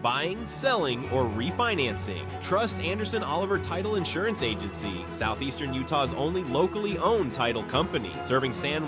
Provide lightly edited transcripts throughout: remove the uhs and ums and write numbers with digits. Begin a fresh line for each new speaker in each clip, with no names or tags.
buying, selling, or refinancing. Trust Anderson Oliver Title Insurance Agency, Southeastern Utah's only locally owned title company, serving San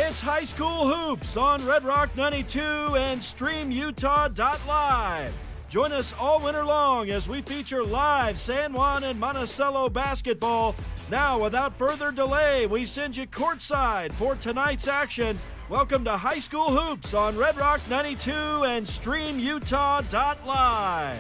It's High School Hoops on Red Rock 92 and StreamUtah.live. Join us all winter long as we feature live San Juan and Monticello basketball. Now, without further delay, we send you courtside for tonight's action. Welcome to High School Hoops on Red Rock 92 and StreamUtah.live.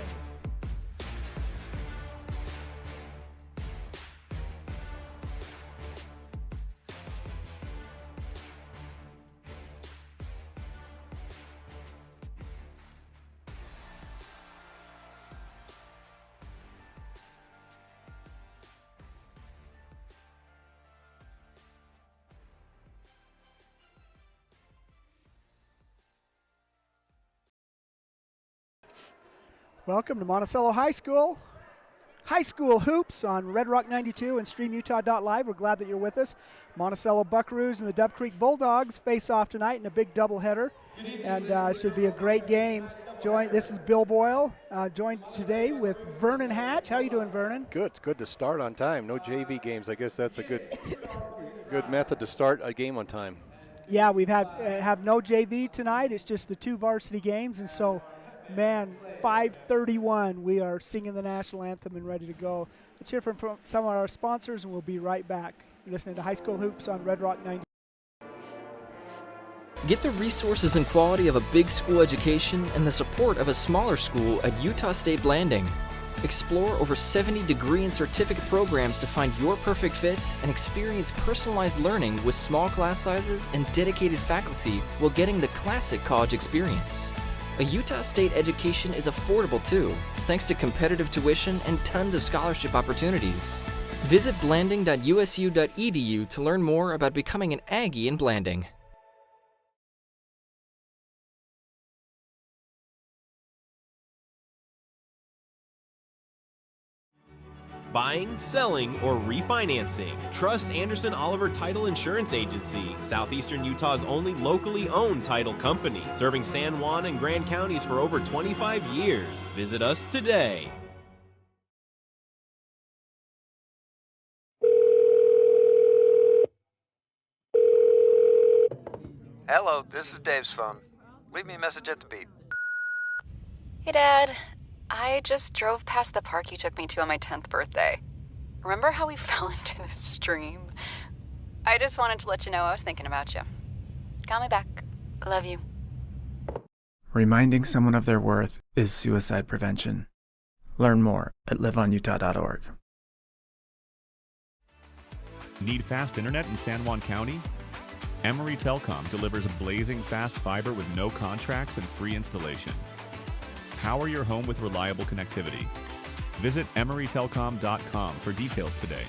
Welcome to Monticello High School. High School Hoops on Red Rock 92 and StreamUtah.live. We're glad that you're with us. Monticello Buckaroos and the Dove Creek Bulldogs face off tonight in a big doubleheader, and it should be a great game. This is Bill Boyle, joined today with Vernon Hatch. How you doing, Vernon?
Good. It's good to start on time. No JV games. I guess that's a good method to start a game on time.
Yeah, we've have no JV tonight. It's just the two varsity games, and so, man, 5:31, we are singing the national anthem and ready to go. Let's hear from some of our sponsors, and we'll be right back. You're listening to High School Hoops on Red Rock 90.
Get the resources and quality of a big school education and the support of a smaller school at Utah State Blanding. Explore over 70 degree and certificate programs to find your perfect fit and experience personalized learning with small class sizes and dedicated faculty while getting the classic college experience. A Utah State education is affordable too, thanks to competitive tuition and tons of scholarship opportunities. Visit blanding.usu.edu to learn more about becoming an Aggie in Blanding.
Buying, selling, or refinancing. Trust Anderson Oliver Title Insurance Agency, Southeastern Utah's only locally owned title company, serving San Juan and Grand counties for over 25 years. Visit us today.
Hello, this is Dave's phone. Leave me a message at the beep.
Hey, Dad. I just drove past the park you took me to on my 10th birthday. Remember how we fell into the stream? I just wanted to let you know I was thinking about you. Call me back. Love you.
Reminding someone of their worth is suicide prevention. Learn more at liveonutah.org.
Need fast internet in San Juan County? Emory Telcom delivers blazing fast fiber with no contracts and free installation. Power your home with reliable connectivity. Visit emorytelcom.com for details today.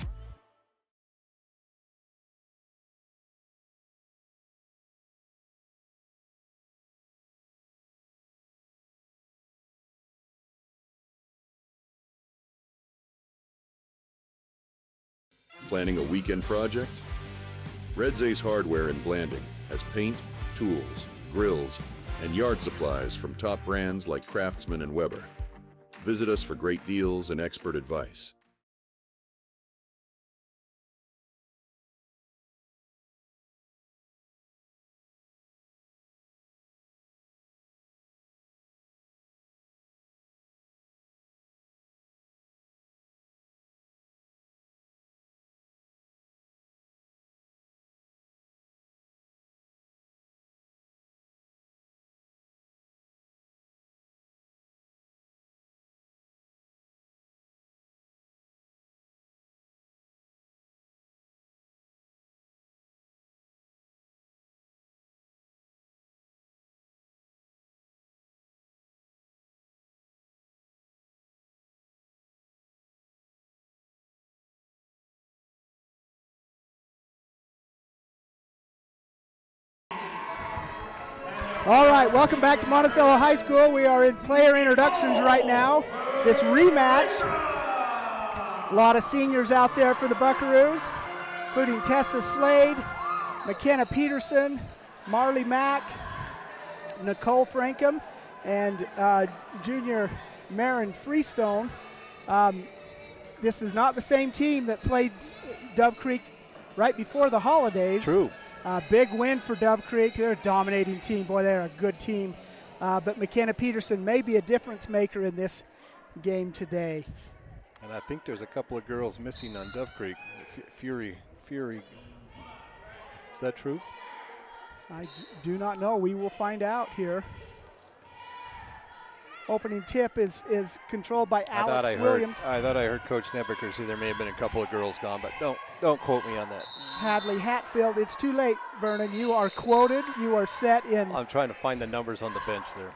Planning a weekend project? Red Zay's Hardware in Blanding has paint, tools, grills, and yard supplies from top brands like Craftsman and Weber. Visit us for great deals and expert advice.
All right, welcome back to Monticello High School. We are in player introductions right now. This rematch, a lot of seniors out there for the Buckaroos, including Tessa Slade, McKenna Peterson, Marley Mack, Nicole Frankham, and junior Marin Freestone. This is not the same team that played Dove Creek right before the holidays.
True.
Big win for Dove Creek. They're a dominating team. Boy, they're a good team. But McKenna Peterson may be a difference maker in this game today.
And I think there's a couple of girls missing on Dove Creek. Fury. Is that true?
I do not know. We will find out here. Opening tip is controlled by Alex Williams.
I thought I heard Coach Nebeker say there may have been a couple of girls gone, but don't quote me on that.
Hadley Hatfield. It's too late, Vernon. You are quoted. You are set in.
I'm trying to find the numbers on the bench there.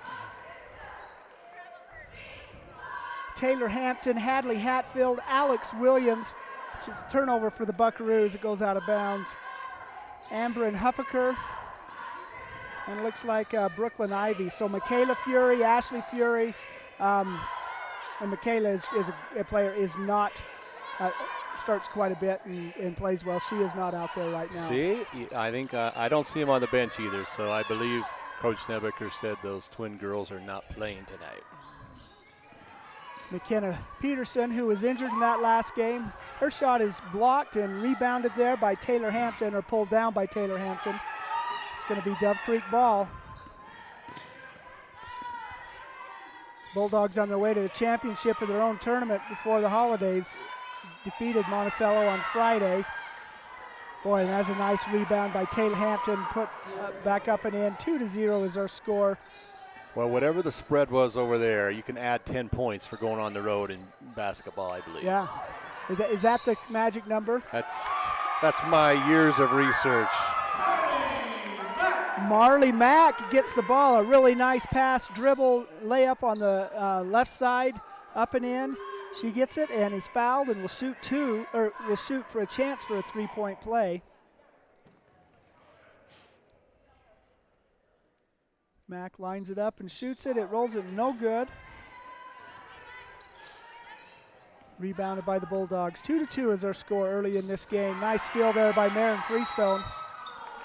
Taylor Hampton, Hadley Hatfield, Alex Williams. Which is a turnover for the Buckaroos. It goes out of bounds. Amber and Huffaker. And it looks like Brooklyn Ivy. So Michaela Fury, Ashley Fury, and Michaela is a player, is not, starts quite a bit and plays well. She is not out there right now.
See, I think I don't see him on the bench either, so I believe Coach Nebeker said those twin girls are not playing tonight.
McKenna Peterson, who was injured in that last game, her shot is blocked and rebounded there by Taylor Hampton, or pulled down by Taylor Hampton. It's going to be Dove Creek ball. Bulldogs on their way to the championship of their own tournament before the holidays. Defeated Monticello on Friday. Boy, and that's a nice rebound by Taylor Hampton. Put back up and in. 2-0 is our score.
Well, whatever the spread was over there, you can add 10 points for going on the road in basketball, I believe.
Yeah. Is that the magic number?
That's my years of research.
Marley Mack gets the ball, a really nice pass, dribble, layup on the left side, up and in. She gets it and is fouled and will shoot for a chance for a three-point play. Mack lines it up and shoots it. It rolls it no good. Rebounded by the Bulldogs. 2-2 is our score early in this game. Nice steal there by Marin Freestone.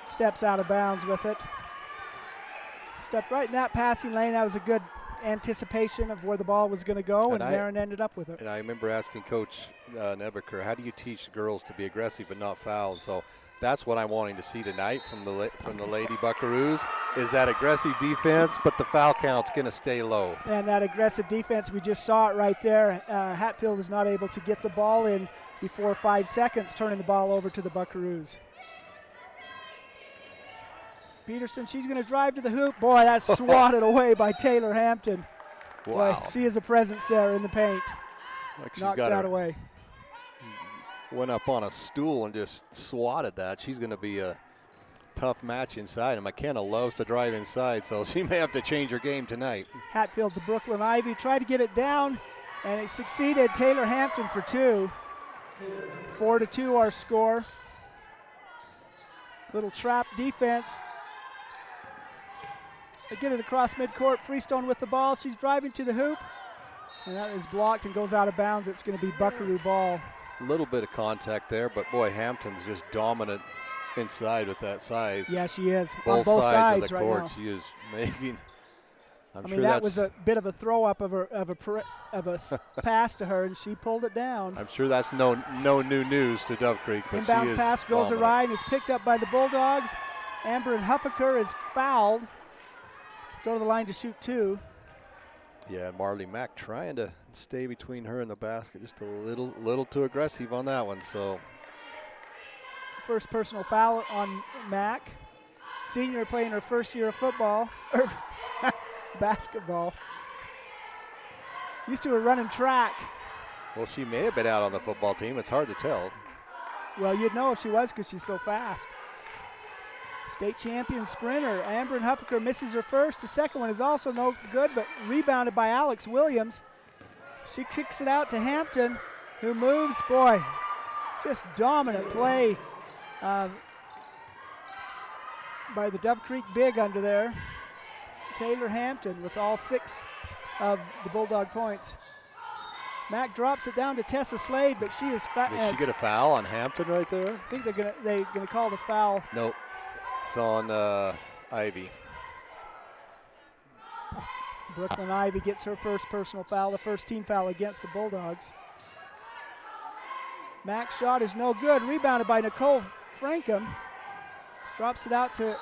Steps out of bounds with it. Stepped right in that passing lane. That was a good anticipation of where the ball was going to go, and Marin ended up with it.
And I remember asking Coach Nebeker, how do you teach girls to be aggressive but not foul? So that's what I'm wanting to see tonight from the Lady Buckaroos, is that aggressive defense, but the foul count's going to stay low.
And that aggressive defense, we just saw it right there. Hatfield is not able to get the ball in before 5 seconds, turning the ball over to the Buckaroos. Peterson, she's going to drive to the hoop. Boy, that's swatted away by Taylor Hampton.
Wow.
Boy, she is a presence there in the paint.
Like
knocked that away.
Went up on a stool and just swatted that. She's going to be a tough match inside, and McKenna loves to drive inside, so she may have to change her game tonight.
Hatfield to Brooklyn Ivy, tried to get it down, and it succeeded. Taylor Hampton for two. 4-2 our score. Little trap defense. They get it across midcourt. Freestone with the ball. She's driving to the hoop, and that is blocked and goes out of bounds. It's going to be Buckaroo ball.
A little bit of contact there, but boy, Hampton's just dominant inside with that size.
Yeah, she is.
Both
on both sides
of the
right
court,
now.
she is making.
I mean, that was a bit of a throw up of a pass to her, and she pulled it down.
I'm sure that's no new news to Dove Creek. But
inbounds
she is
pass goes
dominant.
awry and is picked up by the Bulldogs. Amber and Huffaker is fouled. Go to the line to shoot two.
Yeah, Marley Mack trying to stay between her and the basket, just a little too aggressive on that one. So
first personal foul on Mack. Senior playing her first year of football, or basketball. Used to her running track.
Well, she may have been out on the football team. It's hard to tell.
Well, you'd know if she was because she's so fast. State champion sprinter. Amber and Huffaker misses her first. The second one is also no good, but rebounded by Alex Williams. She kicks it out to Hampton, who moves. Boy, just dominant play by the Dove Creek big under there. Taylor Hampton with all 6 of the Bulldog points. Mack drops it down to Tessa Slade, but she is fast.
Did she get a foul on Hampton right there?
I think they're gonna call the foul.
Nope. It's on Ivy.
Brooklyn Ivy gets her first personal foul, the first team foul against the Bulldogs. Mack's shot is no good. Rebounded by Nicole Frankham. Drops it out to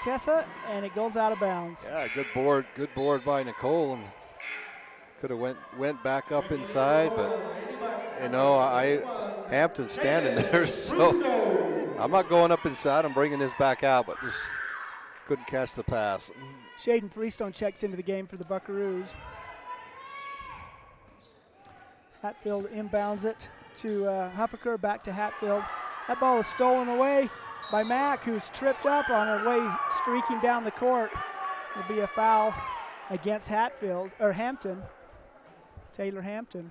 Tessa, and it goes out of bounds.
Yeah, good board by Nicole, and could have went back up inside, but Hampton's standing there, so I'm not going up inside. I'm bringing this back out, but just couldn't catch the pass.
Shaden Freestone checks into the game for the Buckaroos. Hatfield inbounds it to Huffaker, back to Hatfield. That ball is stolen away by Mack, who's tripped up on her way streaking down the court. It'll be a foul against Hampton. Taylor Hampton.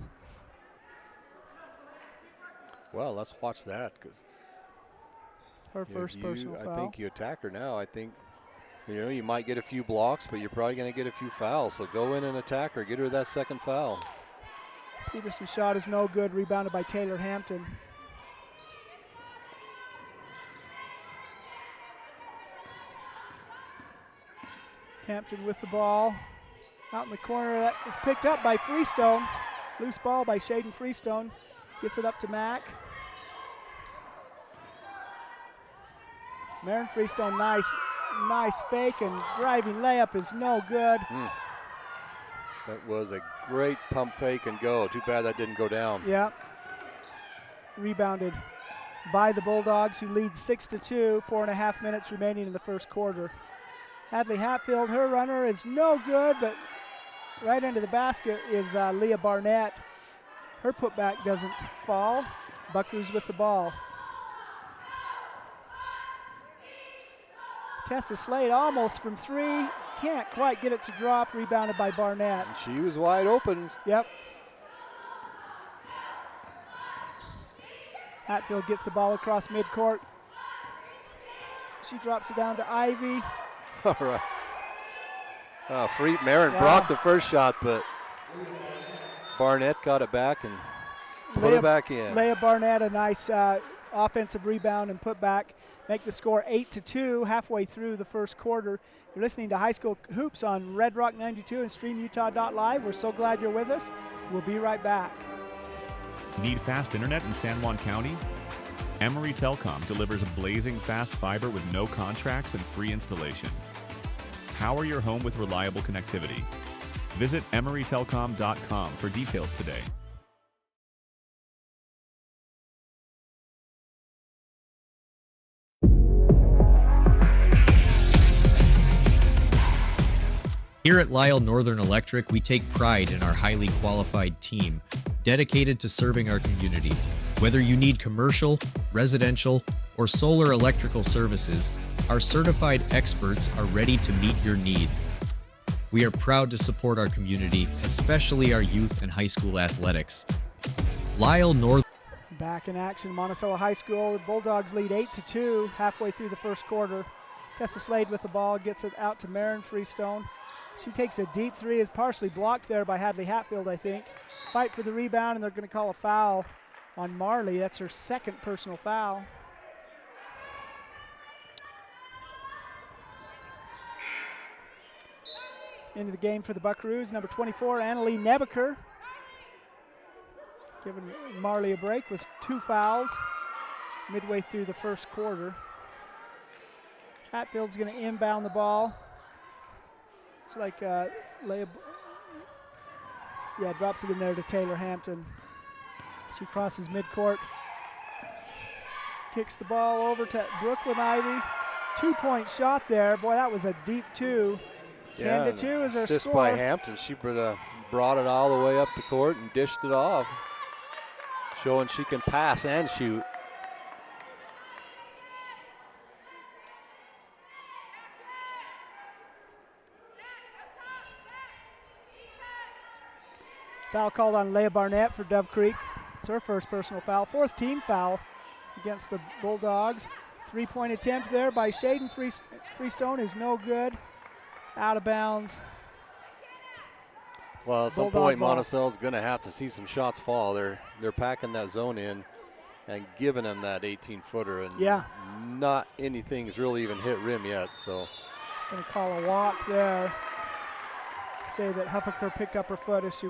Well, let's watch that, because
her first personal foul.
I think you attack her now. I think you might get a few blocks, but you're probably going to get a few fouls. So go in and attack her. Get her that second foul.
Peterson's shot is no good. Rebounded by Taylor Hampton. Hampton with the ball. Out in the corner, that is picked up by Freestone. Loose ball by Shaden Freestone. Gets it up to Mack. Marin Freestone, nice fake, and driving layup is no good.
That was a great pump fake and go. Too bad that didn't go down.
Yeah. Rebounded by the Bulldogs, who lead 6-2, 4.5 minutes remaining in the first quarter. Hadley Hatfield, her runner is no good, but right into the basket is Leah Barnett. Her putback doesn't fall. Buckaroos with the ball. Tessa Slade almost from three. Can't quite get it to drop. Rebounded by Barnett.
And she was wide open.
Yep. Hatfield gets the ball across midcourt. She drops it down to Ivy.
All right. Marin blocked the first shot, but Barnett got it back and put it back in.
Leah Barnett, a nice offensive rebound and put back. Make the score 8-2 halfway through the first quarter. You're listening to High School Hoops on Red Rock 92 and StreamUtah.live. We're so glad you're with us. We'll be right back.
Need fast internet in San Juan County? Emory Telcom delivers blazing fast fiber with no contracts and free installation. Power your home with reliable connectivity. Visit emorytelcom.com for details today.
Here at Lyle Northern Electric, we take pride in our highly qualified team, dedicated to serving our community. Whether you need commercial, residential, or solar electrical services, our certified experts are ready to meet your needs. We are proud to support our community, especially our youth and high school athletics. Lyle Northern.
Back in action, Monticello High School. The Bulldogs lead 8-2 halfway through the first quarter. Tessa Slade with the ball, gets it out to Marin Freestone. She takes a deep three, is partially blocked there by Hadley Hatfield, I think. Fight for the rebound, and they're going to call a foul on Marley. That's her second personal foul. Into the game for the Buckaroos, number 24, Annalie Nebeker. Giving Marley a break with 2 fouls midway through the first quarter. Hatfield's going to inbound the ball. It's like drops it in there to Taylor Hampton. She crosses midcourt. Kicks the ball over to Brooklyn Ivy. 2-point shot there. Boy, that was a deep 2. 10-2 is our
assist
score.
by Hampton. She brought it all the way up the court and dished it off, showing she can pass and shoot.
Foul called on Leah Barnett for Dove Creek. It's her first personal foul. 4th team foul against the Bulldogs. 3-point attempt there by Shaden Freestone is no good. Out of bounds.
Well, at some point, Monticello's going to have to see some shots fall. They're packing that zone in and giving them that 18-footer, and not anything's really even hit rim yet. So,
going to call a walk there. Say that Huffaker picked up her foot as she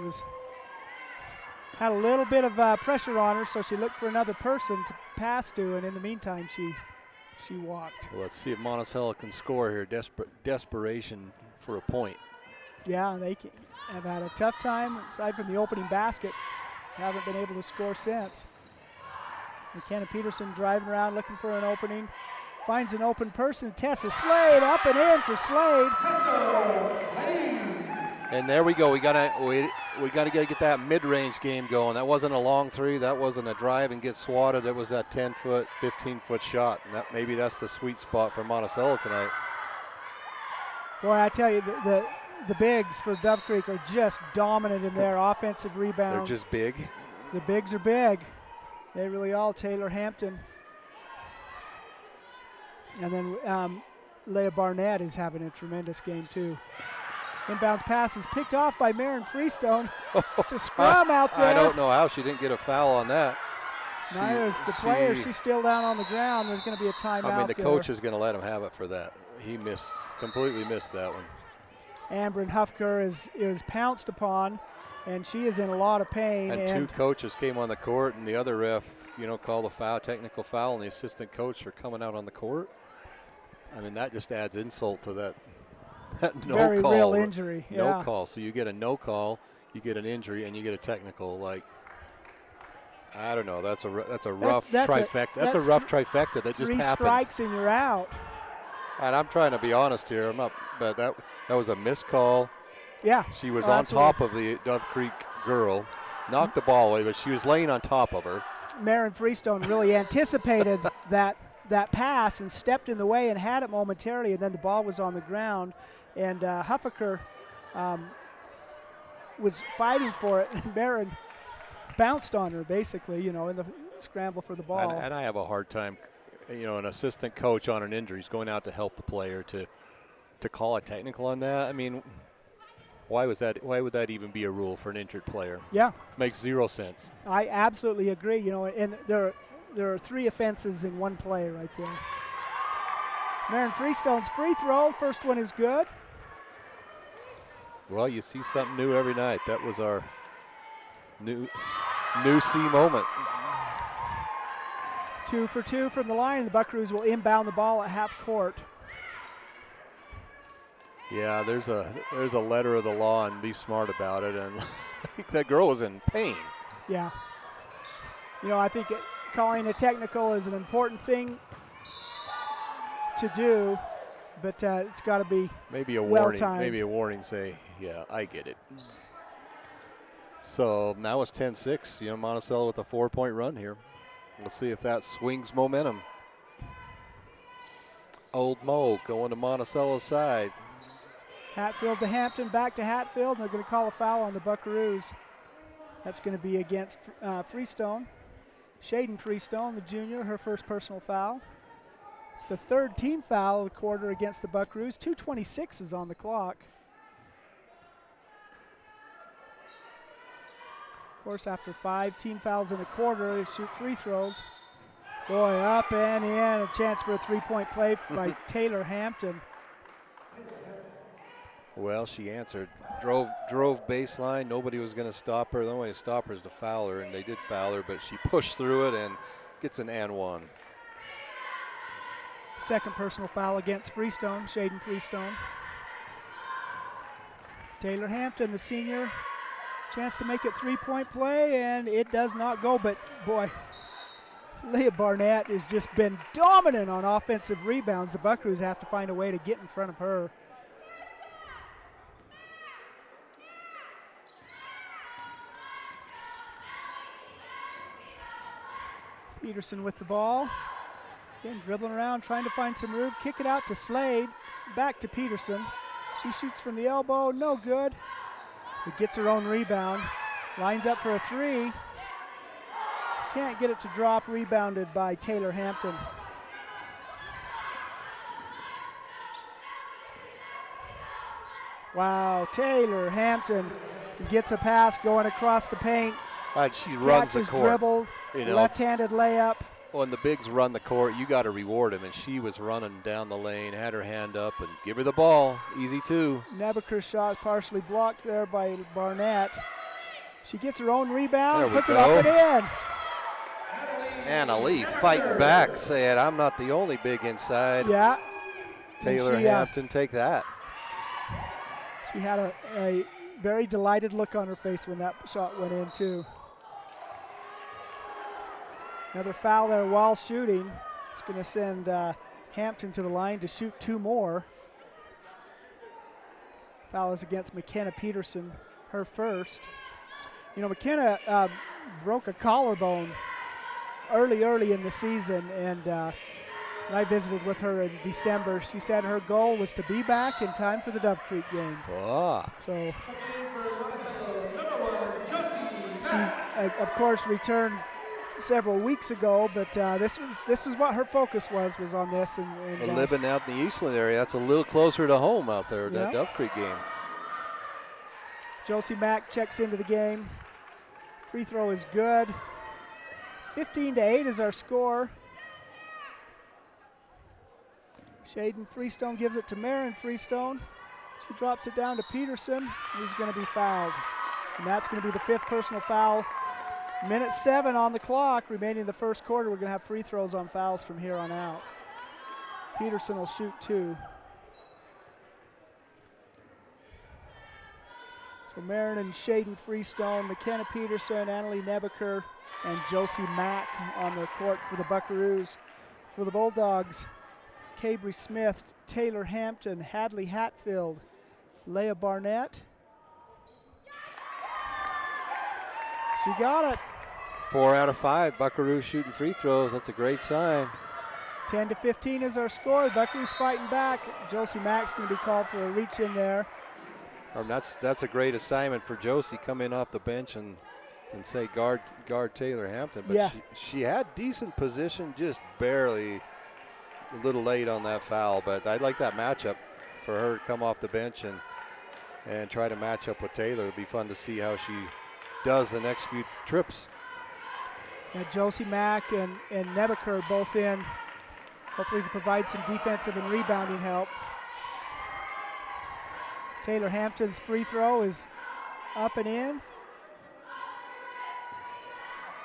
had a little bit of pressure on her, so she looked for another person to pass to, and in the meantime, she She walked.
Well, let's see if Monticello can score here. Desperation for a point.
Yeah, they have had a tough time aside from the opening basket. Haven't been able to score since. McKenna Peterson driving around looking for an opening. Finds an open person. Tessa Slade up and in for Slade.
And there we go. We gotta get that mid-range game going. That wasn't a long three. That wasn't a drive and get swatted. It was that 10-foot, 15-foot shot. And maybe that's the sweet spot for Monticello tonight.
Boy, I tell you, the bigs for Dove Creek are just dominant in their offensive rebounds.
They're just big.
The bigs are big. They really are. Taylor Hampton. And then Leah Barnett is having a tremendous game too. Inbounds pass is picked off by Marin Freestone. It's a scrum out there.
I don't know how she didn't get a foul on that.
Neither is the player. She's still down on the ground. There's going to be a timeout.
I mean, the coach is going to let him have it for that. He completely missed that one.
Amber Huffker is pounced upon, and she is in a lot of pain.
And two coaches came on the court, and the other ref, called a foul, technical foul, and the assistant coach are coming out on the court. I mean, that just adds insult to that no
very
call.
Real injury.
No call. So you get a no call, you get an injury, and you get a technical. Like, I don't know. That's a rough trifecta. That's a rough trifecta that just happened.
3 strikes and you're out.
And I'm trying to be honest here. I'm not, but that was a missed call.
Yeah.
She was on top of the Dove Creek girl, knocked the ball away, but she was laying on top of her.
Marin Freestone really anticipated that pass and stepped in the way and had it momentarily, and then the ball was on the ground, and Huffaker was fighting for it, and Marin bounced on her basically, in the scramble for the ball.
And I have a hard time, an assistant coach on an injury is going out to help the player to call a technical on that. I mean, why would that even be a rule for an injured player?
Yeah.
Makes zero sense.
I absolutely agree, and there are 3 offenses in one play right there. Marin Freestone's free throw, first one is good.
Well, you see something new every night. That was our new C moment.
2 for 2 from the line. The Buckaroos will inbound the ball at half court.
Yeah, there's a letter of the law, and be smart about it. And that girl was in pain.
Yeah. I think calling a technical is an important thing to do, but it's got to be
maybe a
well-timed.
warning. Maybe a warning. Say, yeah, I get it. So now it's 10-6. Monticello with a 4-point run here. Let's see if that swings momentum. Old Mo going to Monticello's side.
Hatfield to Hampton, back to Hatfield, and they're going to call a foul on the Buckaroos. That's going to be against Freestone. Shaden Freestone, the junior, her first personal foul. It's the 3rd team foul of the quarter against the Buckaroos. 2:26 is on the clock. Of course, after 5 team fouls in a quarter, they shoot free throws. Boy, up and in, a chance for a 3-point play by Taylor Hampton.
Well, she answered. Drove baseline. Nobody was going to stop her. The only way to stop her is to foul her, and they did foul her, but she pushed through it and gets an and one.
Second personal foul against Freestone, Shaden Freestone. Taylor Hampton, the senior, chance to make it 3-point play, and it does not go, but boy, Leah Barnett has just been dominant on offensive rebounds. The Buckaroos have to find a way to get in front of her. Peterson with the ball. Again, dribbling around, trying to find some room. Kick it out to Slade. Back to Peterson. She shoots from the elbow. No good. But gets her own rebound. Lines up for a 3. Can't get it to drop. Rebounded by Taylor Hampton. Wow, Taylor Hampton gets a pass going across the paint.
She runs the court.
Dribbled, left-handed layup.
When the bigs run the court, you got to reward them, and she was running down the lane, had her hand up, and give her the ball. Easy 2.
Nebaker's shot partially blocked there by Barnett. She gets her own rebound, puts it up and in.
Anna Lee fighting back, saying, I'm not the only big inside.
Yeah.
Taylor Hampton, take that.
She had a very delighted look on her face when that shot went in, too. Another foul there while shooting. It's going to send Hampton to the line to shoot 2 more. Foul is against McKenna Peterson, her first. You know, McKenna broke a collarbone early in the season, and I visited with her in December. She said her goal was to be back in time for the Dove Creek game.
Oh.
So she's, of course, returned several weeks ago, but this is what her focus was on this. And
living out in the Eastland area, that's a little closer to home out there,
yep.
that Dove Creek game.
Josie Mack checks into the game. Free throw is good. 15-8 is our score. Shaden Freestone gives it to Marin Freestone. She drops it down to Peterson, who's going to be fouled. And that's going to be the 5th personal foul. Minute 7 on the clock, remaining the first quarter. We're going to have free throws on fouls from here on out. Peterson will shoot 2. So Marin and Shaden Freestone, McKenna Peterson, Annalie Nebeker, and Josie Mack on the court for the Buckaroos. For the Bulldogs, Cabry Smith, Taylor Hampton, Hadley Hatfield, Leah Barnett. She got it.
4 out of 5, Buckaroo shooting free throws. That's a great sign.
10-15 is our score. Buckaroo's fighting back. Josie Mack's going to be called for a reach in there.
That's a great assignment for Josie, come in off the bench and say guard Taylor Hampton. But
yeah.
she had decent position, just barely a little late on that foul. But I like that matchup for her to come off the bench and try to match up with Taylor. It'll be fun to see how she does the next few trips.
Yeah, Josie Mack and Nebeker both in, hopefully to provide some defensive and rebounding help. Taylor Hampton's free throw is up and in.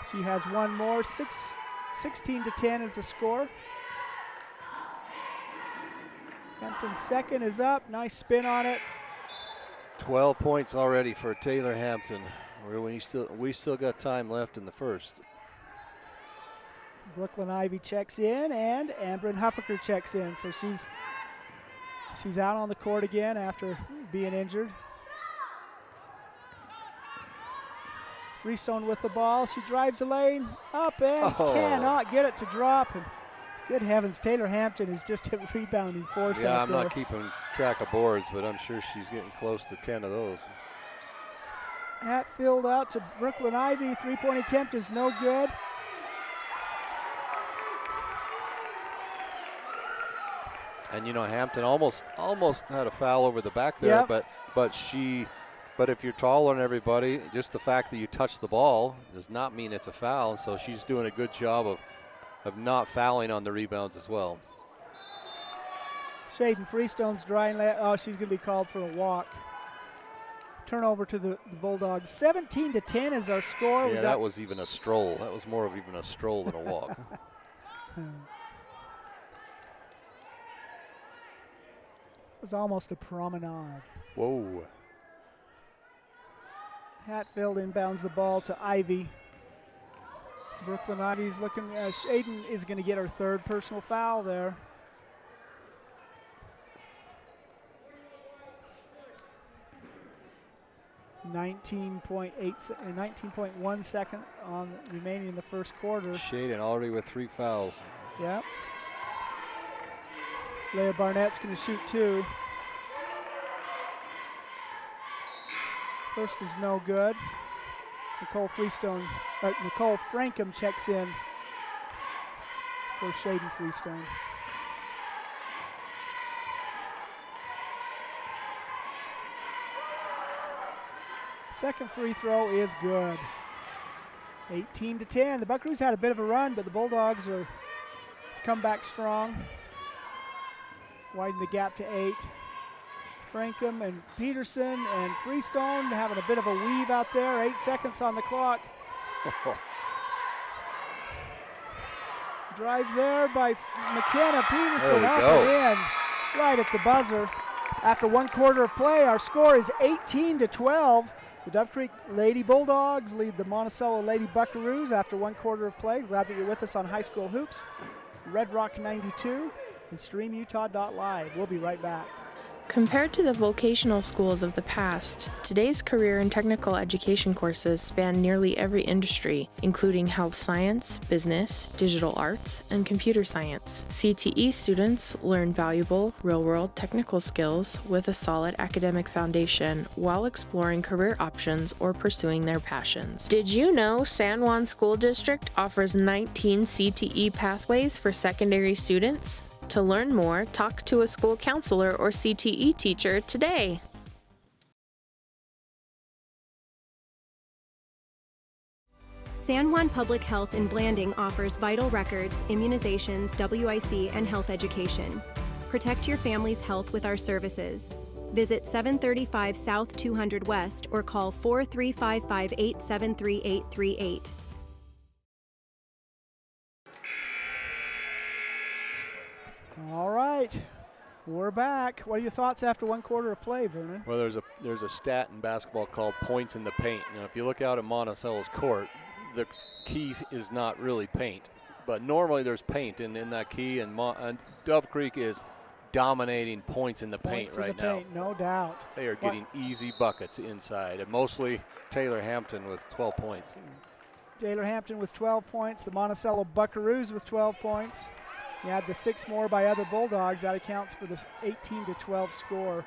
She has one more. 16-10 is the score. Hampton's second is up. Nice spin on it.
12 points already for Taylor Hampton. We still got time left in the first.
Brooklyn Ivy checks in, and Amberin Huffaker checks in. So she's out on the court again after being injured. Freestone with the ball. She drives the lane up and cannot get it to drop. And good heavens, Taylor Hampton is just a rebounding force.
Yeah,
out
I'm
there.
not keeping track of boards, but I'm sure she's getting close to 10 of those.
Hatfield out to Brooklyn Ivy. 3-point attempt is no good.
And you know, Hampton almost had a foul over the back there,
yep.
but if you're taller than everybody, just the fact that you touch the ball does not mean it's a foul. So she's doing a good job of not fouling on the rebounds as well.
Shaden Freestone's drying. She's going to be called for a walk. Turnover to the Bulldogs. 17-10 is our score.
Yeah, that was even a stroll. That was more of even a stroll than a walk.
It was almost a promenade.
Whoa.
Hatfield inbounds the ball to Ivy. Brooklyn Ivy's looking. Shaden is going to get her 3rd personal foul there. .1 seconds on remaining in the first quarter.
Shaden already with 3 fouls.
Yep. Leah Barnett's going to shoot 2. First is no good. Nicole Frankham checks in for Shaden Freestone. Second free throw is good. 18-10. The Buckaroos had a bit of a run, but the Bulldogs are come back strong. Widen the gap to 8. Frankham and Peterson and Freestone having a bit of a weave out there. 8 seconds on the clock. Drive there by McKenna Peterson.
There we
up
go.
and in, right at the buzzer. After 1 quarter of play, our score is 18-12. The Dove Creek Lady Bulldogs lead the Monticello Lady Buckaroos after 1 quarter of play. Glad that you're with us on High School Hoops, Red Rock 92, and StreamUtah.live. We'll be right back.
Compared to the vocational schools of the past, today's career and technical education courses span nearly every industry, including health science, business, digital arts, and computer science. CTE students learn valuable, real-world technical skills with a solid academic foundation while exploring career options or pursuing their passions. Did you know San Juan School District offers 19 CTE pathways for secondary students? To learn more, talk to a school counselor or CTE teacher today.
San Juan Public Health in Blanding offers vital records, immunizations, WIC, and health education. Protect your family's health with our services. Visit 735 South 200 West or call 4355-873-838.
All right, we're back. What are your thoughts after 1 quarter of play, Vernon?
Well, there's a stat in basketball called points in the paint. Now, if you look out at Monticello's court, the key is not really paint, but normally there's paint in that key, and Dove Creek is dominating points in the paint right now.
No doubt.
They are getting easy buckets inside, and mostly Taylor Hampton with 12 points.
Taylor Hampton with 12 points. The Monticello Buckaroos with 12 points. You add the 6 more by other Bulldogs. That accounts for this 18-12 score.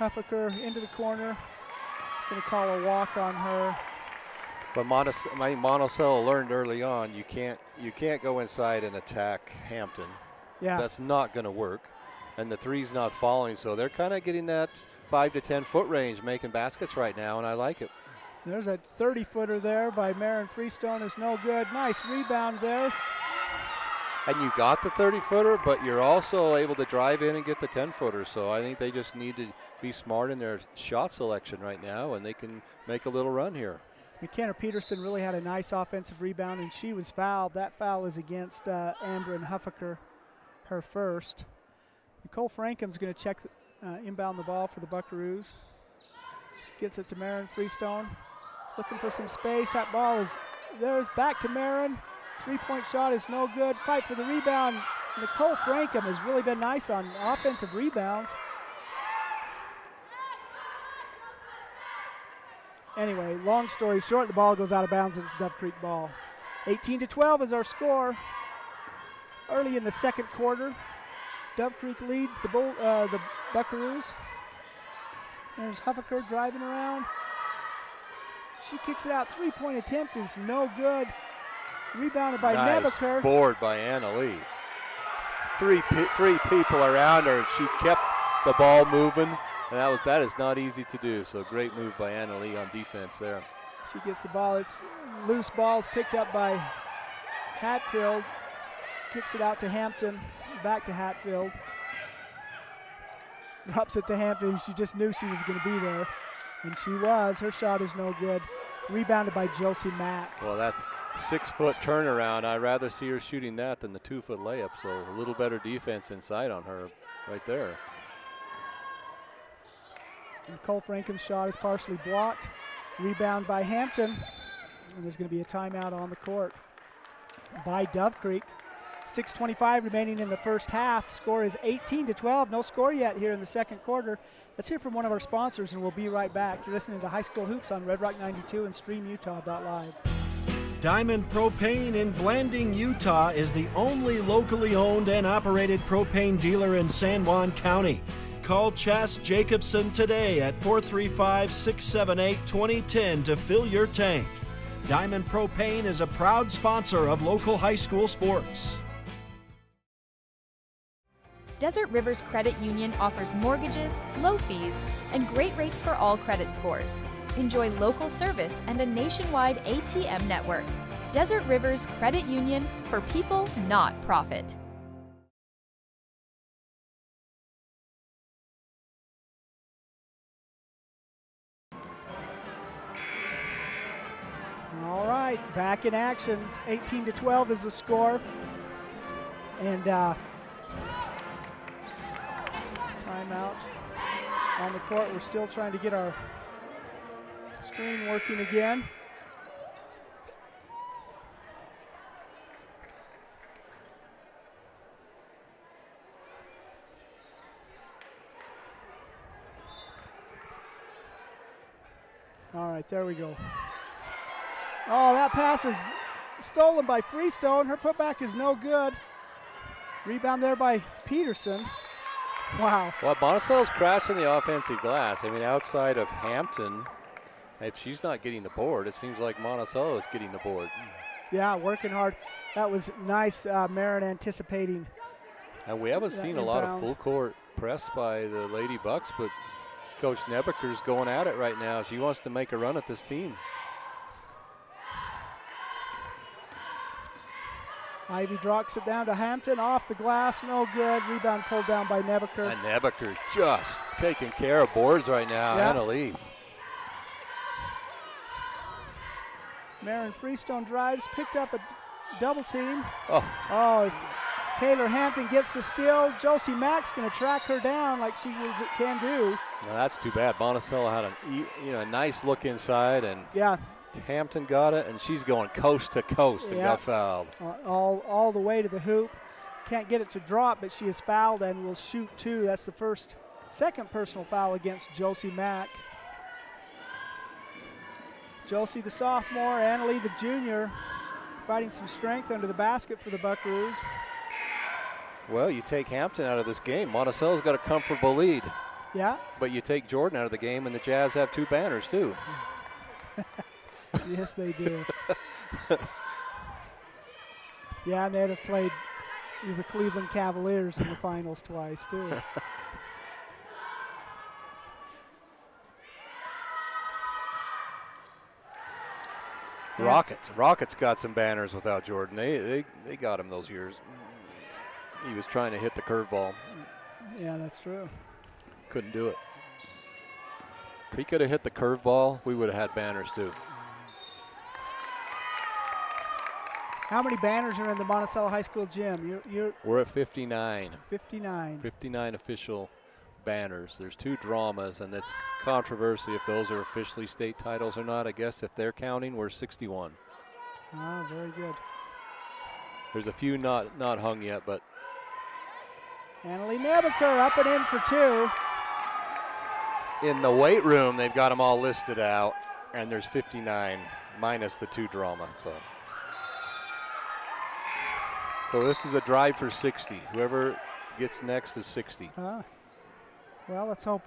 Huffaker into the corner. Going to call a walk on her.
But Monticello learned early on you can't go inside and attack Hampton.
Yeah.
That's not going to work. And the three's not falling, so they're kind of getting that 5 to 10 foot range, making baskets right now, and I like it.
There's a 30-footer there by Marin Freestone, is no good. Nice rebound there.
And you got the 30-footer, but you're also able to drive in and get the 10-footer. So I think they just need to be smart in their shot selection right now, and they can make a little run here.
McKenna Peterson really had a nice offensive rebound, and she was fouled. That foul is against Amber Huffaker, her first. Nicole Frankham's going to check inbound the ball for the Buckaroos. She gets it to Marin Freestone. Looking for some space. That ball is there's back to Marin. 3-point shot is no good. Fight for the rebound. Nicole Frankham has really been nice on offensive rebounds. Anyway, long story short, the ball goes out of bounds and it's Dove Creek ball. 18-12 is our score. Early in the second quarter, Dove Creek leads the Buckaroos. There's Huffaker driving around. She kicks it out. 3-point attempt is no good. Rebounded by Nebaker.
Nice board by Anna Lee. Three people around her, and she kept the ball moving, and that is not easy to do. So great move by Anna Lee on defense there.
She gets the ball. It's loose balls picked up by Hatfield. Kicks it out to Hampton. Back to Hatfield. Drops it to Hampton. She just knew she was going to be there. And she was. Her shot is no good. Rebounded by Josie Mack.
Well, that's 6-foot turnaround. I'd rather see her shooting that than the 2-foot layup. So a little better defense inside on her right there.
And Cole Frankham's shot is partially blocked. Rebound by Hampton. And there's going to be a timeout on the court by Dove Creek. 6:25 remaining in the first half. Score is 18-12. No score yet here in the second quarter. Let's hear from one of our sponsors, and we'll be right back. You're listening to High School Hoops on Red Rock 92 and StreamUtah.live.
Diamond Propane in Blanding, Utah is the only locally owned and operated propane dealer in San Juan County. Call Chas Jacobson today at 435-678-2010 to fill your tank. Diamond Propane is a proud sponsor of local high school sports.
Desert Rivers Credit Union offers mortgages, low fees, and great rates for all credit scores. Enjoy local service and a nationwide ATM network. Desert Rivers Credit Union, for people, not profit.
All right, back in action. 18-12 is the score. And timeout on the court. We're still trying to get our screen working again. All right, there we go. Oh, that pass is stolen by Freestone. Her putback is no good. Rebound there by Peterson. Wow.
Well, Monticello's crashing the offensive glass. I mean, outside of Hampton, if she's not getting the board, it seems like Monticello is getting the board.
Yeah, working hard. That was nice, Marin anticipating.
And we haven't seen a lot of full court press by the Lady Bucks, but Coach Nebeker's going at it right now. She wants to make a run at this team.
Ivy drops it down to Hampton, off the glass, no good. Rebound pulled down by Nebeker.
And Nebeker just taking care of boards right now,
yep.
Anna Lee.
Marin Freestone drives, picked up a double team.
Oh,
Taylor Hampton gets the steal. Josie Mack's going to track her down like she can do.
Now that's too bad. Monticello had a nice look inside, and
yeah,
Hampton got it, and she's going coast to coast and got fouled.
All the way to the hoop. Can't get it to drop, but she is fouled and will shoot two. That's the second personal foul against Josie Mack. Josie, the sophomore, Annalie, the junior, providing some strength under the basket for the Buckaroos.
Well, you take Hampton out of this game, Monticello's got a comfortable lead.
Yeah.
But you take Jordan out of the game, and the Jazz have two banners, too.
Yes, they do. Yeah, and they'd have played the Cleveland Cavaliers in the finals twice, too.
Rockets got some banners without Jordan. They got him those years. He was trying to hit the curveball.
Yeah, that's true.
Couldn't do it. If he could have hit the curveball, we would have had banners too.
How many banners are in the Monticello High School gym?
We're at 59.
59.
59 official banners. There's two dramas, and it's controversy if those are officially state titles or not. I guess if they're counting, we're 61.
Oh, very good.
There's a few not hung yet, but
Annalie Nebeker up and in for two.
In the weight room, they've got them all listed out, and there's 59 minus the two drama. So this is a drive for 60. Whoever gets next is 60.
Well, let's hope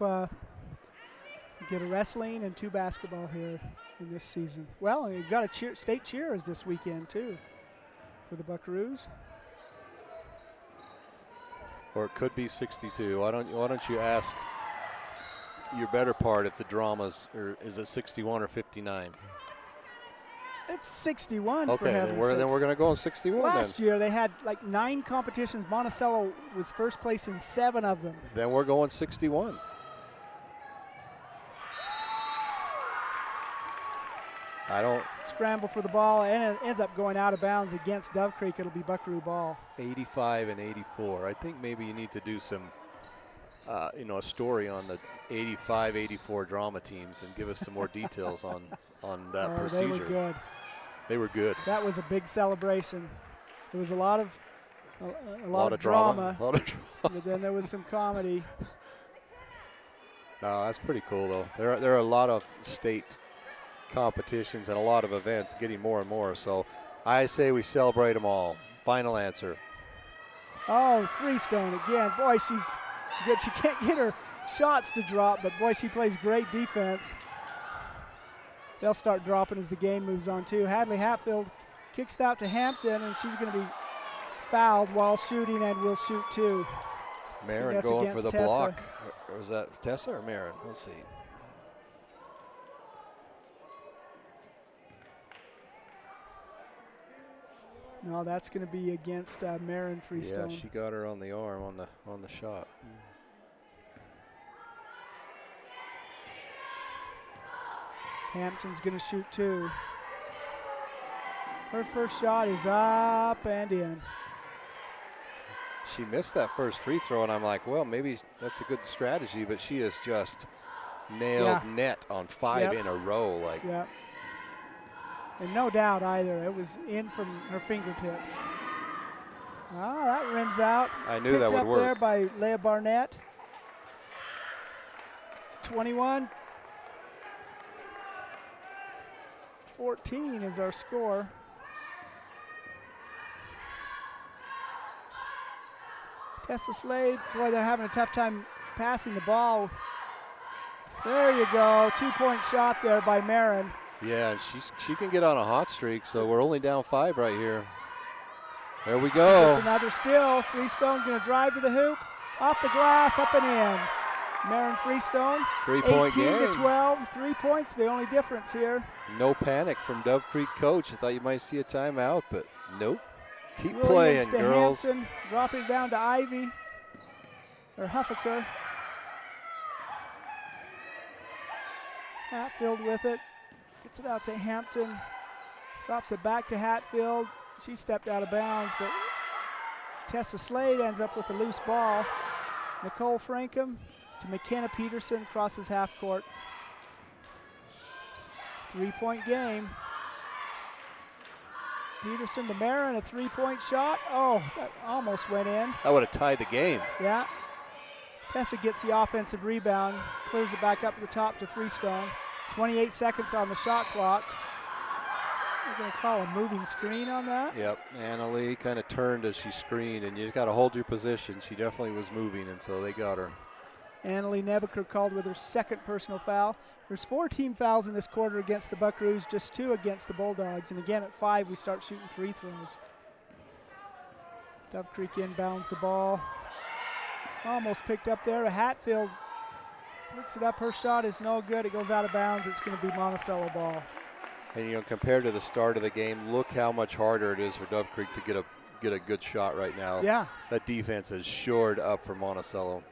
get a wrestling and two basketball here in this season. Well, we've got a state cheers this weekend too for the Buckaroos.
Or it could be 62. Why don't you ask your better part if the dramas, or is it 61 or 59?
It's 61.
Okay, then we're going to go on 61.
Last year they had like 9 competitions. Monticello was first place in 7 of them.
Then we're going 61. I don't
scramble for the ball, and it ends up going out of bounds against Dove Creek. It'll be Buckaroo ball.
85 and 84. I think maybe you need to do some, a story on the 85, 84 drama teams and give us some more details on that procedure.
They were good.
They were good.
That was a big celebration. There was a lot of drama. But then there was some comedy.
No, that's pretty cool though. There are a lot of state competitions and a lot of events getting more and more. So I say we celebrate them all. Final answer.
Oh, Freestone again. Boy, she's good. She can't get her shots to drop, but boy, she plays great defense. They'll start dropping as the game moves on too. Hadley Hatfield kicks it out to Hampton, and she's going to be fouled while shooting, and will shoot two.
Marin going for the
Tessa.
block. Or was that Tessa or Marin? Let's see.
No, that's going to be against Marin Freestone.
Yeah, she got her on the arm on the shot.
Hampton's going to shoot two. Her first shot is up and in.
She missed that first free throw, and I'm like, well, maybe that's a good strategy, but she has just nailed net on 5 in a row. Like,
and no doubt either. It was in from her fingertips. Ah, that rims out.
I knew that would
up
work.
There by Leah Barnett. 21-14 is our score. Tessa Slade, boy, they're having a tough time passing the ball. There you go, 2-point shot there by Marin.
Yeah, and she can get on a hot streak, so we're only down 5 right here. There we go.
It's another steal. Freestone going to drive to the hoop, off the glass, up and in. Marin Freestone,
3-point
18
game.
to 12, 3 points, the only difference here.
No panic from Dove Creek coach. I thought you might see a timeout, but nope. Keep
Williams
playing,
to
girls.
Hampton, dropping down to Ivy, or Huffaker. Hatfield with it, gets it out to Hampton, drops it back to Hatfield. She stepped out of bounds, but Tessa Slade ends up with a loose ball. Nicole Frankham to McKenna Peterson, crosses half court. 3-point game. Peterson to Marin, a 3-point shot. Oh, that almost went in.
That would have tied the game.
Yeah. Tessa gets the offensive rebound, clears it back up to the top to Freestone. 28 seconds on the shot clock. We're going to call a moving screen on that.
Yep, Annalie kind of turned as she screened, and you just got to hold your position. She definitely was moving, and so they got her.
Annalie Nebeker called with her second personal foul. There's 4 team fouls in this quarter against the Buckaroos, just 2 against the Bulldogs. And again, at 5, we start shooting free throws. Dove Creek inbounds the ball. Almost picked up there. Hatfield picks it up. Her shot is no good. It goes out of bounds. It's going to be Monticello ball.
And, you know, compared to the start of the game, look how much harder it is for Dove Creek to get a good shot right now.
Yeah.
That defense is shored up for Monticello.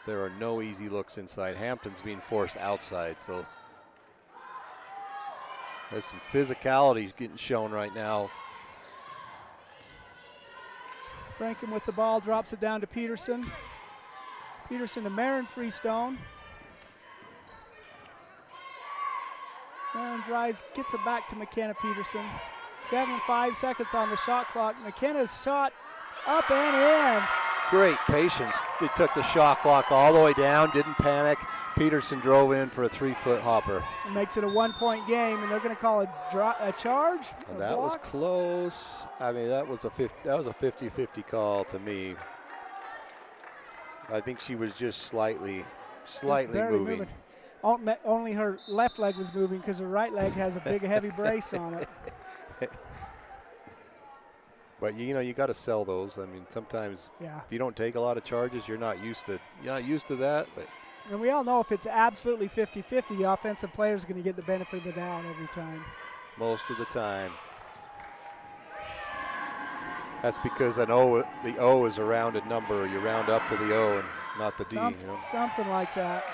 There are no easy looks inside. Hampton's being forced outside, so there's some physicality getting shown right now.
Frankham with the ball, drops it down to Peterson. Peterson to Marin Freestone. Marin drives, gets it back to McKenna Peterson. 5 seconds on the shot clock. McKenna's shot up and in.
Great patience. They took the shot clock all the way down, didn't panic. Peterson drove in for a 3-foot hopper.
It makes it a 1-point game, and they're going to call a charge.
That was close. I mean, that was a 50-50 call to me. I think she was just slightly moving.
Only her left leg was moving because her right leg has a big, heavy brace on it.
But you know, you got to sell those. I mean, sometimes if you don't take a lot of charges, you're not used to that. But
and we all know if it's absolutely 50-50, the offensive player is going to get the benefit of the doubt every time.
Most of the time. That's because the O is a rounded number. You round up to the O and not the D. You know?
Something like that.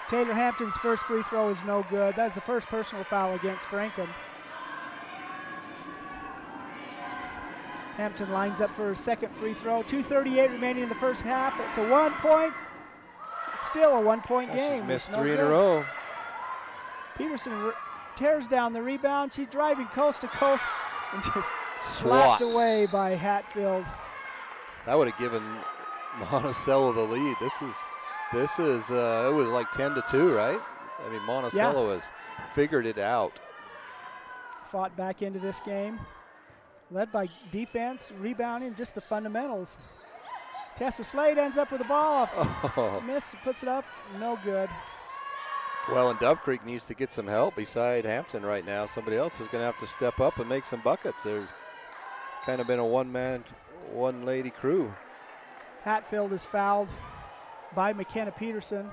Taylor Hampton's first free throw is no good. That's the first personal foul against Frankham. Hampton lines up for her second free throw. 2:38 remaining in the first half. It's a 1-point, still a 1-point game.
She's missed 3 in a row.
Peterson tears down the rebound. She's driving coast to coast and just slapped away by Hatfield.
That would have given Monticello the lead. This is it was like 10-2, right? I mean, Monticello has figured it out.
Fought back into this game. Led by defense, rebounding, just the fundamentals. Tessa Slade ends up with the ball off. Miss, puts it up, no good.
Well, and Dove Creek needs to get some help beside Hampton right now. Somebody else is going to have to step up and make some buckets. They've kind of been a one-man, one-lady crew.
Hatfield is fouled by McKenna Peterson.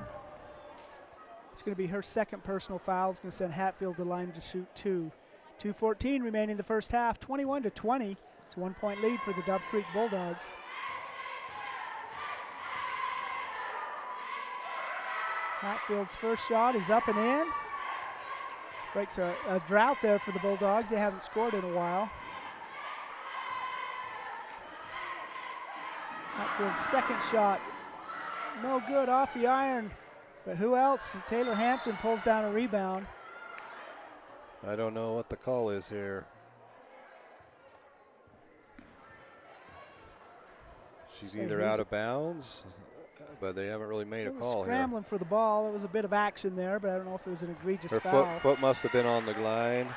It's going to be her second personal foul. It's going to send Hatfield to the line to shoot 2. 2:14 remaining in the first half, 21-20. It's a 1-point lead for the Dove Creek Bulldogs. Hatfield's first shot is up and in. Breaks a drought there for the Bulldogs. They haven't scored in a while. Hatfield's second shot, no good, off the iron. But who else? Taylor Hampton pulls down a rebound.
I don't know what the call is here. She's either out of bounds, but they haven't really made a call here.
Scrambling for the ball. There was a bit of action there, but I don't know if it was an egregious
foul.
Her
foot must have been on the line.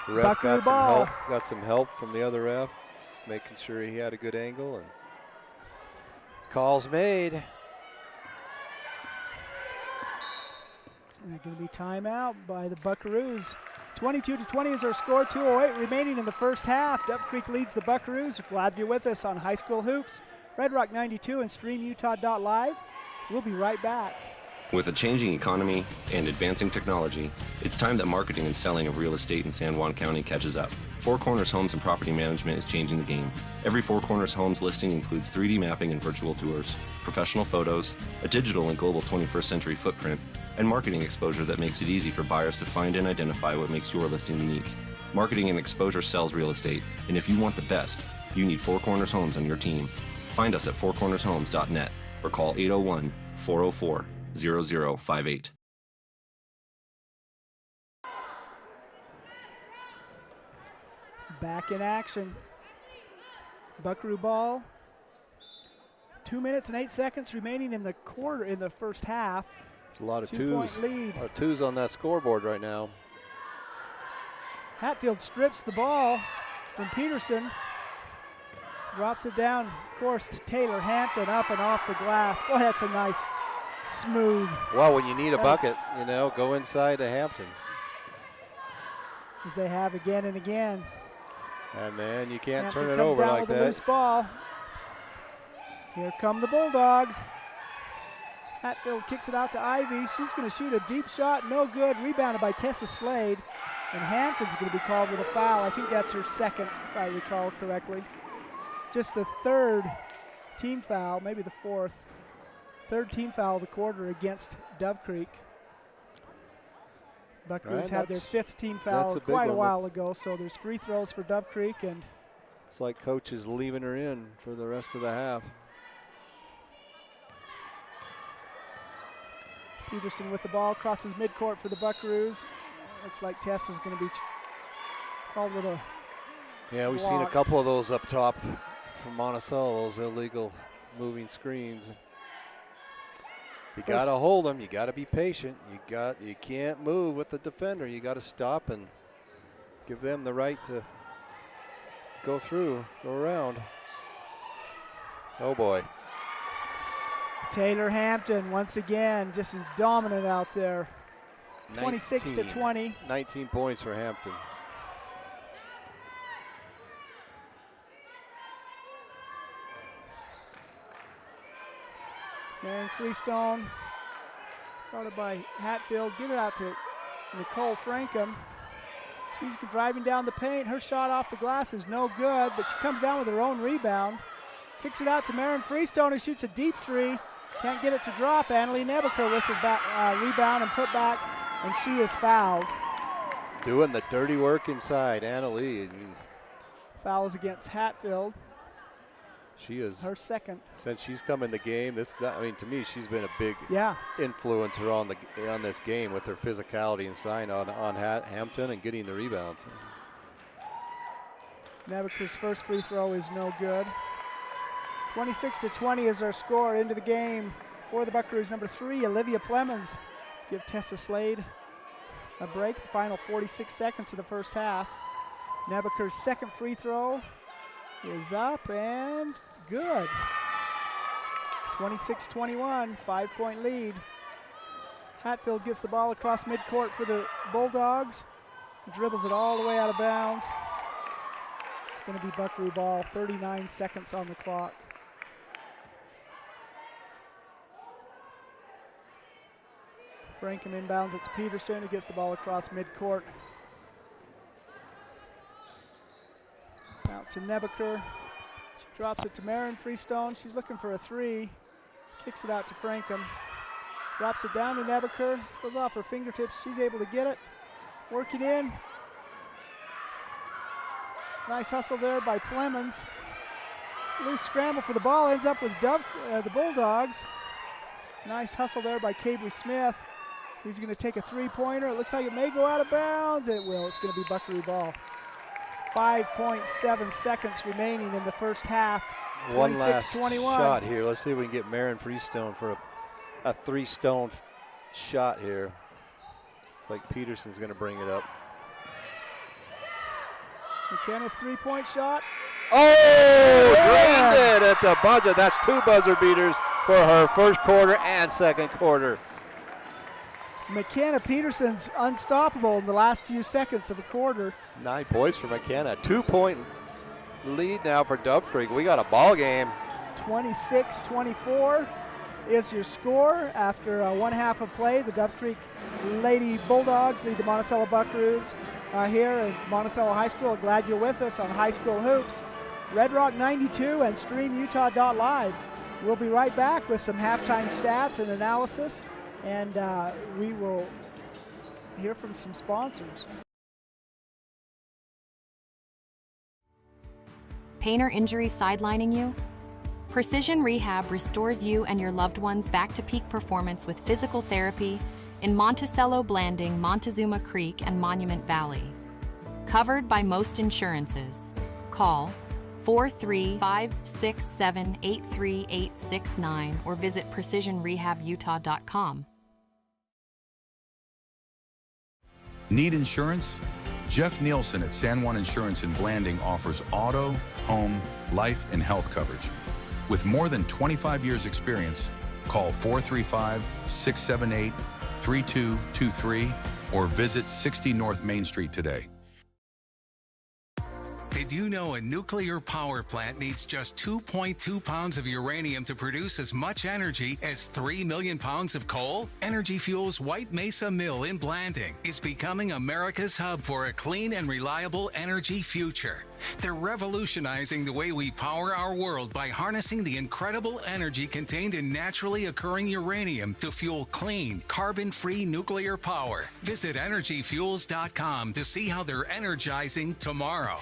The ref got some help from the other ref, making sure he had a good angle, and calls made.
And they're going to be timeout by the Buckaroos. 22-20 is our score, 2:08 remaining in the first half. Dove Creek leads the Buckaroos. Glad you're with us on High School Hoops, Red Rock 92 and StreamUtah.live. We'll be right back.
With a changing economy and advancing technology, it's time that marketing and selling of real estate in San Juan County catches up. Four Corners Homes and Property Management is changing the game. Every Four Corners Homes listing includes 3D mapping and virtual tours, professional photos, a digital and global 21st century footprint, and marketing exposure that makes it easy for buyers to find and identify what makes your listing unique. Marketing and exposure sells real estate, and if you want the best, you need Four Corners Homes on your team. Find us at fourcornershomes.net or call 801-404-0058.
Back in action. Buckaroo ball. 2 minutes and 8 seconds remaining in the quarter, in the first half.
There's a lot of
Two-point lead.
A lot of twos on that scoreboard right now.
Hatfield strips the ball from Peterson. Drops it down, of course, to Taylor Hampton, up and off the glass. Boy, that's a nice, smooth.
Well, when you need a bucket, you know, go inside to Hampton.
As they have again and again.
And then you can't
Hampton
turn it
comes
over
down
like
with
that.
a loose ball. Here come the Bulldogs. Hatfield kicks it out to Ivy. She's going to shoot a deep shot, no good. Rebounded by Tessa Slade. And Hampton's going to be called with a foul. I think that's her second, if I recall correctly. Just the third team foul, maybe the fourth. Third team foul of the quarter against Dove Creek. Buckaroos had their fifth team foul quite a while ago, so there's free throws for Dove Creek. And
it's like coach is leaving her in for the rest of the half.
Peterson with the ball, crosses midcourt for the Buckaroos. Looks like Tess is going to be called with a
Yeah, we've seen a couple of those up top from Monticello, those illegal moving screens. You got to hold them. You got to be patient. You can't move with the defender. You got to stop and give them the right to go around. Oh boy.
Taylor Hampton once again just as dominant out there. 26-20.
19 points for Hampton.
Marion Freestone, guarded by Hatfield. Give it out to Nicole Frankham. She's driving down the paint. Her shot off the glass is no good, but she comes down with her own rebound. Kicks it out to Marion Freestone, who shoots a deep three. Can't get it to drop. Annalie Nebeker with the rebound and put back, and she is fouled.
Doing the dirty work inside, Annalie.
Fouls against Hatfield.
She is
her second
since she's come in the game. I mean, to me, she's been a big influencer on this game with her physicality and sign on Hampton and getting the rebounds.
Nebeker's first free throw is no good. 26-20 is our score into the game for the Buckaroos. Number 3, Olivia Plemons. Give Tessa Slade a break. The final 46 seconds of the first half. Nebeker's second free throw is up and good. 26-21, 5-point lead. Hatfield gets the ball across midcourt for the Bulldogs. Dribbles it all the way out of bounds. It's going to be Buckaroo ball, 39 seconds on the clock. Frankham inbounds it to Peterson, who gets the ball across midcourt. Out to Nebeker. She drops it to Marion Freestone. She's looking for a three. Kicks it out to Frankham. Drops it down to Nebeker. Goes off her fingertips. She's able to get it. Working in. Nice hustle there by Clemens. Loose scramble for the ball. Ends up with the Bulldogs. Nice hustle there by Cabry Smith. Who's going to take a three-pointer. It looks like it may go out of bounds. It will. It's going to be Buckaroo ball. 5.7 seconds remaining in the first half.
One last
26-21.
shot here. Let's see if we can get Marin Freestone for a three-stone shot here. It's like Peterson's going to bring it up.
McKenna's three-point shot.
Oh, drained it at the buzzer. That's 2 buzzer beaters for her first quarter and second quarter.
McKenna Peterson's unstoppable in the last few seconds of a quarter.
9 points for McKenna. 2-point lead now for Dove Creek. We got a ball game.
26-24 is your score after one half of play. The Dove Creek Lady Bulldogs lead the Monticello Buckaroos here at Monticello High School. Glad you're with us on High School Hoops. Red Rock 92 and StreamUtah.live. We'll be right back with some halftime stats and analysis, and we will hear from some sponsors.
Pain or injury sidelining you? Precision Rehab restores you and your loved ones back to peak performance with physical therapy in Monticello, Blanding, Montezuma Creek, and Monument Valley. Covered by most insurances. Call 435-6783869 or visit precisionrehabutah.com.
Need insurance? Jeff Nielsen at San Juan Insurance in Blanding offers auto, home, life, and health coverage. With more than 25 years experience, call 435-678-3223 or visit 60 North Main Street today.
Did you know a nuclear power plant needs just 2.2 pounds of uranium to produce as much energy as 3 million pounds of coal? Energy Fuels' White Mesa Mill in Blanding is becoming America's hub for a clean and reliable energy future. They're revolutionizing the way we power our world by harnessing the incredible energy contained in naturally occurring uranium to fuel clean, carbon-free nuclear power. Visit energyfuels.com to see how they're energizing tomorrow.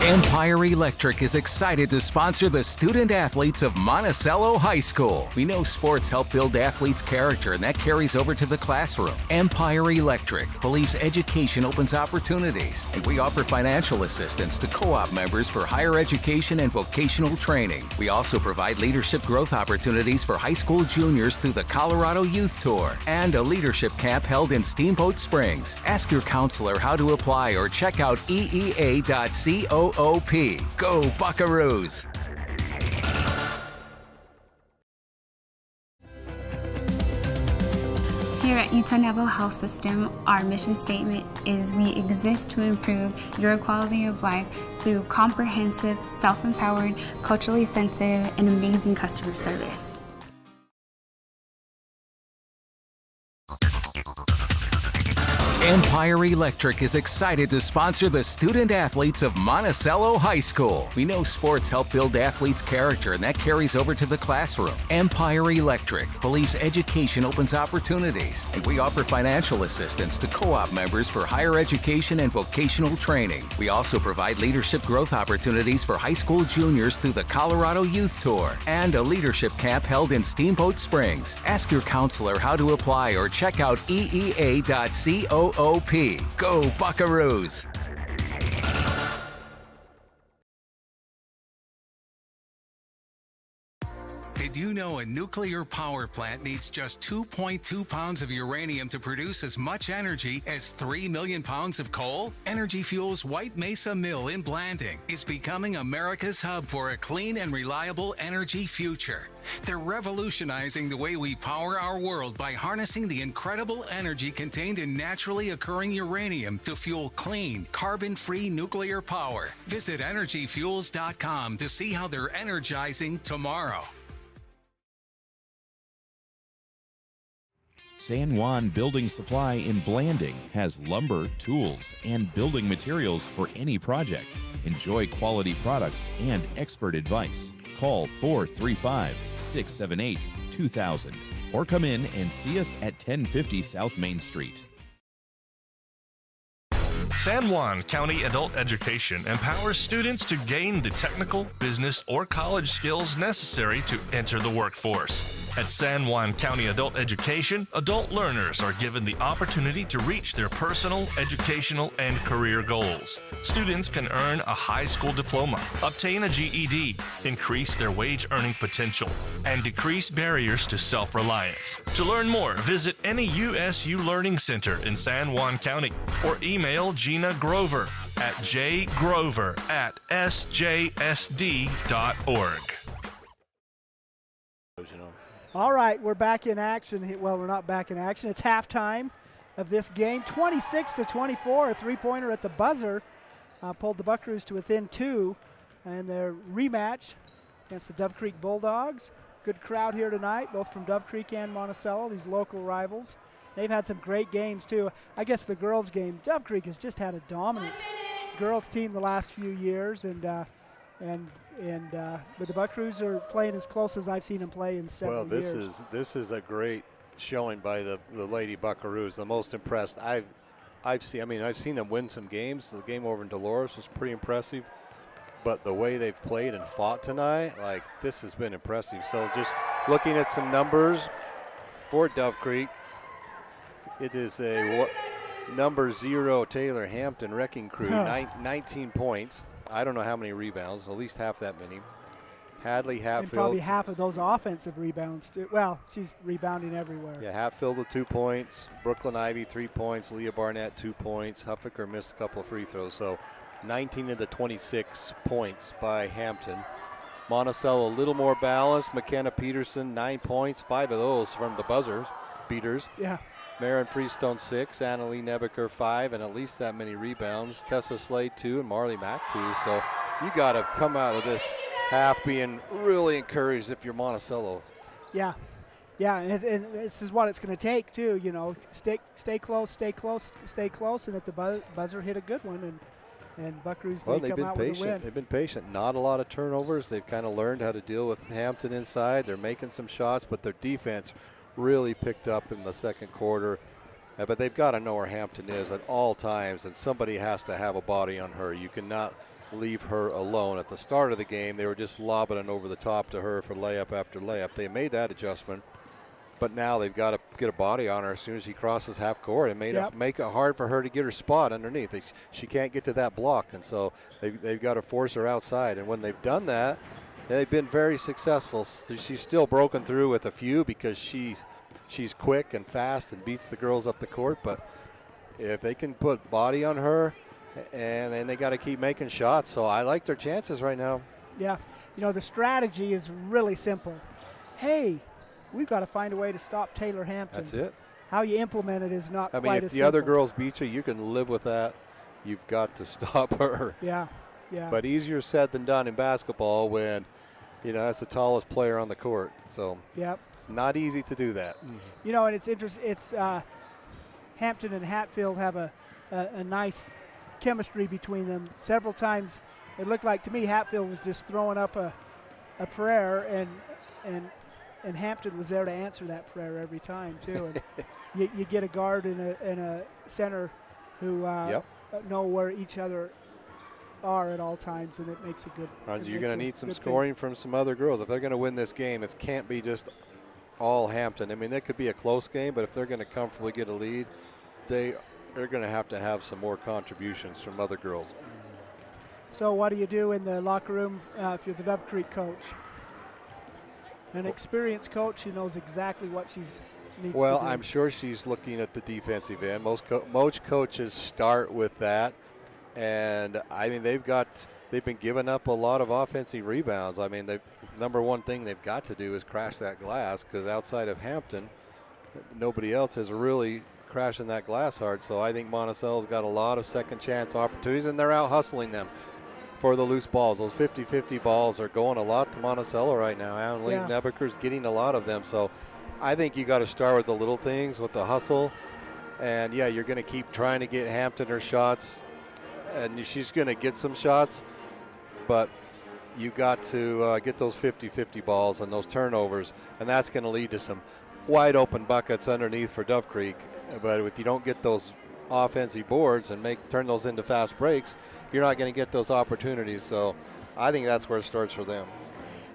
Empire Electric is excited to sponsor the student athletes of Monticello High School. We know sports help build athletes' character, and that carries over to the classroom. Empire Electric believes education opens opportunities, and we offer financial assistance to co-op members for higher education and vocational training. We also provide leadership growth opportunities for high school juniors through the Colorado Youth Tour and a leadership camp held in Steamboat Springs. Ask your counselor how to apply or check out eea.coop. Go Buckaroos!
Here at Utah Naval Health System, our mission statement is we exist to improve your quality of life through comprehensive, self-empowered, culturally sensitive, and amazing customer service.
Empire Electric is excited to sponsor the student athletes of Monticello High School. We know sports help build athletes' character, and that carries over to the classroom. Empire Electric believes education opens opportunities, and we offer financial assistance to co-op members for higher education and vocational training. We also provide leadership growth opportunities for high school juniors through the Colorado Youth Tour and a leadership camp held in Steamboat Springs. Ask your counselor how to apply or check out eea.coop. Go Buckaroos!
Did you know a nuclear power plant needs just 2.2 pounds of uranium to produce as much energy as 3 million pounds of coal? Energy Fuels' White Mesa Mill in Blanding is becoming America's hub for a clean and reliable energy future. They're revolutionizing the way we power our world by harnessing the incredible energy contained in naturally occurring uranium to fuel clean, carbon-free nuclear power. Visit energyfuels.com to see how they're energizing tomorrow.
San Juan Building Supply in Blanding has lumber, tools, and building materials for any project. Enjoy quality products and expert advice. Call 435-678-2000 or come in and see us at 1050 South Main Street.
San Juan County Adult Education empowers students to gain the technical, business, or college skills necessary to enter the workforce. At San Juan County Adult Education, adult learners are given the opportunity to reach their personal, educational, and career goals. Students can earn a high school diploma, obtain a GED, increase their wage earning potential, and decrease barriers to self-reliance. To learn more, visit any USU Learning Center in San Juan County or email Gina Grover at jgrover@sjsd.org.
All right, we're back in action. Well, we're not back in action. It's halftime of this game. 26-24, a three-pointer at the buzzer pulled the Buckaroos to within 2. And their rematch against the Dove Creek Bulldogs. Good crowd here tonight, both from Dove Creek and Monticello, these local rivals. They've had some great games, too. I guess the girls' game, Dove Creek has just had a dominant girls' team the last few years, but the Buckaroos are playing as close as I've seen them play in several years.
Well, this is a great showing by the Lady Buckaroos. The most impressed I've seen them win some games. The game over in Dolores was pretty impressive, but the way they've played and fought tonight, this has been impressive. So just looking at some numbers for Dove Creek, it is a number 0 Taylor Hampton Wrecking Crew, 19 points. I don't know how many rebounds, at least half that many. Hadley Hatfield.
And probably half of those offensive rebounds. Well, she's rebounding everywhere.
Yeah, Hatfield with 2 points. Brooklyn Ivy 3 points. Leah Barnett 2 points. Huffaker missed a couple of free throws. So 19 of the 26 points by Hampton. Monticello a little more balanced. McKenna Peterson 9 points. 5 of those from the beaters.
Yeah.
Marin Freestone 6, Annalie Nebeker 5, and at least that many rebounds. Tessa Slade 2 and Marley Mack 2. So you got to come out of this half being really encouraged if you're Monticello.
Yeah, and this is what it's going to take too. Stay close, and at the buzzer hit a good one, and Buckaroos may come out with a win.
They've been patient. Not a lot of turnovers. They've kind of learned how to deal with Hampton inside. They're making some shots, but their defense really picked up in the second quarter. But they've got to know where Hampton is at all times, and somebody has to have a body on her. You cannot leave her alone. At the start of the game, they were just lobbing it over the top to her for layup after layup. They made that adjustment, but now they've got to get a body on her as soon as she crosses half court and make it hard for her to get her spot underneath. She can't get to that block, and so they've got to force her outside. And when they've done that, they've been very successful. So she's still broken through with a few because she's quick and fast and beats the girls up the court. But if they can put body on her, and then they got to keep making shots. So I like their chances right now.
Yeah, the strategy is really simple. Hey, we've got to find a way to stop Taylor Hampton.
That's it.
How you implement it is not quite as simple.
If the other girls beat you, you can live with that. You've got to stop her.
Yeah.
But easier said than done in basketball when, that's the tallest player on the court. So it's not easy to do that.
And it's interesting. It's Hampton and Hatfield have a nice chemistry between them. Several times it looked like to me Hatfield was just throwing up a prayer, and Hampton was there to answer that prayer every time too. And you get a guard and a center who know where each other are at all times, and it makes a good.
You're going to need some scoring from some other girls if they're going to win this game. It can't be just all Hampton. I mean, it could be a close game, but if they're going to comfortably get a lead, they're going to have some more contributions from other girls.
So what do you do in the locker room if you're the Dove Creek coach? An experienced coach who knows exactly what she's needs to do.
Well, I'm sure she's looking at the defensive end. Most coaches start with that, and I mean they've been giving up a lot of offensive rebounds. I mean, number one thing they've got to do is crash that glass, because outside of Hampton, nobody else is really crashing that glass hard. So I think Monticello's got a lot of second chance opportunities, and they're out hustling them for the loose balls. Those 50-50 balls are going a lot to Monticello right now. Annalie Nebeker's getting a lot of them. So I think you got to start with the little things, with the hustle. And, yeah, you're going to keep trying to get Hampton her shots. And she's going to get some shots. But you got to get those 50-50 balls and those turnovers. And that's going to lead to some wide open buckets underneath for Dove Creek. But if you don't get those offensive boards and turn those into fast breaks, you're not going to get those opportunities. So I think that's where it starts for them.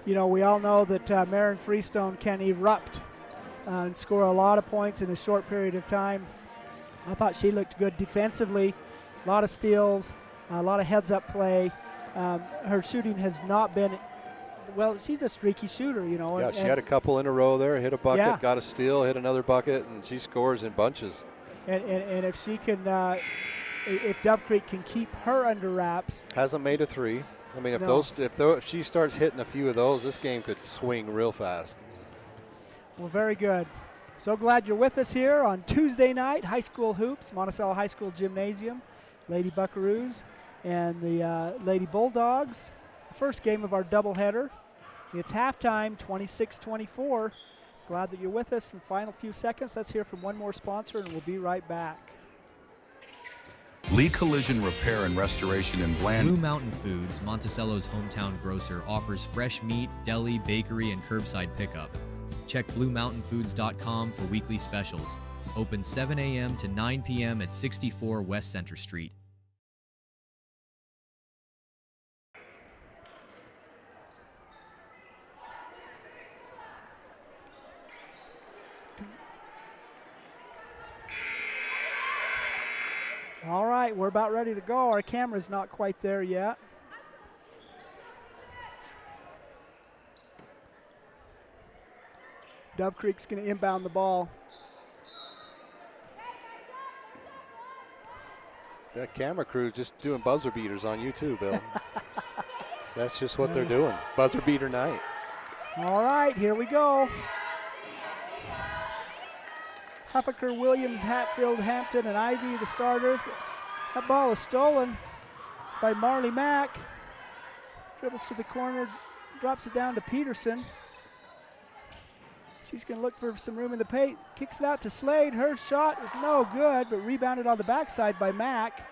You know, we all know that Marin Freestone can erupt and score a lot of points in a short period of time. I thought she looked good defensively, a lot of steals, a lot of heads-up play. Her shooting has not been, well, she's a streaky shooter, you know.
Yeah, she had a couple in a row there, hit a bucket, got a steal, hit another bucket, and she scores in bunches.
And if she can, if Dove Creek can keep her under wraps.
Hasn't made a three. I mean, if she starts hitting a few of those, this game could swing real fast.
Well, very good. So glad you're with us here on Tuesday night, high school hoops, Monticello High School Gymnasium, Lady Buckaroos and the Lady Bulldogs. The first game of our doubleheader. It's halftime, 26-24. Glad that you're with us in the final few seconds. Let's hear from one more sponsor, and we'll be right back.
Lee Collision Repair and Restoration in Blanding.
Blue Mountain Foods, Monticello's hometown grocer, offers fresh meat, deli, bakery, and curbside pickup. Check BlueMountainFoods.com for weekly specials. Open 7 a.m. to 9 p.m. at 64 West Center Street.
All right, we're about ready to go. Our camera's not quite there yet. Dove Creek's going to inbound the ball.
That camera crew is just doing buzzer beaters on you too, Bill. That's just what they're doing. Buzzer beater night.
All right, here we go. Huffaker, Williams, Hatfield, Hampton, and Ivy, the starters. That ball is stolen by Marley Mack. Dribbles to the corner, drops it down to Peterson. She's going to look for some room in the paint. Kicks it out to Slade. Her shot is no good, but rebounded on the backside by Mack.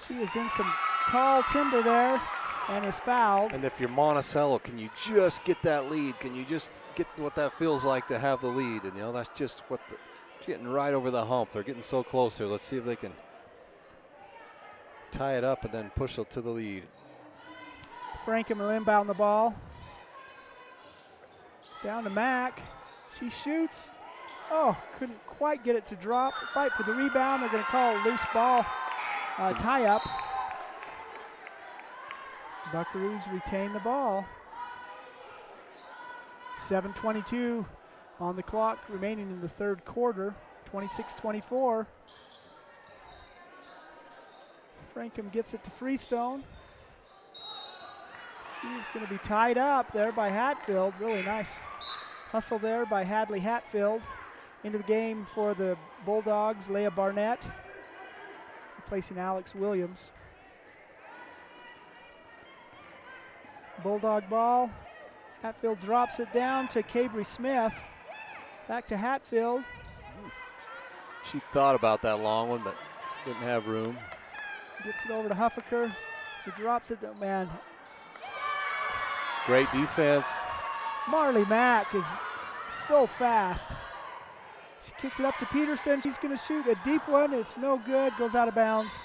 She is in some tall timber there and is fouled.
And if you're Monticello, can you just get that lead? Can you just get what that feels like to have the lead? And, you know, that's just what getting right over the hump. They're getting so close here. Let's see if they can tie it up and then push it to the lead.
Franken will inbound the ball. Down to Mack. She shoots. Oh, couldn't quite get it to drop. Fight for the rebound. They're going to call a loose ball tie up. Buckaroos retain the ball. 7:22 on the clock remaining in the third quarter. 26-24. Frankham gets it to Freestone. She's going to be tied up there by Hatfield. Really nice hustle there by Hadley Hatfield. Into the game for the Bulldogs, Leah Barnett, replacing Alex Williams. Bulldog ball. Hatfield drops it down to Cabry Smith. Back to Hatfield.
She thought about that long one, but didn't have room.
Gets it over to Huffaker. He drops it. Oh, man.
Great defense.
Marley Mack is so fast. She kicks it up to Peterson. She's going to shoot a deep one. It's no good. Goes out of bounds.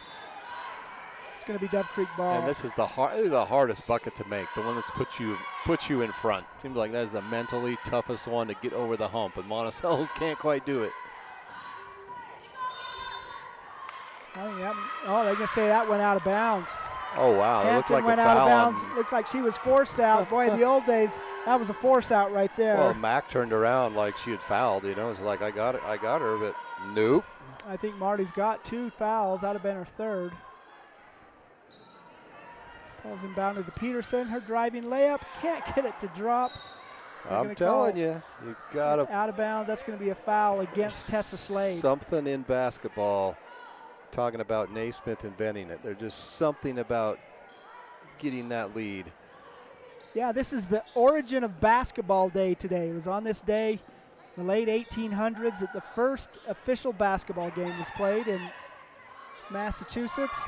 It's going to be Dove Creek ball.
And this is the hardest bucket to make, the one that's puts you in front. Seems like that is the mentally toughest one to get over the hump, and Monticello's can't quite do it.
They're going to say that went out of bounds.
Oh, wow. It looked like
went
a
out
foul.
of bounds. Looks like she was forced out. Boy, in the old days, that was a force out right there.
Well, Mack turned around like she had fouled, you know. It's like, I got her, but nope.
I think Marty's got 2 fouls. That would have been her third. Ball's inbounded to Peterson. Her driving layup. Can't get it to drop.
I'm telling you, you got to.
Out of bounds. That's going to be a foul against Tessa Slade.
Something in basketball, talking about Naismith inventing it. There's just something about getting that lead.
Yeah, this is the origin of basketball day today. It was on this day the late 1800s that the first official basketball game was played in Massachusetts.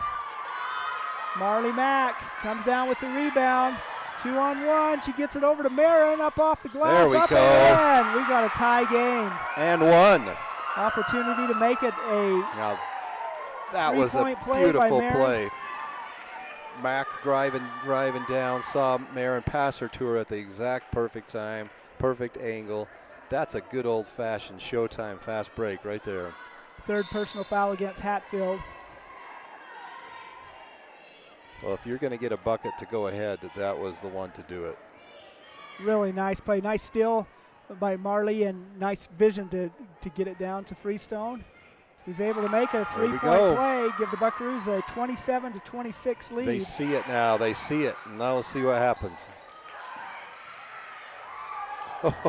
Marley Mack comes down with the rebound. 2-on-1. She gets it over to Marin, up off the glass.
There we
up
go.
And we got a tie game.
And one.
Opportunity to make it a
Now, that was a beautiful play. Mack driving down, saw Marin pass her to her at the exact perfect time, perfect angle. That's a good old-fashioned Showtime fast break right there.
Third personal foul against Hatfield.
Well, if you're going to get a bucket to go ahead, that was the one to do it.
Really nice play. Nice steal by Marley and nice vision to get it down to Freestone. He's able to make a three-point play, give the Buckaroos a 27-26 lead.
They see it now. They see it, and now we'll see what happens.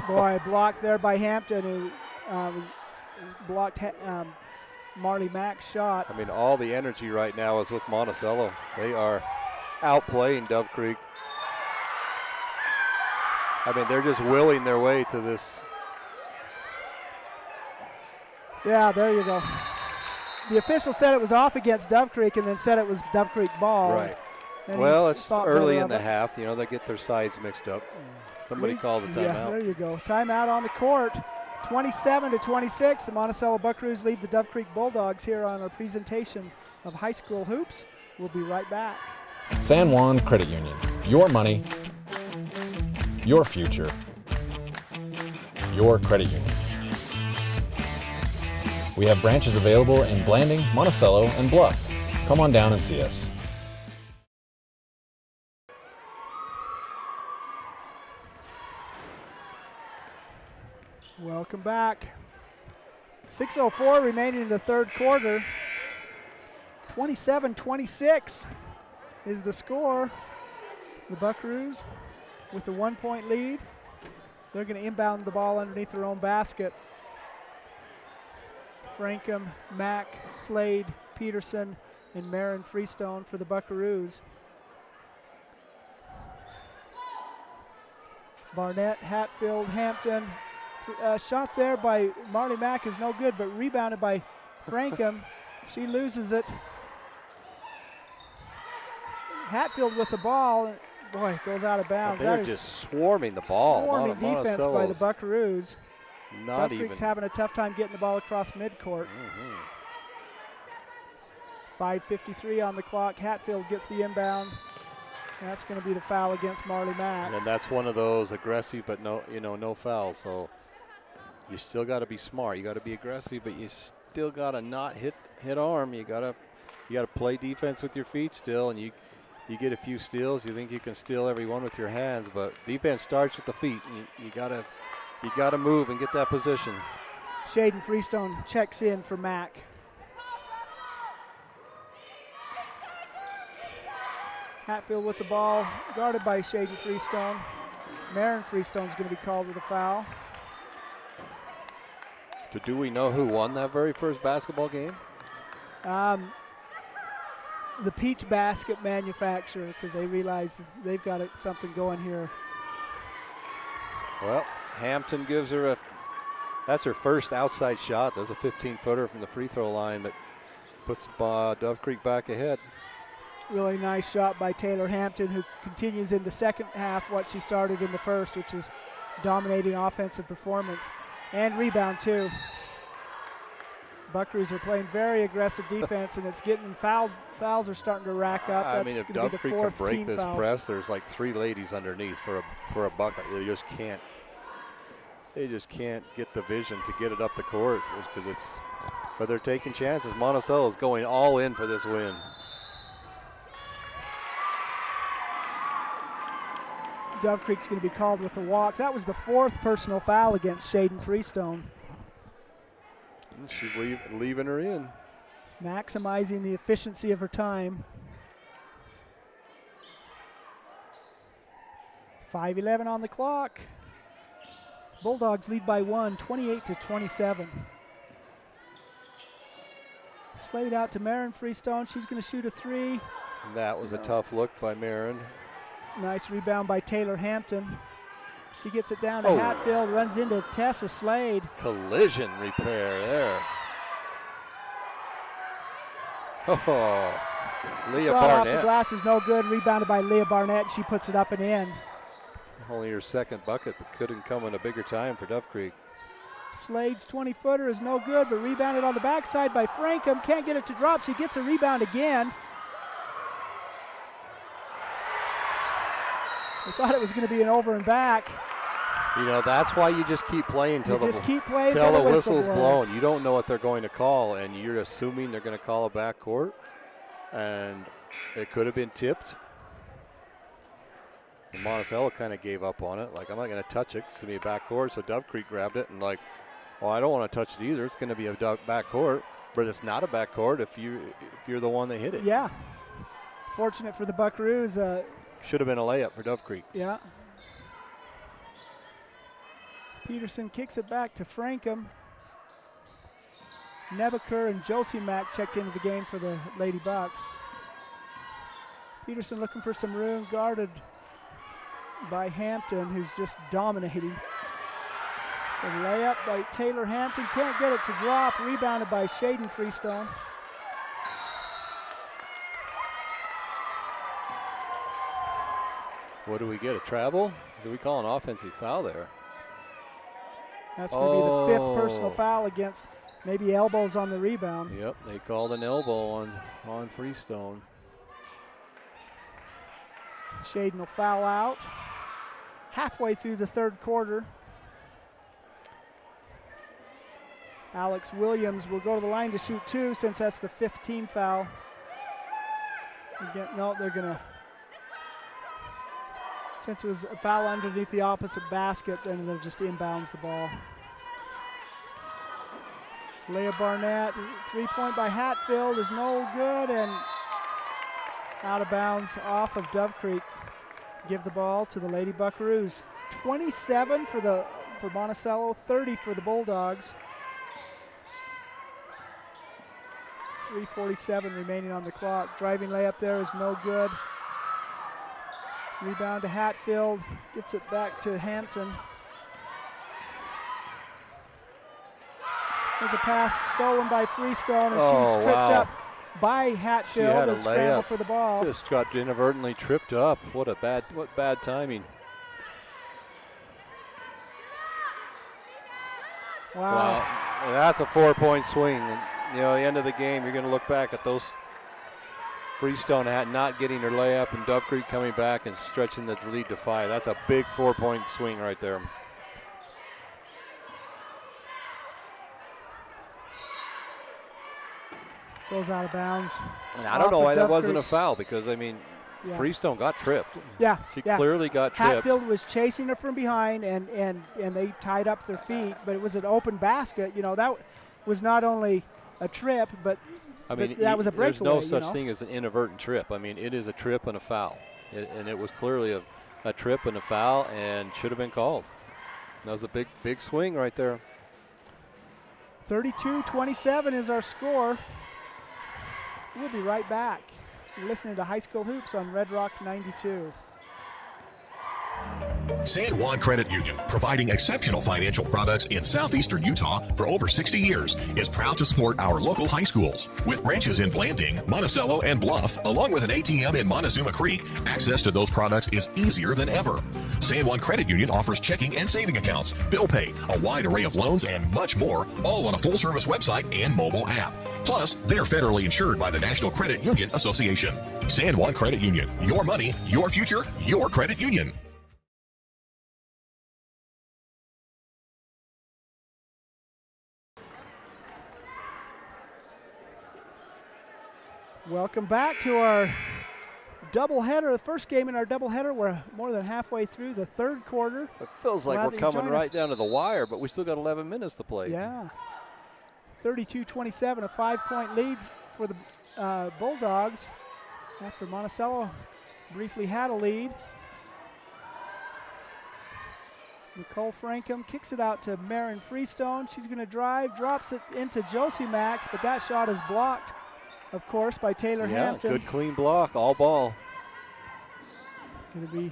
Boy, blocked there by Hampton, who blocked Marley Mack's shot.
I mean, all the energy right now is with Monticello. They are outplaying Dove Creek. I mean, they're just willing their way to this.
Yeah, there you go. The official said it was off against Dove Creek and then said it was Dove Creek ball.
Right.
And
well, it's early in the half. You know, they get their sides mixed up. Somebody called a timeout.
Yeah, there you go. Timeout on the court. 27-26. The Monticello Buckaroos lead the Dove Creek Bulldogs here on our presentation of high school hoops. We'll be right back.
San Juan Credit Union. Your money, your future, your credit union. We have branches available in Blanding, Monticello, and Bluff. Come on down and see us.
Welcome back. 6:04 remaining in the third quarter. 27-26 is the score. The Buckaroos with the 1-point lead. They're going to inbound the ball underneath their own basket. Frankham, Mack, Slade, Peterson, and Marin Freestone for the Buckaroos. Barnett, Hatfield, Hampton. Shot there by Marley Mack is no good, but rebounded by Frankham. She loses it. Hatfield with the ball. Boy, it goes out of bounds.
They're just swarming the ball.
Swarming defense by the Buckaroos.
Not
Dove Creek's
even.
having a tough time getting the ball across midcourt. 5:53 on the clock. Hatfield gets the inbound. That's going to be the foul against Marley Mack.
And that's one of those aggressive, but no foul. So you still got to be smart. You got to be aggressive, but you still got to not hit arm. You got to play defense with your feet still, and you get a few steals. You think you can steal every one with your hands, but defense starts with the feet. You got to move and get that position.
Shaden Freestone checks in for Mack. Hatfield with the ball, guarded by Shaden Freestone. Marin Freestone's going to be called with a foul.
So do we know who won that very first basketball game?
The Peach Basket manufacturer, because they realize they've got something going here.
Well, Hampton gives her that's her first outside shot. There's a 15-footer from the free throw line that puts Dove Creek back ahead.
Really nice shot by Taylor Hampton, who continues in the second half what she started in the first, which is dominating offensive performance. And rebound, too. Buckaroos are playing very aggressive defense, and it's getting fouls are starting to rack up.
I mean, if Dove Creek can break this press, there's like 3 ladies underneath for a bucket. They just can't get the vision to get it up the court, because but they're taking chances. Monticello is going all in for this win.
Dove Creek's going to be called with a walk. That was the 4th personal foul against Shaden Freestone.
She's leaving her in.
Maximizing the efficiency of her time. 5:11 on the clock. Bulldogs lead by 1, 28-27. Slade out to Marin Freestone. She's going to shoot a 3.
And that was a tough look by Marin.
Nice rebound by Taylor Hampton. She gets it down to Hatfield, runs into Tessa Slade.
Collision repair there. Oh, Leah
Shot off the
Barnett.
glass is no good. Rebounded by Leah Barnett. She puts it up and in.
Only her second bucket, but couldn't come in a bigger time for Dove Creek.
Slade's 20-footer is no good, but rebounded on the backside by Frankham. Can't get it to drop. She gets a rebound again. I thought it was going to be an over and back.
You know, that's why you just keep playing till the
whistle's
blown. You don't know what they're going to call, and you're assuming they're going to call a backcourt, and it could have been tipped. And Monticello kind of gave up on it. Like, I'm not going to touch it. It's going to be a backcourt. So Dove Creek grabbed it and like, well, I don't want to touch it either. It's going to be a backcourt, but it's not a backcourt if you're the one that hit it.
Yeah. Fortunate for the Buckaroos.
Should have been a layup for Dove Creek.
Yeah. Peterson kicks it back to Frankham. Nebaker and Josie Mack checked into the game for the Lady Bucks. Peterson looking for some room, guarded by Hampton, who's just dominating. So layup by Taylor Hampton, can't get it to drop, rebounded by Shaden Freestone.
What do we get, a travel? Do we call an offensive foul there?
That's going to be the 5th personal foul against maybe elbows on the rebound.
Yep, they called an elbow on Freestone.
Shaden will foul out. Halfway through the third quarter. Alex Williams will go to the line to shoot 2 since that's the 5th team foul. Again, no, they're going to, since it was a foul underneath the opposite basket, then they'll just inbounds the ball. Leah Barnett, 3-point by Hatfield is no good, and out of bounds off of Dove Creek. Give the ball to the Lady Buckaroos. 27 for Monticello, 30 for the Bulldogs. 3:47 remaining on the clock. Driving layup there is no good. Rebound to Hatfield, gets it back to Hampton. There's a pass stolen by Freestone, and she's tripped up by Hatfield and scrambled for the ball.
Just got inadvertently tripped up. What bad timing.
Wow.
And that's a 4-point swing. And, you know, at the end of the game, you're going to look back at those Freestone not getting her layup and Dove Creek coming back and stretching the lead to 5. That's a big 4-point swing right there.
Goes out of bounds.
And I don't know why that wasn't a foul, because, I mean, Freestone got tripped.
Yeah.
She clearly got tripped.
Hatfield was chasing her from behind, and they tied up their feet, but it was an open basket. You know, that was not only a trip, but
I mean,
that was a breakaway.
There's no such thing as an inadvertent trip. I mean, it is a trip and a foul. And it was clearly a trip and a foul and should have been called. That was a big swing right there.
32-27 is our score. We'll be right back. You're listening to High School Hoops on Red Rock 92.
San Juan Credit Union, providing exceptional financial products in southeastern Utah for over 60 years, is proud to support our local high schools. With branches in Blanding, Monticello, and Bluff, along with an ATM in Montezuma Creek, access to those products is easier than ever. San Juan Credit Union offers checking and saving accounts, bill pay, a wide array of loans, and much more, all on a full-service website and mobile app. Plus, they're federally insured by the National Credit Union Association. San Juan Credit Union, your money, your future, your credit union.
Welcome back to our doubleheader, the first game in our doubleheader. We're more than halfway through the third quarter.
It feels like we're coming right down to the wire, but we still got 11 minutes to play.
Yeah. 32-27, a 5-point lead for the Bulldogs after Monticello briefly had a lead. Nicole Frankham kicks it out to Marin Freestone. She's going to drive, drops it into Josie Max, but that shot is blocked, of course, by Taylor Hampton.
Good clean block, all ball.
Going to be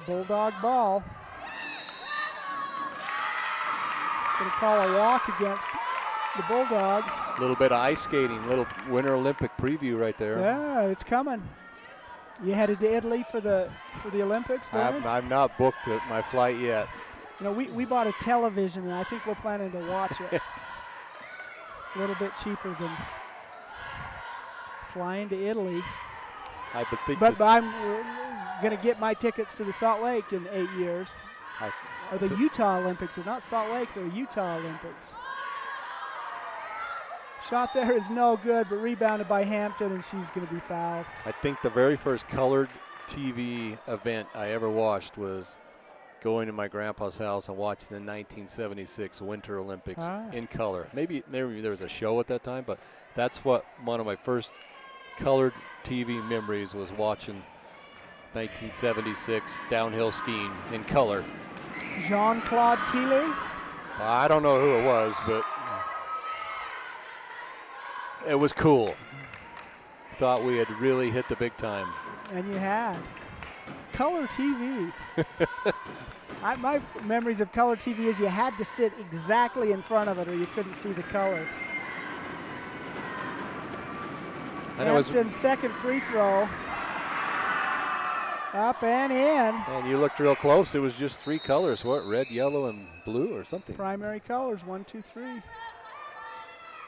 Bulldog ball. Going to call a walk against the Bulldogs.
A little bit of ice skating, little Winter Olympic preview right there.
Yeah, it's coming. You headed to Italy for the Olympics, Lauren?
I've not booked my flight yet.
You know, we bought a television, and I think we're planning to watch it. A little bit cheaper than flying to Italy. But I'm going to get my tickets to the Salt Lake in 8 years. Or the Utah Olympics. They're not Salt Lake, they're Utah Olympics. Shot there is no good, but rebounded by Hampton, and she's going to be fouled.
I think the very first colored TV event I ever watched was going to my grandpa's house and watching the 1976 Winter Olympics in color. Maybe there was a show at that time, but that's what one of my first colored TV memories was, watching 1976 downhill skiing in color.
Jean-Claude Keeley?
I don't know who it was, but it was cool. Thought we had really hit the big time.
And you had. Color TV. My memories of color TV is you had to sit exactly in front of it or you couldn't see the color. Hampton's second free throw. Up and in.
And you looked real close. It was just three colors. What? Red, yellow, and blue or something.
Primary colors, 1, 2, 3.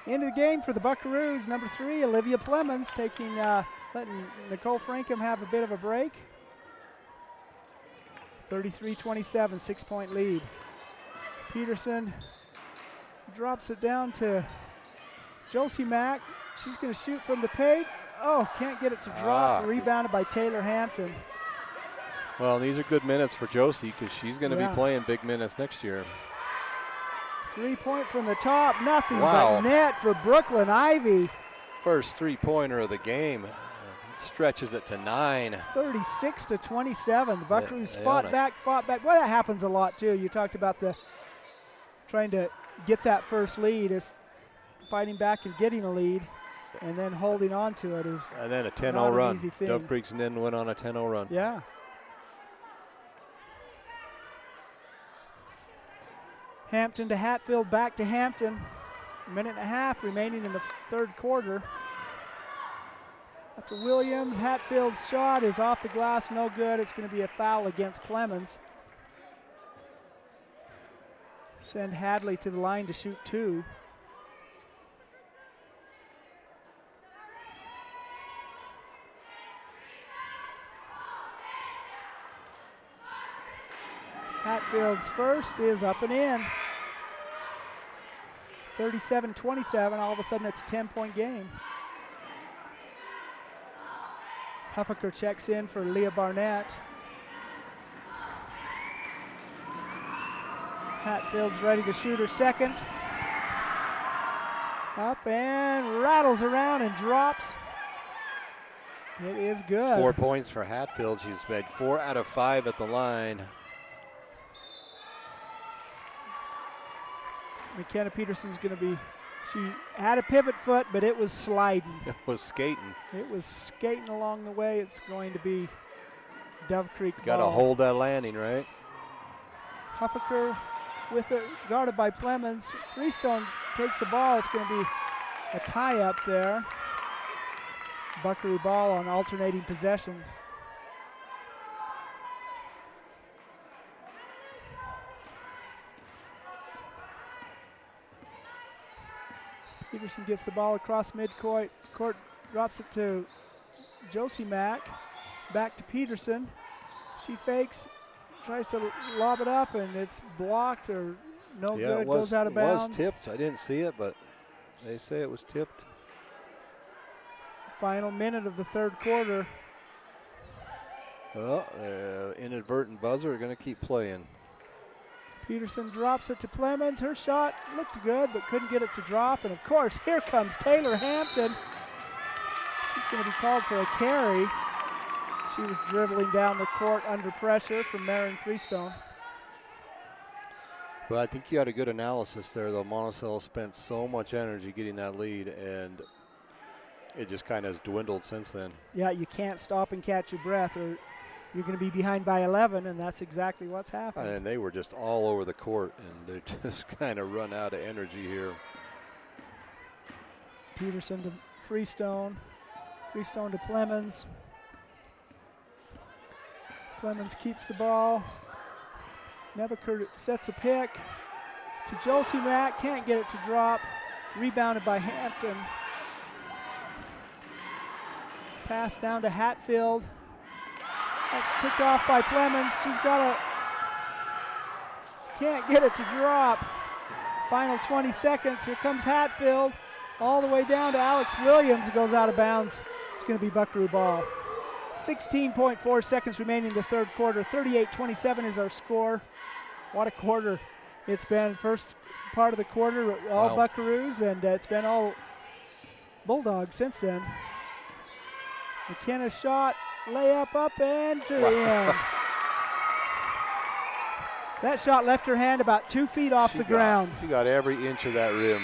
Into the game for the Buckaroos. Number 3, Olivia Plemons, letting Nicole Frankham have a bit of a break. 33-27, 6-point lead. Peterson drops it down to Josie Mack. She's going to shoot from the paint. Oh, can't get it to drop. Rebounded by Taylor Hampton.
Well, these are good minutes for Josie because she's going to be playing big minutes next year.
3-point from the top, nothing but net for Brooklyn Ivy.
First three-pointer of the game. Stretches it to 9.
36-27. The Buckaroos fought back. Well, that happens a lot too. You talked about trying to get that first lead, is fighting back and getting a lead, and then holding on to it is.
And then a 10-0 run. Dove Creek's then went on a 10-0 run.
Yeah. Hampton to Hatfield, back to Hampton. A minute and a half remaining in the third quarter. After Williams, Hatfield's shot is off the glass, no good. It's going to be a foul against Plemons. Send Hadley to the line to shoot 2. Hatfield's first is up and in. 37-27, all of a sudden it's a 10-point game. Huffaker checks in for Leah Barnett. Hatfield's ready to shoot her second. Up and rattles around and drops. It is good.
4 points for Hatfield. She's made 4 out of 5 at the line.
McKenna Peterson's going to be, she had a pivot foot, but it was sliding.
It was skating.
It was skating along the way. It's going to be Dove Creek ball.
Got to hold that landing, right?
Huffaker with it, guarded by Plemons. Freestone takes the ball. It's going to be a tie up there. Buckaroo ball on alternating possession. Peterson gets the ball across midcourt. Court drops it to Josie Mack. Back to Peterson. She fakes, tries to lob it up, and it's blocked or no good. Goes out of bounds.
It was tipped. I didn't see it, but they say it was tipped.
Final minute of the third quarter.
Well, inadvertent buzzer. Going to keep playing.
Peterson drops it to Plemons. Her shot looked good, but couldn't get it to drop. And, of course, here comes Taylor Hampton. She's going to be called for a carry. She was dribbling down the court under pressure from Marin Freestone.
Well, I think you had a good analysis there, though. Monticello spent so much energy getting that lead, and it just kind of has dwindled since then.
Yeah, you can't stop and catch your breath, or you're going to be behind by 11, and that's exactly what's happened.
And they were just all over the court, and they just kind of run out of energy here.
Peterson to Freestone. Freestone to Clemens. Clemens keeps the ball. Nebeker sets a pick to Josie Mack. Can't get it to drop. Rebounded by Hampton. Pass down to Hatfield. That's picked off by Clemens. She's got can't get it to drop. Final 20 seconds. Here comes Hatfield. All the way down to Alex Williams. It goes out of bounds. It's going to be Buckaroo ball. 16.4 seconds remaining in the third quarter. 38-27 is our score. What a quarter it's been. First part of the quarter, all wow. Buckaroos, and it's been all Bulldogs since then. McKenna's shot, layup up and in. That shot left her hand about 2 feet off the ground.
She got every inch of that rim.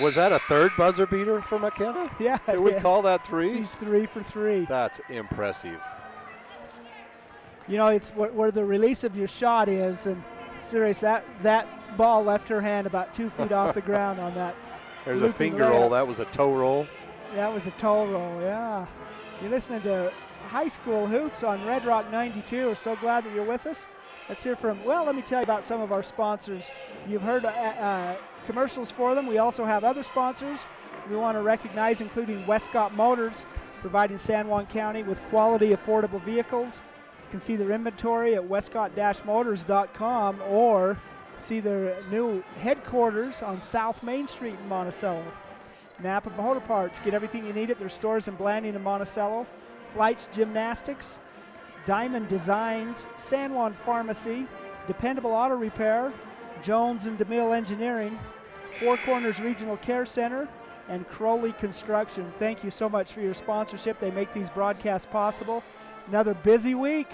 Was that a third buzzer beater for McKenna?
Yeah.
Did we call that 3?
She's 3 for 3.
That's impressive.
You know, it's where the release of your shot is, and serious, that ball left her hand about 2 feet off the ground on that.
There's a finger roll. That was a toe roll.
That was a toe roll, yeah. You're listening to High School Hoops on Red Rock 92. We're so glad that you're with us. Let's hear from, well, let me tell you about some of our sponsors. You've heard commercials for them. We also have other sponsors we want to recognize, including Westcott Motors, providing San Juan County with quality, affordable vehicles. You can see their inventory at westcott-motors.com or see their new headquarters on South Main Street in Monticello. Napa Motor Parts, get everything you need at their stores in Blanding and Monticello. Flights Gymnastics, Diamond Designs, San Juan Pharmacy, Dependable Auto Repair, Jones and DeMille Engineering, Four Corners Regional Care Center, and Crowley Construction. Thank you so much for your sponsorship. They make these broadcasts possible. Another busy week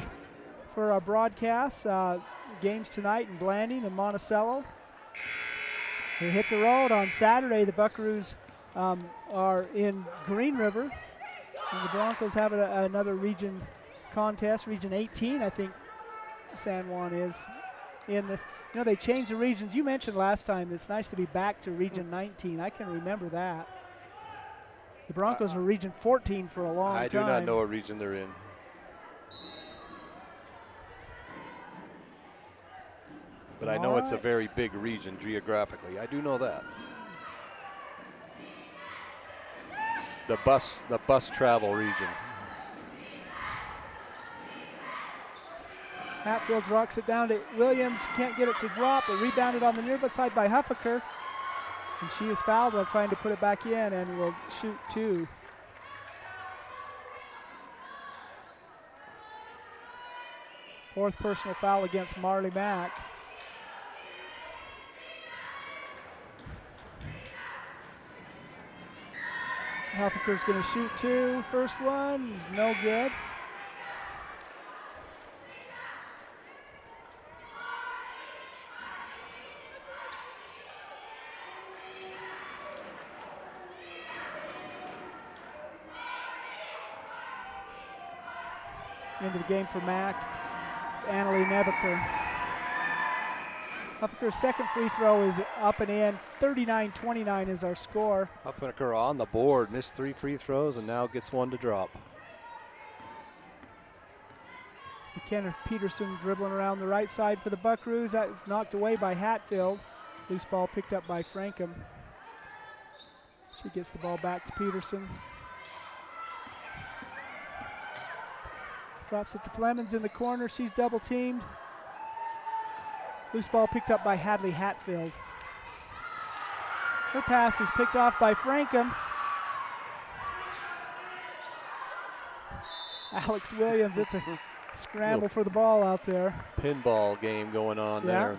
for our broadcasts. Games tonight in Blanding and Monticello. They hit the road on Saturday. The Buckaroos are in Green River, and the Broncos have another region contest, Region 18, I think San Juan is in this. You know, they changed the regions. You mentioned last time it's nice to be back to Region 19. I can remember that. The Broncos were Region 14 for a long time.
I do not know what region they're in. But I know it's a very big region geographically. I do know that. The bus travel region.
Hatfield rocks it down to Williams. Can't get it to drop. But rebounded on the nearby side by Huffaker. And she is fouled while trying to put it back in and will shoot 2. Fourth personal foul against Marley Mack. Huffaker's going to shoot 2. First one is no good. Into the game for Mack. It's Annalie Nebeker. Huffaker's second free throw is up and in. 39-29 is our score.
Huffaker on the board, missed 3 free throws and now gets 1 to drop.
McKenna Peterson dribbling around the right side for the Buckaroos. That is knocked away by Hatfield. Loose ball picked up by Frankham. She gets the ball back to Peterson. Drops it to Clemens in the corner. She's double teamed. Loose ball picked up by Hadley Hatfield. Her pass is picked off by Frankham. Alex Williams, it's a scramble for the ball out there.
Pinball game going on there.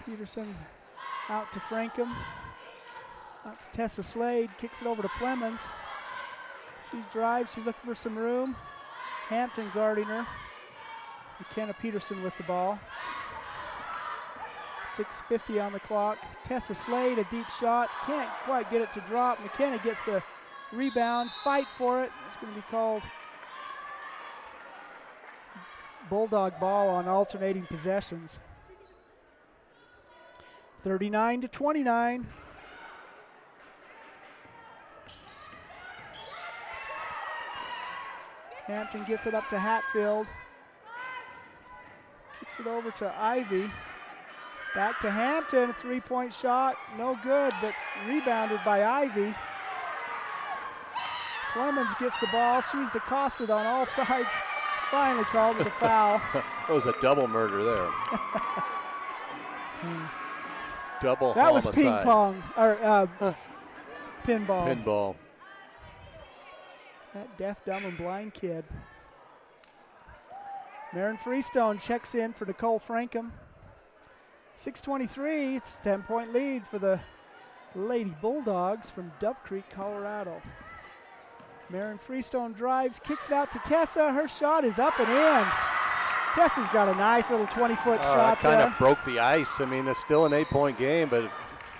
Peterson out to Frankham. Out to Tessa Slade. Kicks it over to Clemens. She drives. She's looking for some room. Hampton guarding her. McKenna Peterson with the ball. 6:50 on the clock. Tessa Slade, a deep shot. Can't quite get it to drop. McKenna gets the rebound. Fight for it. It's going to be called Bulldog ball on alternating possessions. 39-29. Hampton gets it up to Hatfield. Kicks it over to Ivy. Back to Hampton, a three-point shot, no good, but rebounded by Ivy. Clemens gets the ball. She's accosted on all sides. Finally called it a foul.
That was a double murder there. Double
that
homicide.
Was ping pong, or pinball.
Pinball.
That deaf, dumb, and blind kid. Maren Freestone checks in for Nicole Frankham. 6:23, it's a 10-point lead for the Lady Bulldogs from Dove Creek, Colorado. Maren Freestone drives, kicks it out to Tessa. Her shot is up and in. Tessa's got a nice little 20-foot shot
kind
there.
of broke the ice. I mean, it's still an 8-point game, but it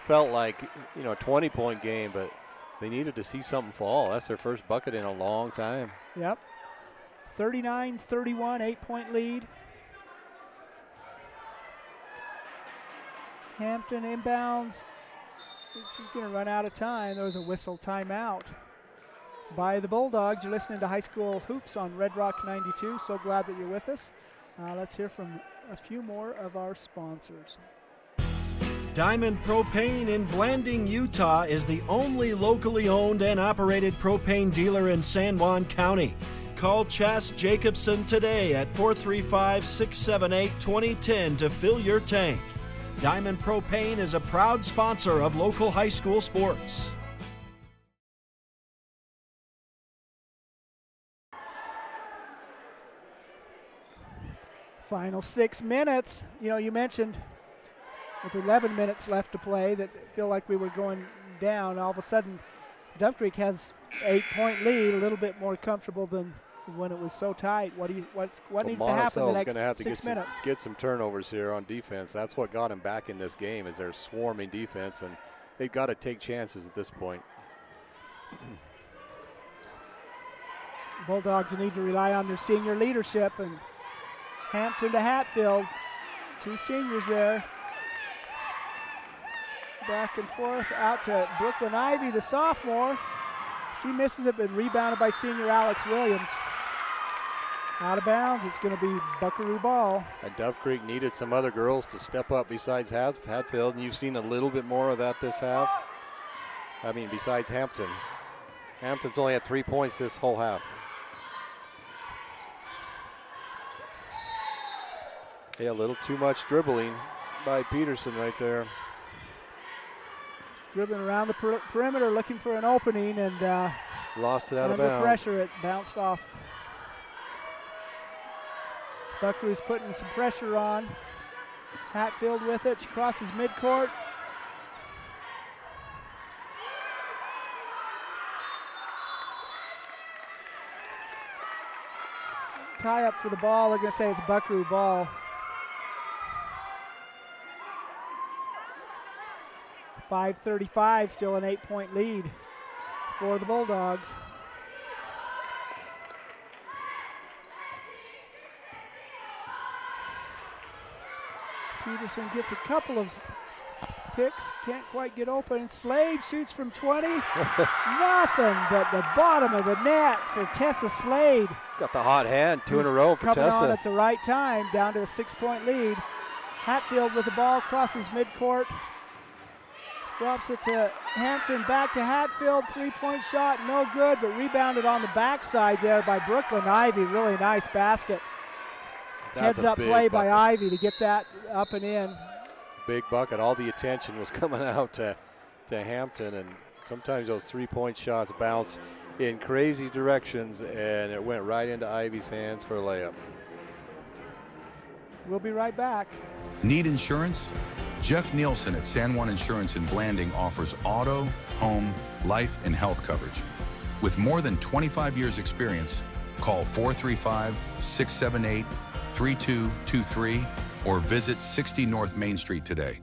felt like, you know, a 20-point game, but they needed to see something fall. That's their first bucket in a long time.
Yep. 39-31, 8-point lead. Hampton inbounds. She's going to run out of time. There was a whistle timeout by the Bulldogs. You're listening to High School Hoops on Red Rock 92. So glad that you're with us. Let's hear from a few more of our sponsors.
Diamond Propane in Blanding, Utah is the only locally owned and operated propane dealer in San Juan County. Call Chas Jacobson today at 435-678-2010 to fill your tank. Diamond Propane is a proud sponsor of local high school sports.
Final 6 minutes. You know, you mentioned with 11 minutes left to play that feel like we were going down. All of a sudden, Dove Creek has 8-point lead, a little bit more comfortable than when it was so tight. What needs to happen in the next 6 minutes?
Get some turnovers here on defense. That's what got them back in this game, is their swarming defense, and they've got to take chances at this point.
Bulldogs need to rely on their senior leadership, and Hampton to Hatfield. Two seniors there. Back and forth out to Brooklyn Ivy, the sophomore. She misses it, but rebounded by senior Alex Williams. Out of bounds, it's going to be Buckaroo ball.
And Dove Creek needed some other girls to step up besides Hatfield, and you've seen a little bit more of that this half. I mean, besides Hampton. Hampton's only had 3 points this whole half. Hey, a little too much dribbling by Peterson right there.
Dribbling around the perimeter, looking for an opening, and
lost it out of
under
bounds.
pressure, it bounced off. Buckaroo's putting some pressure on. Hatfield with it. She crosses midcourt. Tie up for the ball. They're going to say it's Buckaroo ball. 5:35, still an 8-point lead for the Bulldogs. Peterson gets a couple of picks, can't quite get open. Slade shoots from 20. Nothing but the bottom of the net for Tessa Slade.
Got the hot hand, 2 in a row for
coming
Tessa.
on at the right time, down to a 6-point lead. Hatfield with the ball, crosses midcourt. Drops it to Hampton, back to Hatfield, 3-point shot, no good, but rebounded on the backside there by Brooklyn Ivy. Really nice basket. Heads up play by Ivy to get that up and in.
Big bucket. All the attention was coming out to Hampton, and sometimes those 3-point shots bounce in crazy directions, and it went right into Ivy's hands for a layup.
We'll be right back.
Need insurance? Jeff Nielsen at San Juan Insurance in Blanding offers auto, home, life, and health coverage. With more than 25 years experience, call 435-678-3223 or visit 60 North Main Street today.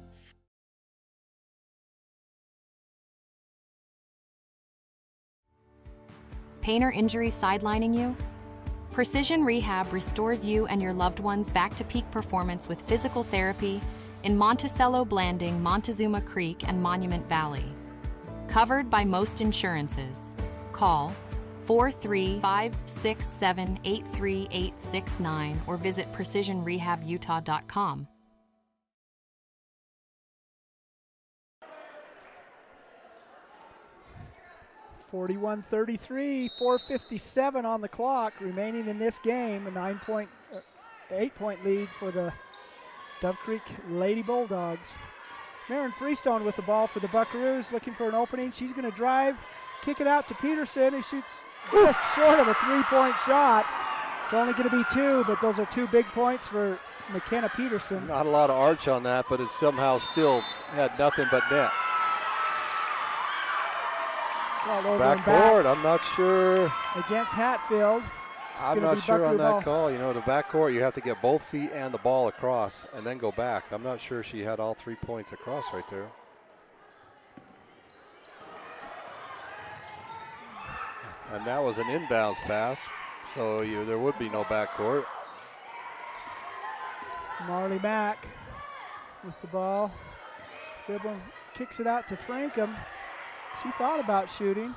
Pain or injury sidelining you? Precision Rehab restores you and your loved ones back to peak performance with physical therapy in Monticello, Blanding, Montezuma Creek, and Monument Valley. Covered by most insurances. Call 435-678-3869 or visit precisionrehabutah.com.
(41-33), 4:57 on the clock remaining in this game. A 8-point lead for the Dove Creek Lady Bulldogs. Maren Freestone with the ball for the Buckaroos, looking for an opening. She's going to drive, kick it out to Peterson, who shoots just short of a 3-point shot. It's only going to be 2, but those are 2 big points for McKenna Peterson.
Not a lot of arch on that, but it somehow still had nothing but net. Backcourt, I'm not sure.
Against Hatfield.
I'm not sure on that call. You know, the backcourt, you have to get both feet and the ball across and then go back. I'm not sure she had all 3 points across right there. And that was an inbounds pass, so there would be no backcourt.
Marley Mack with the ball. Dribbling, kicks it out to Frankham. She thought about shooting.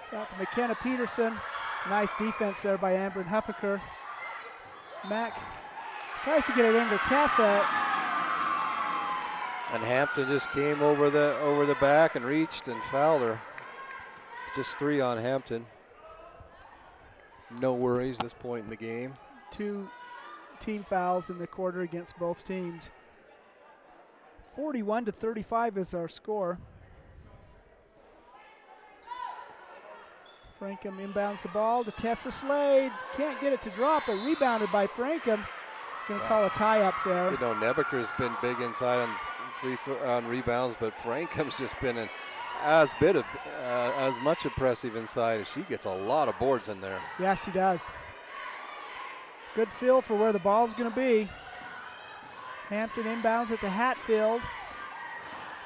It's out to McKenna Peterson. Nice defense there by Amber Huffaker. Mack tries to get it into Tessa.
And Hampton just came over the back and reached and fouled her. It's just 3 on Hampton. No worries this point in the game.
2 team fouls in the quarter against both teams. 41-35 is our score. Frankham inbounds the ball to Tessa Slade. Can't get it to drop, but rebounded by Frankham. Going to call a tie up there.
You know, Nebeker's been big inside on rebounds, but Frankham's just been as much impressive inside as she gets a lot of boards in there.
Yeah, she does. Good feel for where the ball's going to be. Hampton inbounds it to Hatfield.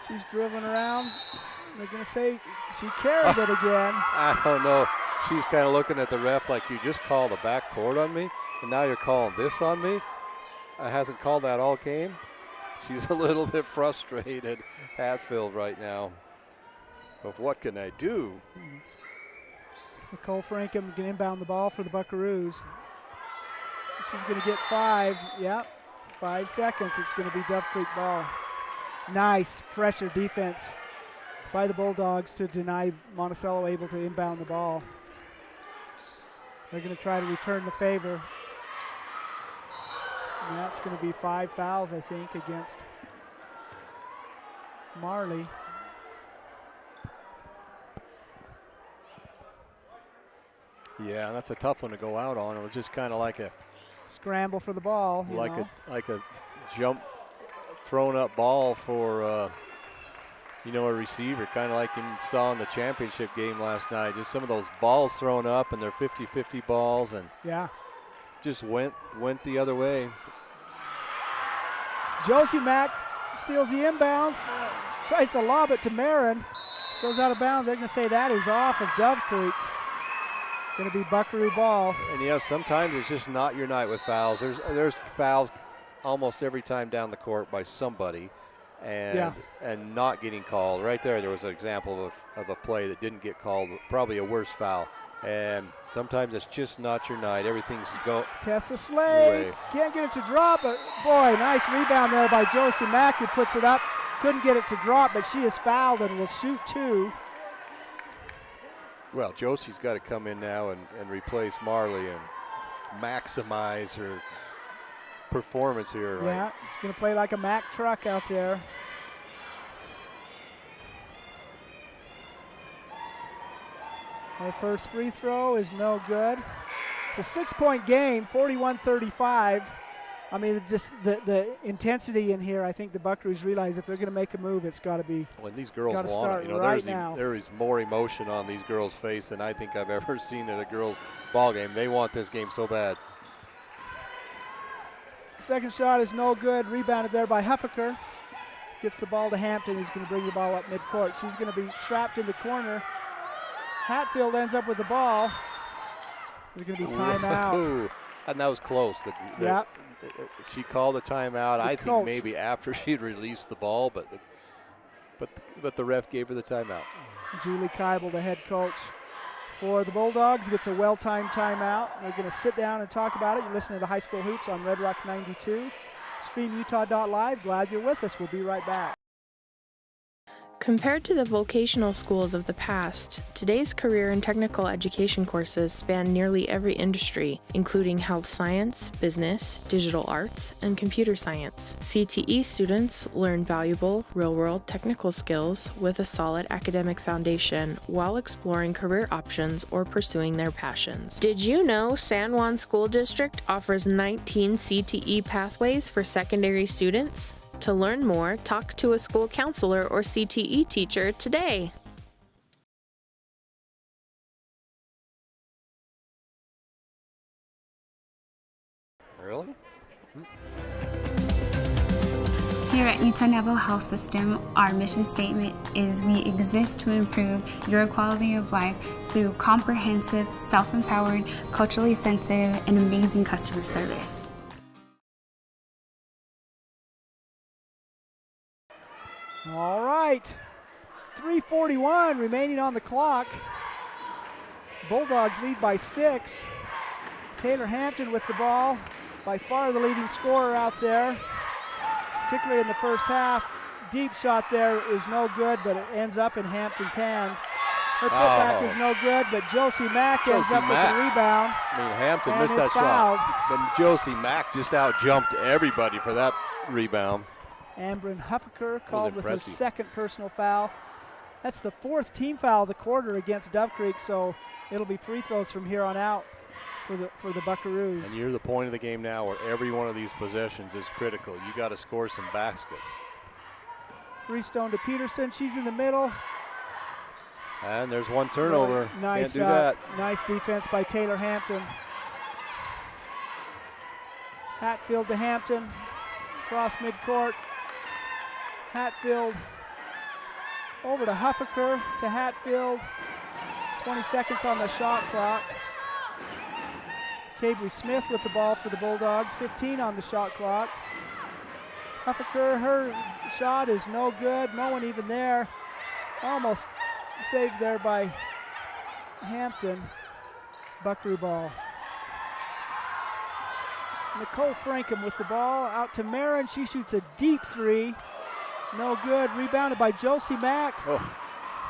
She's dribbling around. They're going to say she carried it again.
I don't know. She's kind of looking at the ref like, you just called a backcourt on me, and now you're calling this on me? I hasn't called that all game. She's a little bit frustrated, Hatfield, right now. But what can I do?
Nicole Frankham can inbound the ball for the Buckaroos. She's going to get 5. Yep, 5 seconds. It's going to be Dove Creek ball. Nice pressure defense by the Bulldogs to deny Monticello able to inbound the ball. They're going to try to return the favor. And that's going to be 5 fouls, I think, against Marley.
Yeah, that's a tough one to go out on. It was just kind of like a
scramble for the ball.
Like a jump, thrown up ball for a receiver, kind of like you saw in the championship game last night. Just some of those balls thrown up, and they're 50-50 balls, and just went the other way.
Josie Mack steals the inbounds, tries to lob it to Marin, goes out of bounds. They're going to say that is off of Dove Creek. Going to be Buckaroo ball.
And yes, sometimes it's just not your night with fouls. There's fouls almost every time down the court by somebody, and not getting called. Right there was an example of a play that didn't get called, probably a worse foul. And sometimes it's just not your night. Everything's go.
Tessa Slade can't get it to drop, but boy, nice rebound there by Josie Mack, who puts it up. Couldn't get it to drop, but she is fouled and will shoot 2.
Well, Josie's got to come in now and replace Marley and maximize her performance here. Right?
Yeah, it's going to play like a Mack truck out there. Her first free throw is no good. It's a 6-point game, 41-35. I mean, just the intensity in here, I think the Buckaroos realize if they're going to make a move, it's got to be.
When these girls want it, there is more emotion on these girls' face than I think I've ever seen at a girls' ball game. They want this game so bad.
Second shot is no good. Rebounded there by Huffaker. Gets the ball to Hampton, who's going to bring the ball up midcourt. She's going to be trapped in the corner. Hatfield ends up with the ball. There's going to be timeout.
Ooh, and that was close.
Yeah.
She called a timeout. I
coach.
think maybe after she'd released the ball, but the ref gave her the timeout.
Julie Keibel, the head coach for the Bulldogs, gets a well-timed timeout. They're going to sit down and talk about it. You're listening to High School Hoops on Red Rock 92. StreamUtah.live. Glad you're with us. We'll be right back.
Compared to the vocational schools of the past, today's career and technical education courses span nearly every industry, including health science, business, digital arts, and computer science. CTE students learn valuable, real-world technical skills with a solid academic foundation while exploring career options or pursuing their passions. Did you know San Juan School District offers 19 CTE pathways for secondary students? To learn more, talk to a school counselor or CTE teacher today.
Really?
Here at Utah Naval Health System, our mission statement is we exist to improve your quality of life through comprehensive, self-empowered, culturally sensitive, and amazing customer service.
All right, 3:41 remaining on the clock. Bulldogs lead by 6. Taylor Hampton with the ball, by far the leading scorer out there, particularly in the first half. Deep shot there is no good, but it ends up in Hampton's hands. Her putback is no good, but Josie Mack ends up with the rebound.
I mean, Hampton missed that
fouled.
shot, but Josie Mack just out-jumped everybody for that rebound.
Amber Huffaker called with her second personal foul. That's the 4th team foul of the quarter against Dove Creek, so it'll be free throws from here on out for the Buckaroos.
And you're the point of the game now where every one of these possessions is critical. You got to score some baskets.
Freestone to Peterson. She's in the middle.
And there's one turnover.
Nice,
Can't do that.
Nice defense by Taylor Hampton. Hatfield to Hampton. Cross midcourt. Hatfield over to Huffaker to Hatfield. 20 seconds on the shot clock. Cabry Smith with the ball for the Bulldogs. 15 on the shot clock. Huffaker, her shot is no good. No one even there. Almost saved there by Hampton. Buckaroo ball. Nicole Frankham with the ball. Out to Marin. She shoots a deep 3. No good. Rebounded by Josie Mack.
Oh,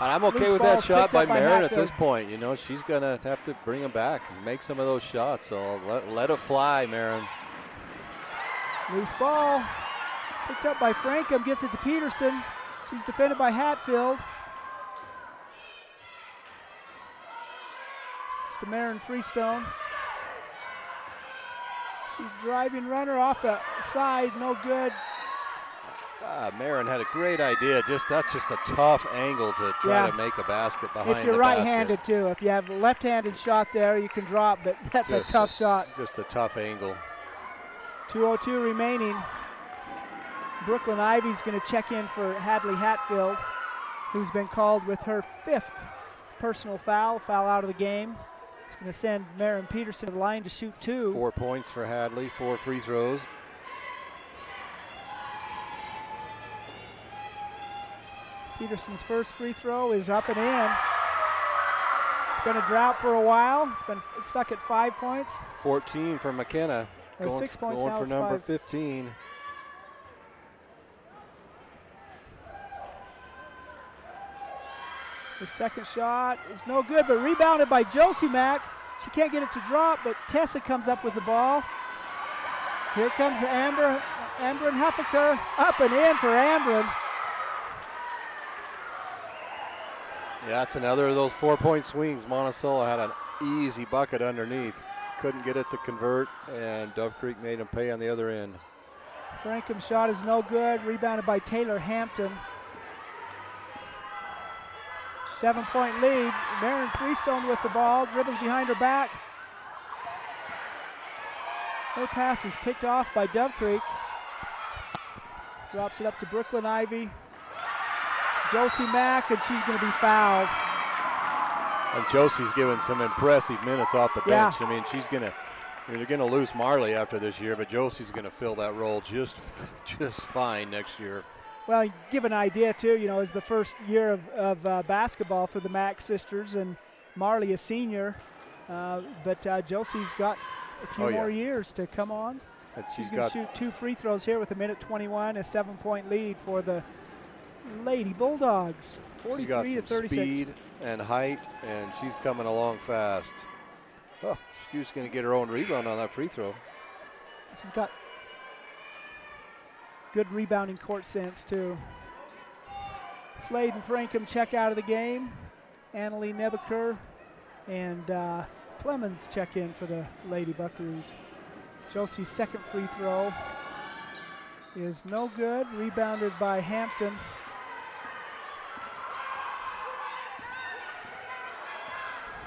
and I'm okay with that shot by Marin at this point. You know, she's going to have to bring him back and make some of those shots. So let it fly, Marin.
Loose ball. Picked up by Frankham. Gets it to Peterson. She's defended by Hatfield. It's to Marin Freestone. She's driving runner off the side. No good.
Marin had a great idea. That's just a tough angle to try to make a basket behind the basket.
If you're right-handed too. If you have a left-handed shot there, you can drop, but that's a tough shot.
Just a tough angle.
2:02 remaining. Brooklyn Ivy's going to check in for Hadley Hatfield, who's been called with her 5th personal foul out of the game. It's going to send Marin Peterson to the line to shoot 2.
4 points for Hadley, 4 free throws.
Peterson's first free throw is up and in. It's been a drought for a while. It's been stuck at 5 points.
14 for McKenna.
Or 6 points
going
now,
for
it's
number
5.
15.
Her second shot is no good, but rebounded by Josie Mack. She can't get it to drop, but Tessa comes up with the ball. Here comes Amber and Huffaker. Up and in for Amber.
Yeah, that's another of those 4-point swings. Monticello had an easy bucket underneath. Couldn't get it to convert, and Dove Creek made him pay on the other end.
Frankham's shot is no good. Rebounded by Taylor Hampton. 7-point lead. Marin Freestone with the ball. Dribbles behind her back. Her pass is picked off by Dove Creek. Drops it up to Brooklyn Ivy. Josie Mack, and she's going to be fouled.
And Josie's given some impressive minutes off the bench. I mean, they're going to lose Marley after this year, but Josie's going to fill that role just fine next year.
Well, give an idea, too, you know, it's the first year of basketball for the Mack sisters, and Marley a senior. But Josie's got a few more years to come on.
And
She's going to shoot 2 free throws here with 1:21, a 7-point lead for the Lady Bulldogs, 43 to 36.
Speed and height, and she's coming along fast. Oh, she's going to get her own rebound on that free throw.
She's got good rebounding court sense, too. Slade and Frankham check out of the game. Annalie Nebeker and Clemens check in for the Lady Buckaroos. Josie's second free throw is no good. Rebounded by Hampton.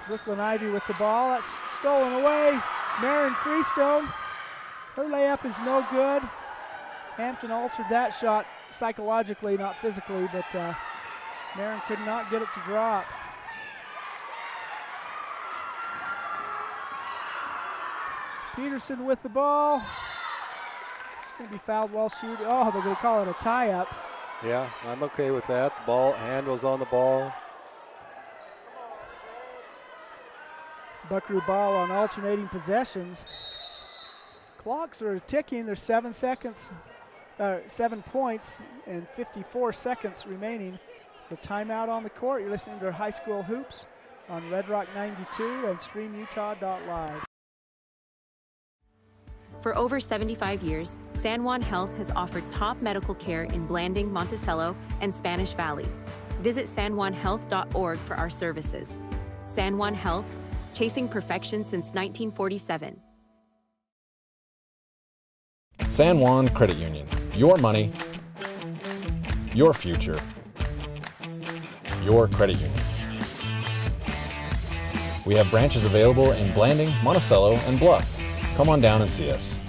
Brooklyn Ivy with the ball. That's stolen away. Marin Freestone. Her layup is no good. Hampton altered that shot psychologically, not physically, but Marin could not get it to drop. Peterson with the ball. It's going to be fouled while shooting. Oh, they're going to call it a tie-up.
Yeah, I'm okay with that. The ball, hand was on the ball.
Buckaroo ball on alternating possessions. Clocks are ticking. There's 7 points and 54 seconds remaining. There's a timeout on the court. You're listening to High School Hoops on Red Rock 92 and StreamUtah.live.
For over 75 years, San Juan Health has offered top medical care in Blanding, Monticello, and Spanish Valley. Visit sanjuanhealth.org for our services. San Juan Health, chasing perfection since 1947.
San Juan Credit Union. Your money, your future, your credit union. We have branches available in Blanding, Monticello, and Bluff. Come on down and see us.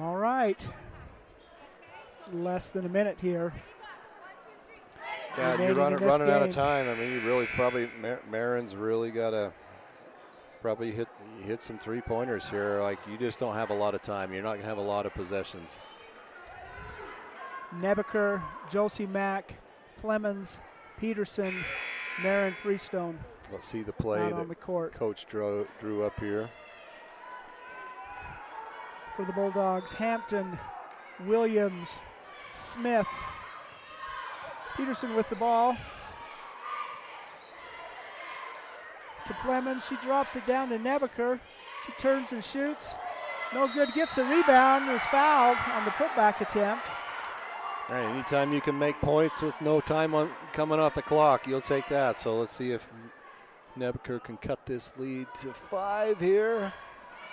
All right. Less than a minute here.
Yeah, you're running out of time. I mean, you really probably, Marin's really got to probably hit some three-pointers here. Like, you just don't have a lot of time. You're not going to have a lot of possessions.
Nebeker, Josie Mack, Clemens, Peterson, Marin Freestone.
Let's see the play that
the court.
Coach drew up here.
For the Bulldogs, Hampton, Williams, Smith. Peterson with the ball. To Clemens, she drops it down to Nebeker. She turns and shoots. No good, gets the rebound, is fouled on the putback attempt.
All right, anytime you can make points with no time coming off the clock, you'll take that. So let's see if Nebeker can cut this lead to 5 here.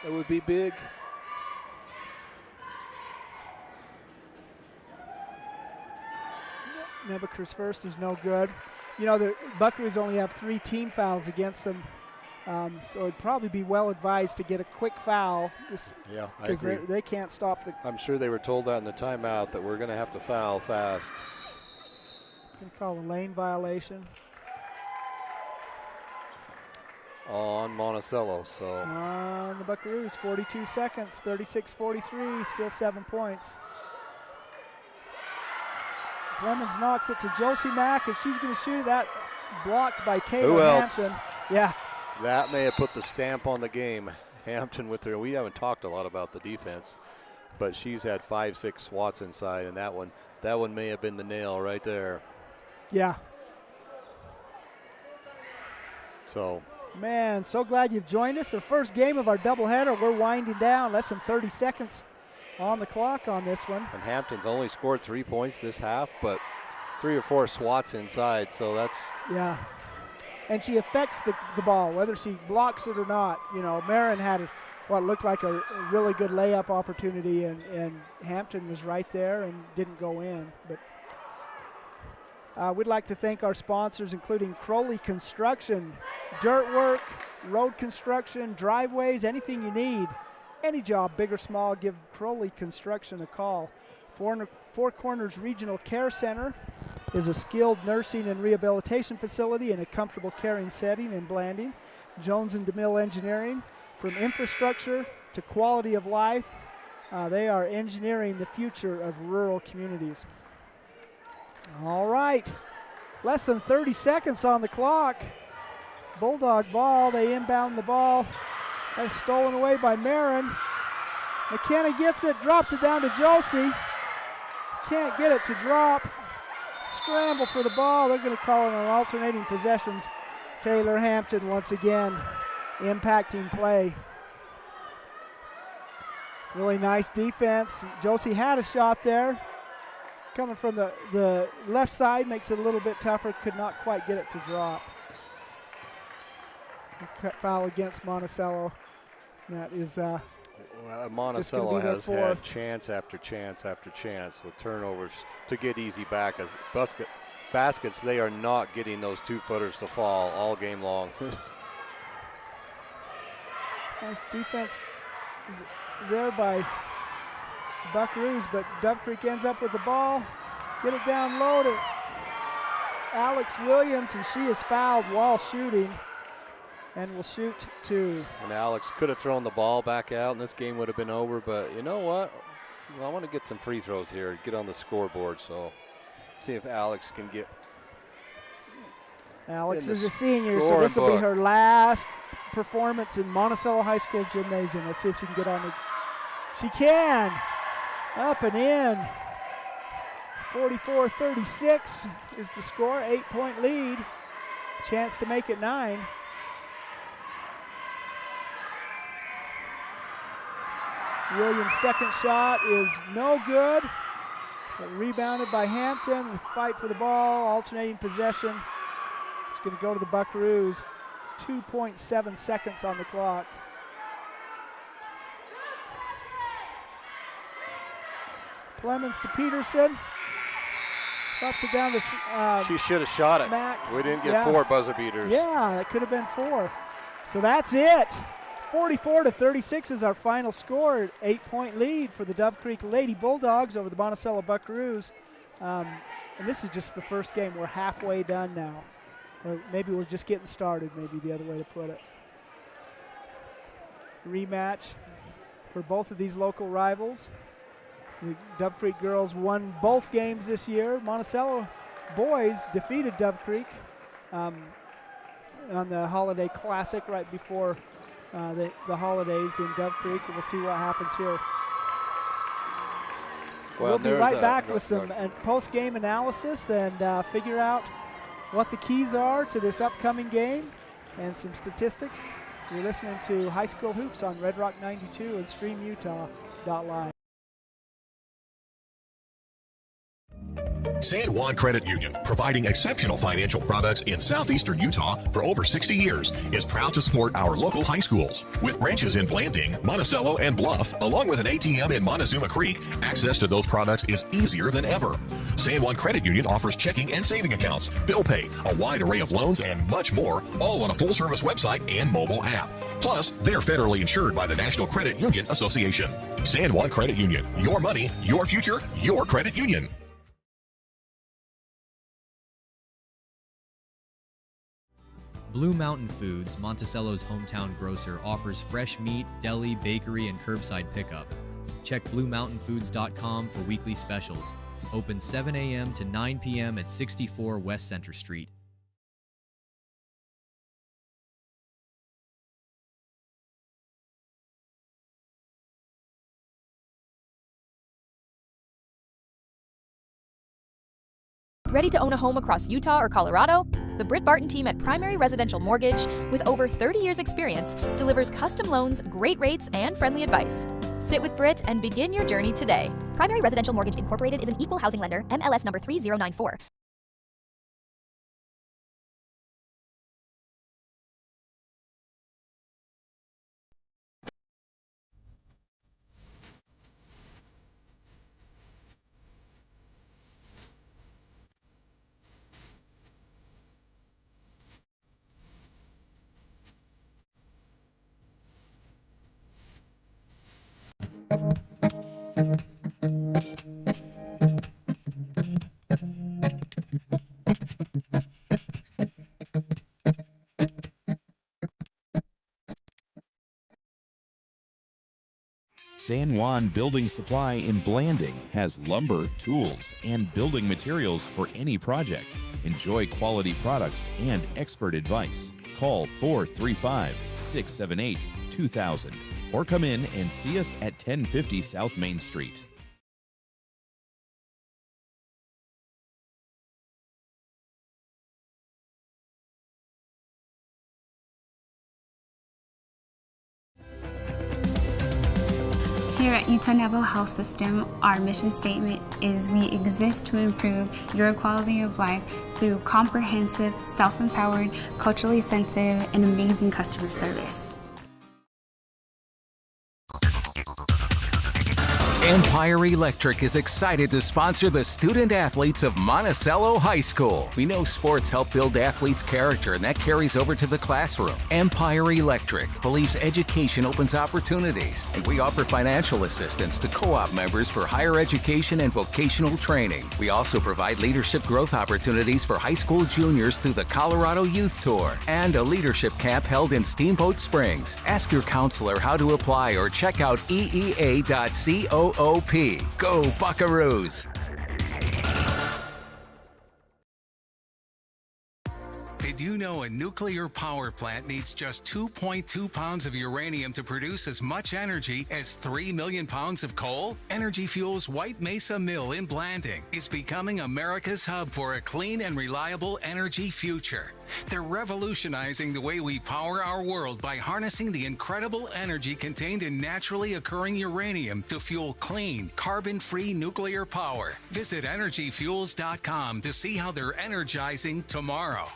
That would be big.
Nebeker's first is no good. You know, the Buckaroos only have 3 team fouls against them, so it'd probably be well advised to get a quick foul.
Yeah, I agree.
Because they can't stop the.
I'm sure they were told that in the timeout that we're going to have to foul fast.
Going to call a lane violation.
On Monticello, so.
On the Buckaroos, 42 seconds, 36-43, still 7 points. Clemens knocks it to Josie Mack, and she's going to shoot that. Blocked by Taylor Hampton. Yeah.
That may have put the stamp on the game. Hampton with her. We haven't talked a lot about the defense, but she's had 5-6 swats inside, and that one may have been the nail right there.
Yeah.
So.
Man, so glad you've joined us. The first game of our doubleheader. We're winding down. Less than 30 seconds on the clock on this one.
And Hampton's only scored 3 points this half, but 3 or 4 swats inside, so that's.
Yeah. And she affects the ball, whether she blocks it or not. You know, Marin had what looked like a really good layup opportunity, and Hampton was right there and didn't go in. But We'd like to thank our sponsors, including Crowley Construction, dirt work, road construction, driveways, anything you need. Any job, big or small, give Crowley Construction a call. Four Corners Regional Care Center is a skilled nursing and rehabilitation facility in a comfortable caring setting in Blanding. Jones and DeMille Engineering, from infrastructure to quality of life, they are engineering the future of rural communities. All right, less than 30 seconds on the clock. Bulldog ball, they inbound the ball. That's stolen away by Marin. McKenna gets it, drops it down to Josie. Can't get it to drop. Scramble for the ball. They're going to call it on alternating possessions. Taylor Hampton once again impacting play. Really nice defense. Josie had a shot there. Coming from the left side makes it a little bit tougher. Could not quite get it to drop. Foul against Monticello. That is
Monticello has had chance after chance after chance with turnovers to get easy back as baskets. They are not getting those 2-footers to fall all game long.
Nice defense there by Buckaroos, but Dove Creek ends up with the ball. Get it down low to Alex Williams, and she is fouled while shooting and will shoot 2.
And Alex could have thrown the ball back out and this game would have been over, but you know what? I want to get some free throws here, get on the scoreboard, so see if Alex can get.
Alex is a senior, so this will be her last performance in Monticello High School Gymnasium. Let's see if she can get on the. She can. Up and in. 44-36 is the score. 8-point lead. Chance to make it 9. Williams' second shot is no good. But rebounded by Hampton. Fight for the ball, alternating possession. It's going to go to the Buckaroos. 2.7 seconds on the clock. Clemens to Peterson. Drops it down to
she should have shot it.
Mac.
We didn't get 4 buzzer beaters.
Yeah, that could have been 4. So that's it. 44-36 is our final score. 8-point lead for the Dove Creek Lady Bulldogs over the Monticello Buckaroos. And this is just the first game. We're halfway done now. Or maybe we're just getting started, maybe the other way to put it. Rematch for both of these local rivals. The Dove Creek girls won both games this year. Monticello boys defeated Dove Creek on the Holiday Classic right before the holidays in Dove Creek, and we'll see what happens here.
Well,
we'll be right back with some post-game analysis and figure out what the keys are to this upcoming game and some statistics. You're listening to High School Hoops on Red Rock 92 and StreamUtah.live.
San Juan Credit Union, providing exceptional financial products in southeastern Utah for over 60 years, is proud to support our local high schools. With branches in Blanding, Monticello, and Bluff, along with an ATM in Montezuma Creek, access to those products is easier than ever. San Juan Credit Union offers checking and saving accounts, bill pay, a wide array of loans, and much more, all on a full-service website and mobile app. Plus, they're federally insured by the National Credit Union Association. San Juan Credit Union, your money, your future, your credit union.
Blue Mountain Foods, Monticello's hometown grocer, offers fresh meat, deli, bakery, and curbside pickup. Check BlueMountainFoods.com for weekly specials. Open 7 a.m. to 9 p.m. at 64 West Center Street.
Ready to own a home across Utah or Colorado? The Britt Barton team at Primary Residential Mortgage, with over 30 years experience, delivers custom loans, great rates, and friendly advice. Sit with Britt and begin your journey today. Primary Residential Mortgage Incorporated is an equal housing lender, MLS number 3094.
San Juan Building Supply in Blanding has lumber, tools, and building materials for any project. Enjoy quality products and expert advice. Call 435-678-2000 or come in and see us at 1050 South Main Street.
Here at Utah Naval Health System, our mission statement is we exist to improve your quality of life through comprehensive, self-empowered, culturally sensitive, and amazing customer service.
Empire Electric is excited to sponsor the student athletes of Monticello High School. We know sports help build athletes' character, and that carries over to the classroom. Empire Electric believes education opens opportunities, and we offer financial assistance to co-op members for higher education and vocational training. We also provide leadership growth opportunities for high school juniors through the Colorado Youth Tour and a leadership camp held in Steamboat Springs. Ask your counselor how to apply or check out eea.coop. Go Buckaroos!
Did you know a nuclear power plant needs just 2.2 pounds of uranium to produce as much energy as 3 million pounds of coal? Energy Fuels' White Mesa Mill in Blanding is becoming America's hub for a clean and reliable energy future. They're revolutionizing the way we power our world by harnessing the incredible energy contained in naturally occurring uranium to fuel clean, carbon-free nuclear power. Visit energyfuels.com to see how they're energizing tomorrow.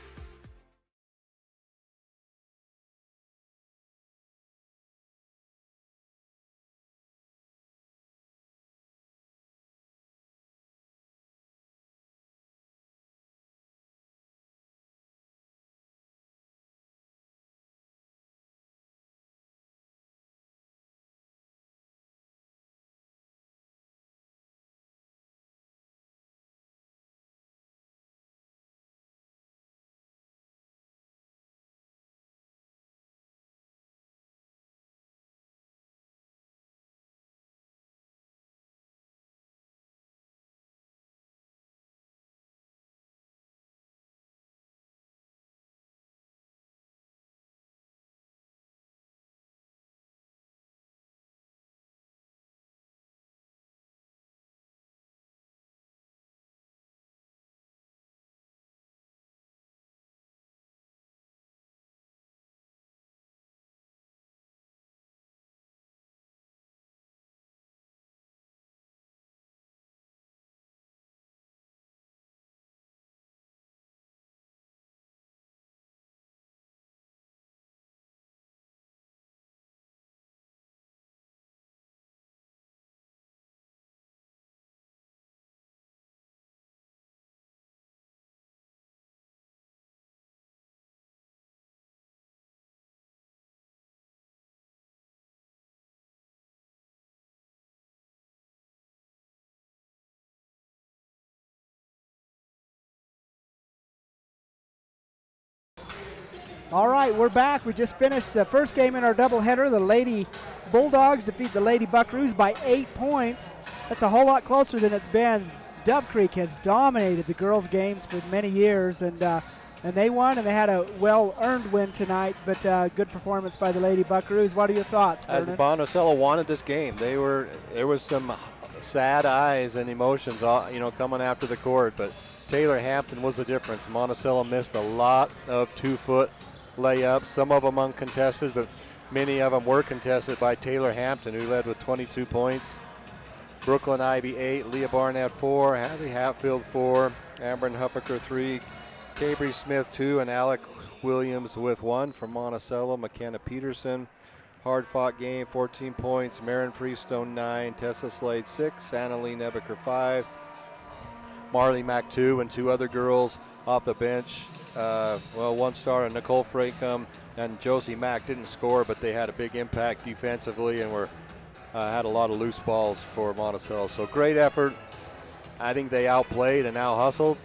All right, we're back. We just finished the first game in our doubleheader. The Lady Bulldogs defeat the Lady Buckaroos by 8 points. That's a whole lot closer than it's been. Dove Creek has dominated the girls' games for many years, and they won, and they had a well-earned win tonight, but good performance by the Lady Buckaroos. What are your thoughts, Vernon?
Monticello wanted this game. There was some sad eyes and emotions, coming after the court, but Taylor Hampton was the difference. Monticello missed a lot of 2-foot layups, some of them uncontested, but many of them were contested by Taylor Hampton, who led with 22 points. Brooklyn Ivy 8, Leah Barnett 4, Hadley Hatfield 4, Amber Huffaker 3, Cabry Smith 2, and Alec Williams with 1 from Monticello. McKenna Peterson, hard-fought game, 14 points. Marin Freestone 9, Tessa Slade 6, Annalie Nebeker 5, Marley Mack 2, and 2 other girls off the bench. One starter, Nicole Frankum and Josie Mack, didn't score, but they had a big impact defensively and had a lot of loose balls for Monticello. So great effort. I think they outplayed and out-hustled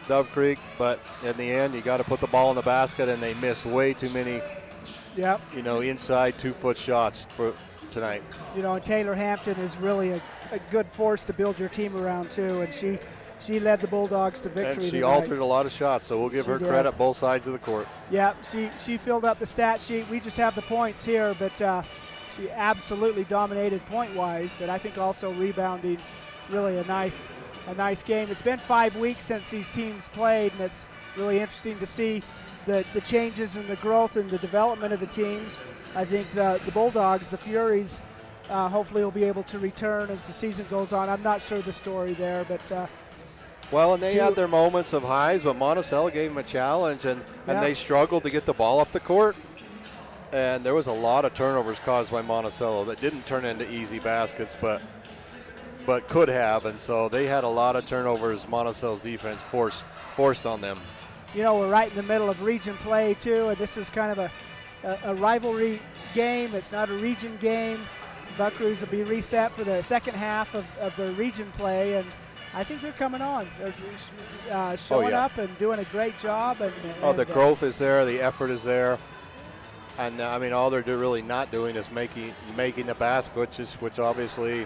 Dove Creek, but in the end, you got to put the ball in the basket, and they missed way too many, inside 2-foot shots tonight.
You know, and Taylor Hampton is really a good force to build your team around too, and she led the Bulldogs to victory
And she
tonight.
altered a lot of shots, so we'll give her credit both sides of the court.
Yeah, she filled up the stat sheet. We just have the points here, but she absolutely dominated point-wise, but I think also rebounding, really a nice game. It's been 5 weeks since these teams played, and it's really interesting to see the changes and the growth and the development of the teams. I think the Bulldogs, the Furies, hopefully will be able to return as the season goes on. I'm not sure the story there, but
well, and they had their moments of highs, but Monticello gave them a challenge, and they struggled to get the ball up the court. And there was a lot of turnovers caused by Monticello that didn't turn into easy baskets, but could have. And so they had a lot of turnovers Monticello's defense forced on them.
You know, we're right in the middle of region play too, and this is kind of a rivalry game. It's not a region game. Buckaroos will be reset for the second half of the region play, and I think they're coming on. They're showing up and doing a great job. And
the growth is there, the effort is there. And I mean, all they're really not doing is making the basket, which obviously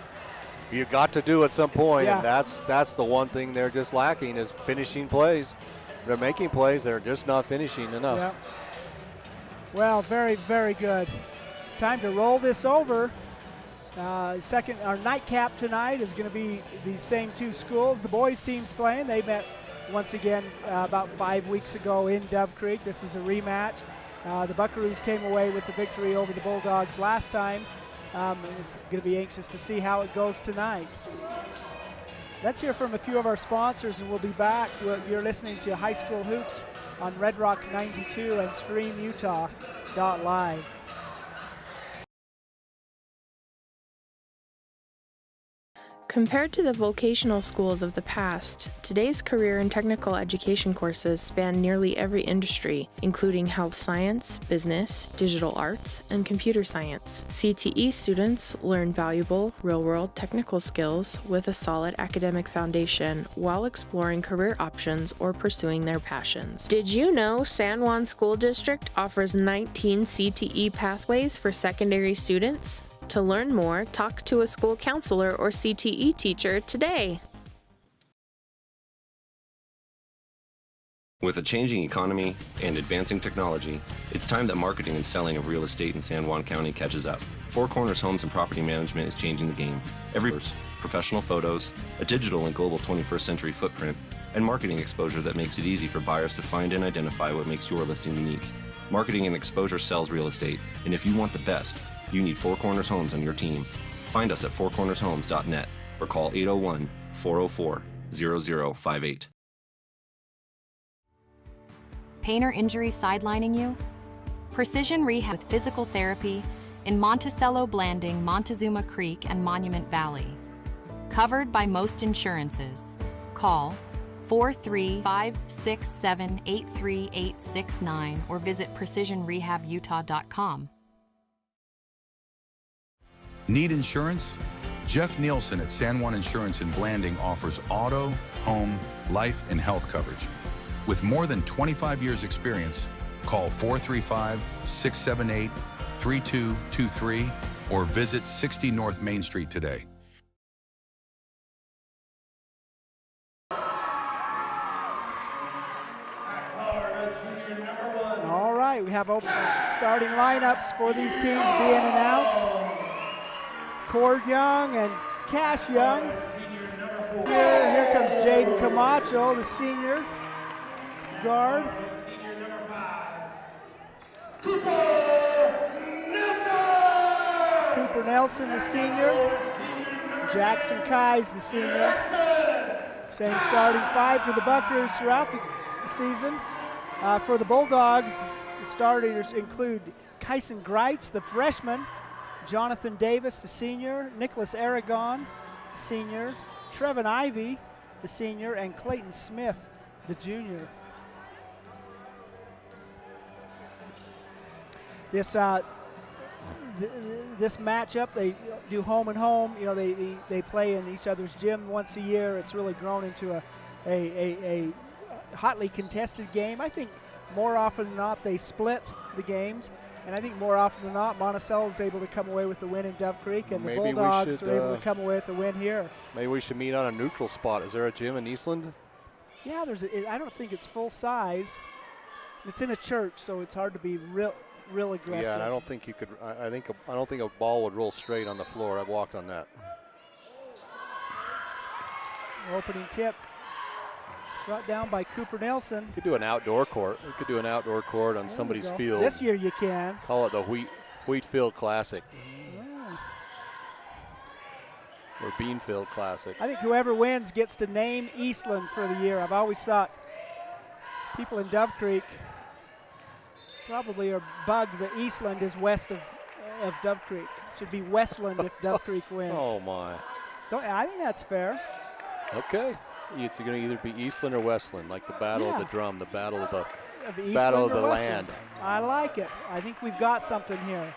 you got to do at some point.
Yeah.
And that's the one thing they're just lacking is finishing plays. They're making plays, they're just not finishing enough.
Yeah. Well, very, very good. It's time to roll this over. Our nightcap tonight is going to be these same two schools. The boys team's playing. They met once again about 5 weeks ago in Dove Creek. This is a rematch. The Buckaroos came away with the victory over the Bulldogs last time. And it's going to be anxious to see how it goes tonight. Let's hear from a few of our sponsors, and we'll be back. You're listening to High School Hoops on Red Rock 92 and StreamUtah.live.
Compared to the vocational schools of the past, today's career and technical education courses span nearly every industry, including health science, business, digital arts, and computer science. CTE students learn valuable, real-world technical skills with a solid academic foundation while exploring career options or pursuing their passions. Did you know San Juan School District offers 19 CTE pathways for secondary students? To learn more, talk to a school counselor or CTE teacher today.
With a changing economy and advancing technology, it's time that marketing and selling of real estate in San Juan County catches up. Four Corners Homes and Property Management is changing the game. Professional photos, a digital and global 21st century footprint, and marketing exposure that makes it easy for buyers to find and identify what makes your listing unique. Marketing and exposure sells real estate, and if you want the best, you need Four Corners Homes on your team. Find us at fourcornershomes.net or call 801-404-0058.
Pain or injury sidelining you? Precision Rehab with physical therapy in Monticello, Blanding, Montezuma Creek, and Monument Valley. Covered by most insurances. Call 435-678-3869 or visit precisionrehabutah.com.
Need insurance? Jeff Nielsen at San Juan Insurance in Blanding offers auto, home, life, and health coverage. With more than 25 years experience, call 435-678-3223 or visit 60 North Main Street today.
All right, we have open starting lineups for these teams being announced. Cord Young and Cash Young. Here comes Jaden Camacho, the senior guard. Cooper Nelson, the senior. Jackson Kai's the senior. Same starting five for the Buckaroos throughout the season. For the Bulldogs, the starters include Kyson Greitz, the freshman. Jonathan Davis, the senior, Nicholas Aragon, the senior, Trevin Ivey, the senior, and Clayton Smith, the junior. This this matchup, they do home and home. You know, they play in each other's gym once a year. It's really grown into a hotly contested game. I think more often than not they split the games. And I think more often than not, Monticello is able to come away with the win in Dove Creek, and
Maybe
the Bulldogs are able to come away with the win here.
Maybe we should meet on a neutral spot. Is there a gym in Eastland?
Yeah, I don't think it's full size. It's in a church, so it's hard to be real aggressive.
Yeah, and I don't think you could. I don't think a ball would roll straight on the floor. I've walked on that.
Opening tip brought down by Cooper Nelson.
You could do an outdoor court. We could do an outdoor court on somebody's field.
This year you can.
Call it the Wheatfield Classic. Or Beanfield Classic.
I think whoever wins gets to name Eastland for the year. I've always thought people in Dove Creek probably are bugged that Eastland is west of Dove Creek. It should be Westland if Dove Creek wins.
Oh, my.
I think that's fair.
Okay. It's going to either be Eastland or Westland, like the battle of the drum, the battle of the land.
I like it. I think we've got something here.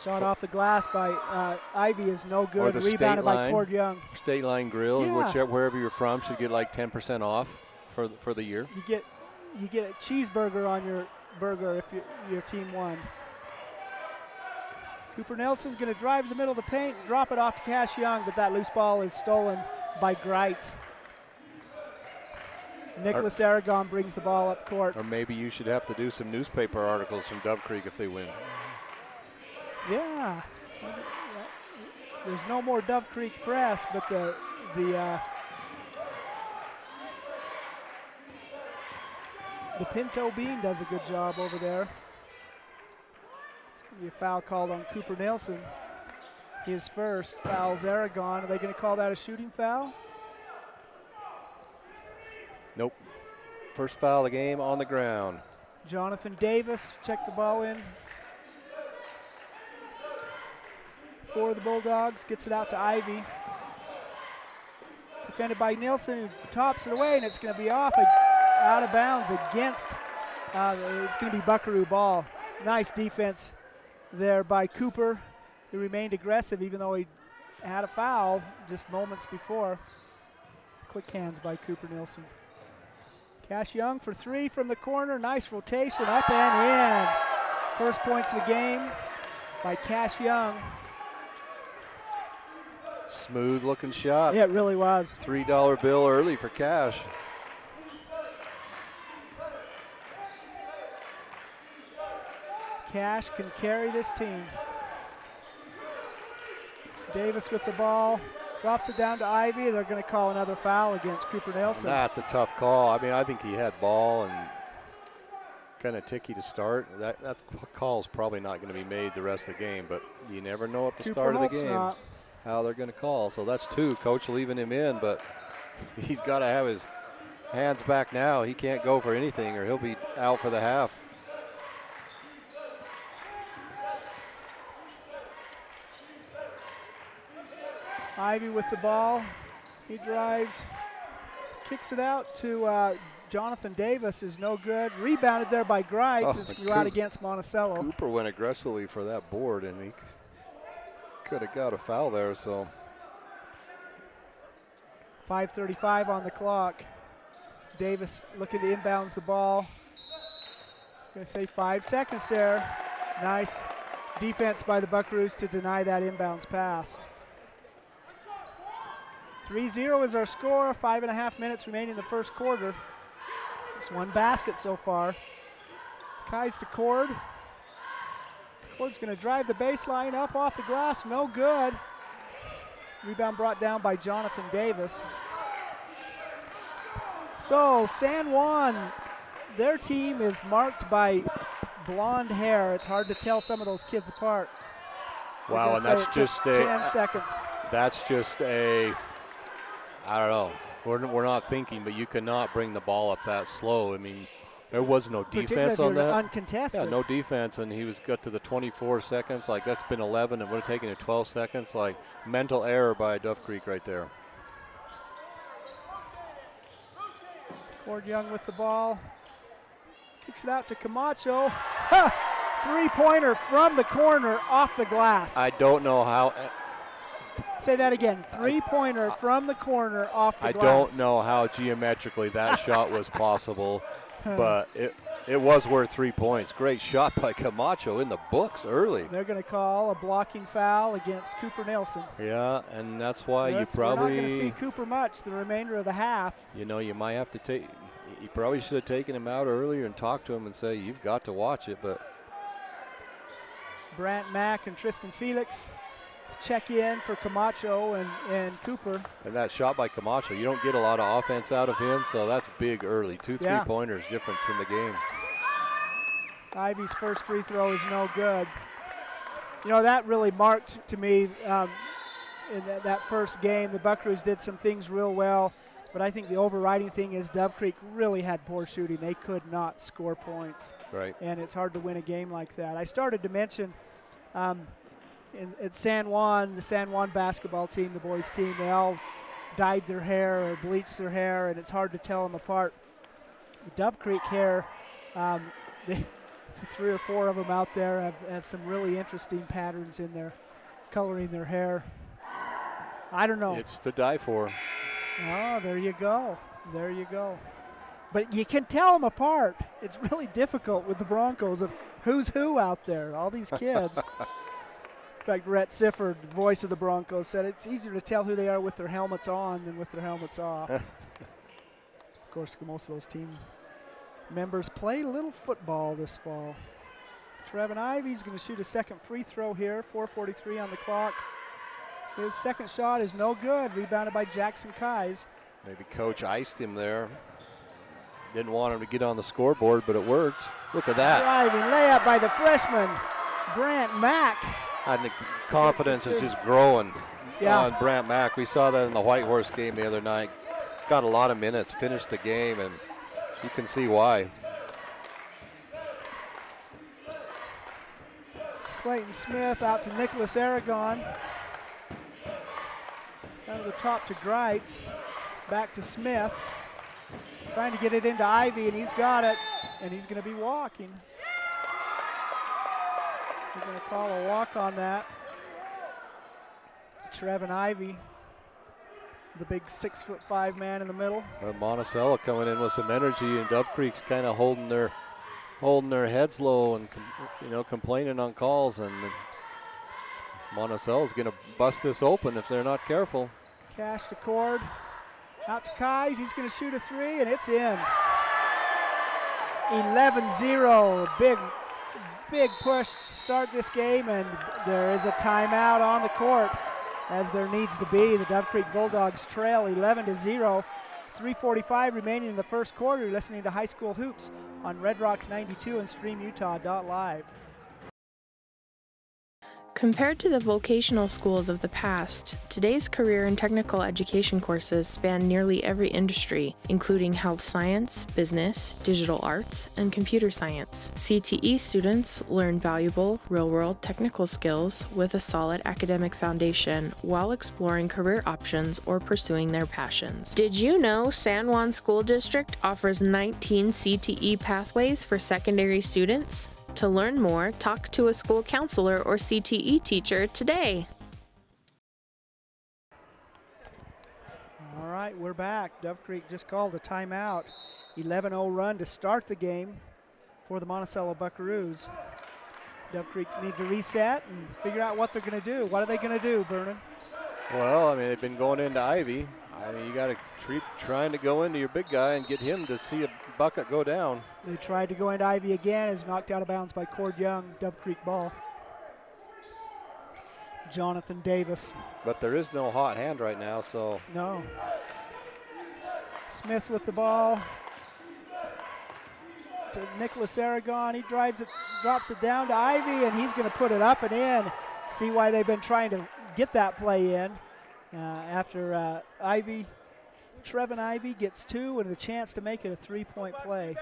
Shot off the glass by Ivy is no good. Rebounded by Cord Young.
State Line Grill, wherever you're from, should get like 10% off for the year.
You get a cheeseburger on your burger if your team won. Cooper Nelson's going to drive the middle of the paint, drop it off to Cash Young, but that loose ball is stolen by Greitz. Nicholas Aragon brings the ball up court.
Or maybe you should have to do some newspaper articles from Dove Creek if they win.
Yeah. There's no more Dove Creek press, but the Pinto Bean does a good job over there. It's going to be a foul called on Cooper Nelson. His first. Fouls Aragon. Are they going to call that a shooting foul?
Nope. First foul of the game on the ground.
Jonathan Davis check the ball in for the Bulldogs. Gets it out to Ivy. Defended by Nielsen, who tops it away, and it's going to be off out of bounds against, it's going to be Buckaroo ball. Nice defense there by Cooper, who remained aggressive even though he had a foul just moments before. Quick hands by Cooper Nielsen. Cash Young for three from the corner. Nice rotation, up and in. First points of the game by Cash Young.
Smooth looking shot.
Yeah, it really was.
$3 bill early for Cash.
Cash can carry this team. Davis with the ball. Drops it down to Ivy. They're going to call another foul against Cooper Nelson.
That's a tough call. I mean, I think he had ball and kind of ticky to start. That call's probably not going to be made the rest of the game, but you never know at the start of the game how they're going to call. So that's two. Coach leaving him in, but he's got to have his hands back now. He can't go for anything or he'll be out for the half.
Ivy with the ball. He drives, kicks it out to Jonathan Davis, is no good. Rebounded there by Greitz. It's going to go out against Monticello.
Cooper went aggressively for that board, and he could have got a foul there. So
5:35 on the clock. Davis looking to inbounds the ball. Going to say 5 seconds there. Nice defense by the Buckaroos to deny that inbounds pass. 3-0 is our score. 5.5 minutes remaining in the first quarter. Just one basket so far. Kai's to Cord. Cord's going to drive the baseline up off the glass. No good. Rebound brought down by Jonathan Davis. So San Juan, their team is marked by blonde hair. It's hard to tell some of those kids apart.
Wow, and that's just
10 seconds.
That's just I don't know. We're not thinking, but you cannot bring the ball up that slow. I mean, there was no defense on that.
Uncontested.
Yeah, no defense, and he got to the 24 seconds. Like, that's been 11, and would have taken it 12 seconds. Like, mental error by Dove Creek right there.
Cord Young with the ball. Kicks it out to Camacho. Three-pointer from the corner off the glass.
I don't know how.
Say that again. Three-pointer from the corner off the glass.
I don't know how geometrically that shot was possible. but it was worth 3 points. Great shot by Camacho in the books early.
They're going to call a blocking foul against Cooper Nelson.
Yeah, and that's why
We're not going to see Cooper much the remainder of the half.
You know, you might have to take. You probably should have taken him out earlier and talked to him and say, you've got to watch it. But
Brant Mack and Tristan Felix check in for Camacho and Cooper.
And that shot by Camacho, you don't get a lot of offense out of him, so that's big early. 2 3-pointers difference in the game.
Ivy's first free throw is no good. You know, that really marked to me in that first game. The Buckaroos did some things real well, but I think the overriding thing is Dove Creek really had poor shooting. They could not score points.
Right.
And it's hard to win a game like that. I started to mention at San Juan, the San Juan basketball team, the boys team, they all dyed their hair or bleached their hair, and it's hard to tell them apart. The Dove Creek hair, 3 or 4 of them out there have some really interesting patterns in their coloring their hair. I don't know.
It's to die for.
Oh, there you go. There you go. But you can tell them apart. It's really difficult with the Broncos of who's who out there, all these kids. In fact, Rhett Sifford, the voice of the Broncos, said it's easier to tell who they are with their helmets on than with their helmets off. Of course, most of those team members play a little football this fall. Trevin Ivy's going to shoot a second free throw here, 4:43 on the clock. His second shot is no good, rebounded by Jackson Kais.
Maybe coach iced him there. Didn't want him to get on the scoreboard, but it worked. Look at that.
Driving layup by the freshman, Brant Mack.
I think confidence is just growing on Brant Mack. We saw that in the White Horse game the other night. Got a lot of minutes, finished the game, and you can see why.
Clayton Smith out to Nicholas Aragon. Out of the top to Greitz. Back to Smith. Trying to get it into Ivy, and he's got it. And he's going to be walking. We're going to call a walk on that. Trevin Ivy, the big 6'5" man in the middle.
Monticello coming in with some energy, and Dove Creek's kind of holding their heads low and complaining on calls. And Monticello's going to bust this open if they're not careful.
Cash to Cord. Out to Kais. He's going to shoot a 3, and it's in. 11-0. Big push to start this game, and there is a timeout on the court, as there needs to be. The Dove Creek Bulldogs trail 11-0. 3:45 remaining in the first quarter. You're listening to High School Hoops on Red Rock 92 and StreamUtah.live.
Compared to the vocational schools of the past, today's career and technical education courses span nearly every industry, including health science, business, digital arts, and computer science. CTE students learn valuable, real-world technical skills with a solid academic foundation while exploring career options or pursuing their passions. Did you know San Juan School District offers 19 CTE pathways for secondary students? To learn more, talk to a school counselor or CTE teacher today.
All right, we're back. Dove Creek just called a timeout. 11-0 run to start the game for the Monticello Buckaroos. Dove Creeks need to reset and figure out what they're going to do. What are they going to do, Vernon?
Well, I mean, they've been going into Ivy. I mean, you got to keep trying to go into your big guy and get him to see a bucket go down.
They tried to go into Ivy again. Is knocked out of bounds by Cord Young. Dove Creek ball. Jonathan Davis.
But there is no hot hand right now, so.
No. Smith with the ball. To Nicholas Aragon. He drives it, drops it down to Ivy, and he's going to put it up and in. See why they've been trying to get that play in. After Trevin Ivy gets 2 and a chance to make it a 3-point play.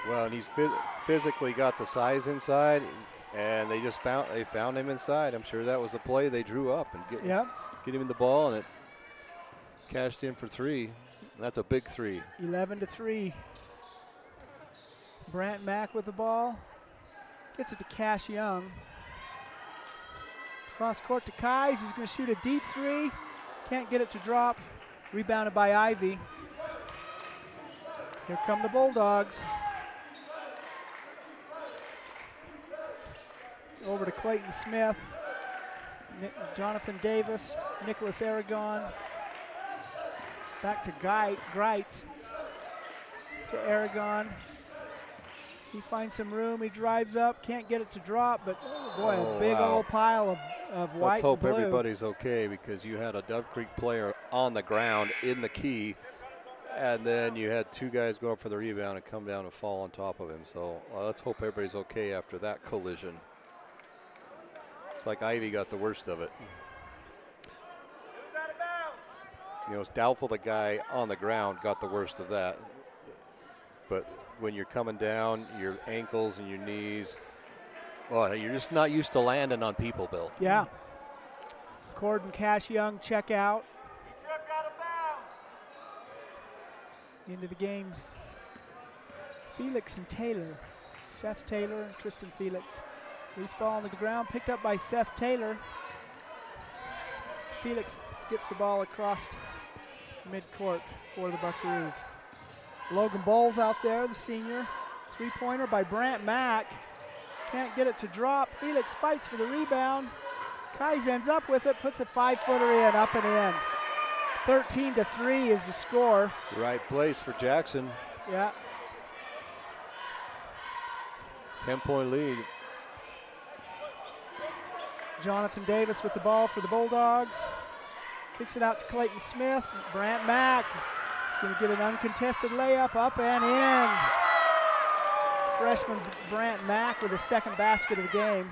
Well, and he's physically got the size inside, and they found him inside. I'm sure that was the play they drew up and get him in the ball, and it cashed in for 3. That's a big 3.
11-3. Brant Mack with the ball. Gets it to Cash Young. Cross court to Kais, who's going to shoot a deep three. Can't get it to drop. Rebounded by Ivy. Here come the Bulldogs. Over to Clayton Smith. Jonathan Davis, Nicholas Aragon. Back to Greitz. To Aragon. He finds some room, he drives up, can't get it to drop, but boy, a big old pile of white.
Let's hope
and blue.
everybody's okay, because you had a Dove Creek player on the ground in the key, and then you had two guys go up for the rebound and come down and fall on top of him. So let's hope everybody's okay after that collision. It's like Ivy got the worst of it. You know, it's doubtful the guy on the ground got the worst of that. But when you're coming down, your ankles and your knees, well, you're just not used to landing on people, Bill.
Yeah. Cord and Cash Young check out. Into the game, Felix and Taylor. Seth Taylor and Tristan Felix. Loose ball on the ground, picked up by Seth Taylor. Felix gets the ball across midcourt for the Buckaroos. Logan Bowles out there, the senior. Three-pointer by Brant Mack. Can't get it to drop. Felix fights for the rebound. Kais ends up with it, puts a 5-footer in, up and in. 13-3 is the score.
Right place for Jackson.
Yeah.
10-point lead.
Jonathan Davis with the ball for the Bulldogs. Kicks it out to Clayton Smith. Brant Mack is going to get an uncontested layup, up and in. Freshman Brant Mack with his second basket of the game.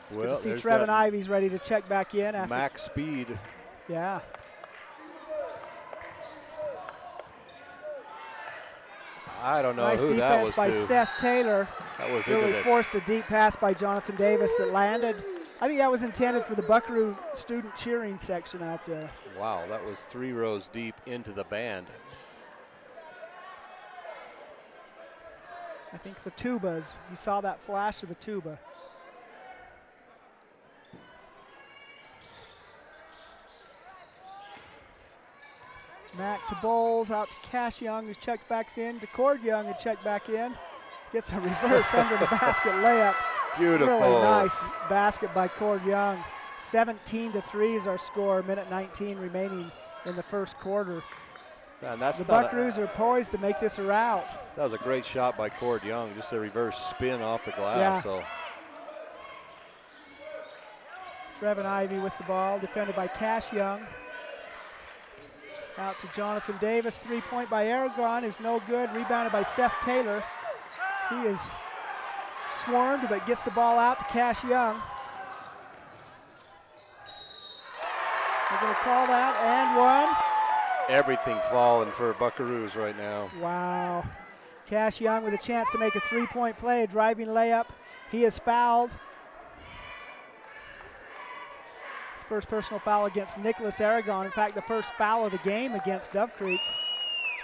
It's good to see Trevin Ivy's ready to check back in. After
Mack speed.
Yeah.
I don't know
nice
who that was
defense by Seth Taylor.
That was
really forced a deep pass by Jonathan Davis that landed. I think that was intended for the Buckaroo student cheering section out there.
Wow, that was 3 rows deep into the band.
I think the tubas. He saw that flash of the tuba. Mack to Bowles, out to Cash Young, who's checked back in, to Cord Young, who checked back in. Gets a reverse under the basket layup.
Beautiful.
Really nice basket by Cord Young. 17-3 is our score, minute 19 remaining in the first quarter.
Man, that's
the Buckaroos are poised to make this a rout.
That was a great shot by Cord Young, just a reverse spin off the glass.
Yeah.
So.
Trevin Ivy with the ball, defended by Cash Young. Out to Jonathan Davis, 3-point by Aragon is no good, rebounded by Seth Taylor. He is swarmed, but gets the ball out to Cash Young. They're going to call that and one.
Everything falling for Buckaroos right now.
Wow. Cash Young with a chance to make a 3-point play, a driving layup. He is fouled. His first personal foul against Nicholas Aragon. In fact, the first foul of the game against Dove Creek.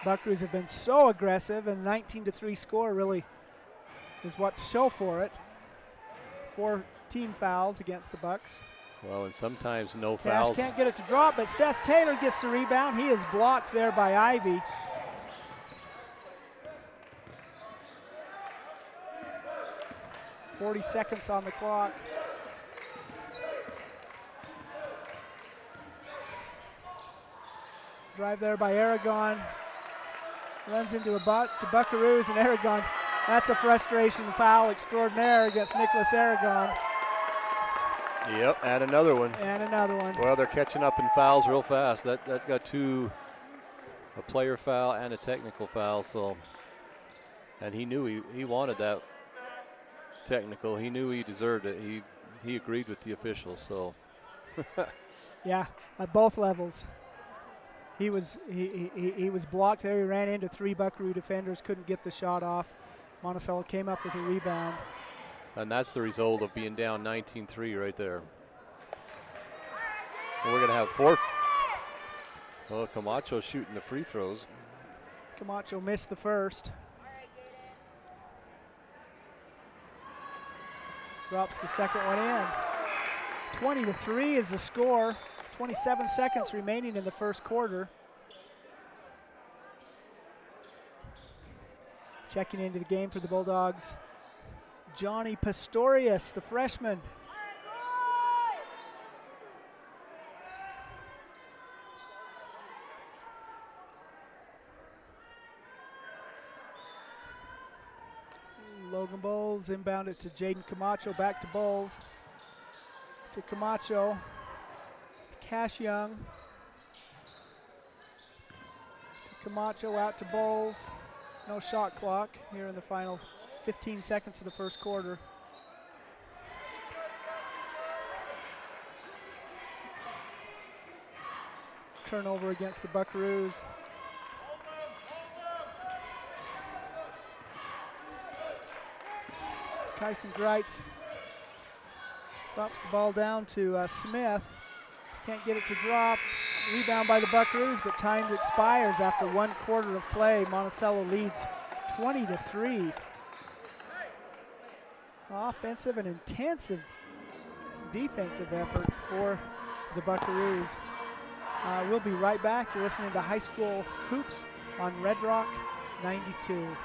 Buckaroos have been so aggressive, and 19-3 score really is what to show for it. 4 team fouls against the Bucks.
Well, and sometimes no
Cash
fouls.
can't get it to drop, but Seth Taylor gets the rebound. He is blocked there by Ivy. .40 seconds on the clock. Drive there by Aragon. Runs into Buckaroos, and Aragon. That's a frustration foul extraordinaire against Nicholas Aragon.
Yep, and another one.
And another one.
Well, they're catching up in fouls real fast. That got 2, a player foul and a technical foul. So, and he knew he wanted that technical. He knew he deserved it. He agreed with the officials. So,
yeah, at both levels. He was blocked there. He ran into 3 Buckaroo defenders, couldn't get the shot off. Monticello came up with a rebound.
And that's the result of being down 19-3 right there. And we're going to have 4. Well, Camacho shooting the free throws.
Camacho missed the first. Drops the second one in. 20-3 is the score. 27 seconds remaining in the first quarter. Checking into the game for the Bulldogs, Johnny Pastorius, the freshman. Logan Bowles inbound it to Jaden Camacho, back to Bowles. To Camacho, Cash Young. To Camacho, out to Bowles. No shot clock here in the final 15 seconds of the first quarter. Turnover against the Buckaroos. Kyson Greitz drops the ball down to Smith. Can't get it to drop. Rebound by the Buckaroos, but time expires after 1 quarter of play. Monticello leads 20-3. Offensive and intensive defensive effort for the Buckaroos. We'll be right back. You're listening to High School Hoops on Red Rock 92.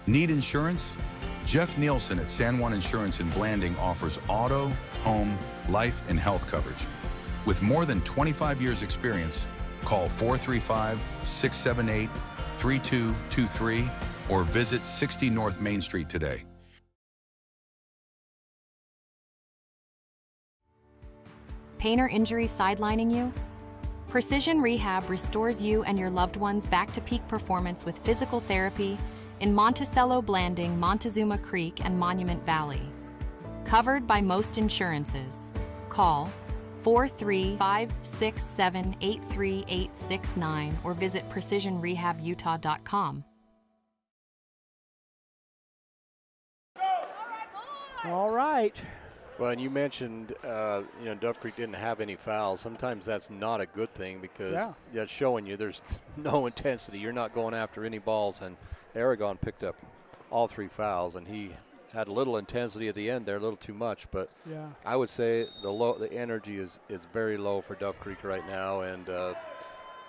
Need insurance? Jeff Nielsen at San Juan Insurance in Blanding offers auto, home, life, and health coverage. With more than 25 years experience, call 435-678-3223 or visit 60 North Main Street today.
Pain or injury sidelining you? Precision Rehab restores you and your loved ones back to peak performance with physical therapy in Monticello, Blanding, Montezuma Creek, and Monument Valley. Covered by most insurances. Call 435-678-3869 or visit precisionrehabutah.com.
All right.
Well, and you mentioned, Dove Creek didn't have any fouls. Sometimes that's not a good thing because that's showing you there's no intensity. You're not going after any balls. And Aragon picked up all 3 fouls, and he had a little intensity at the end there, a little too much. But I would say the energy is very low for Dove Creek right now, and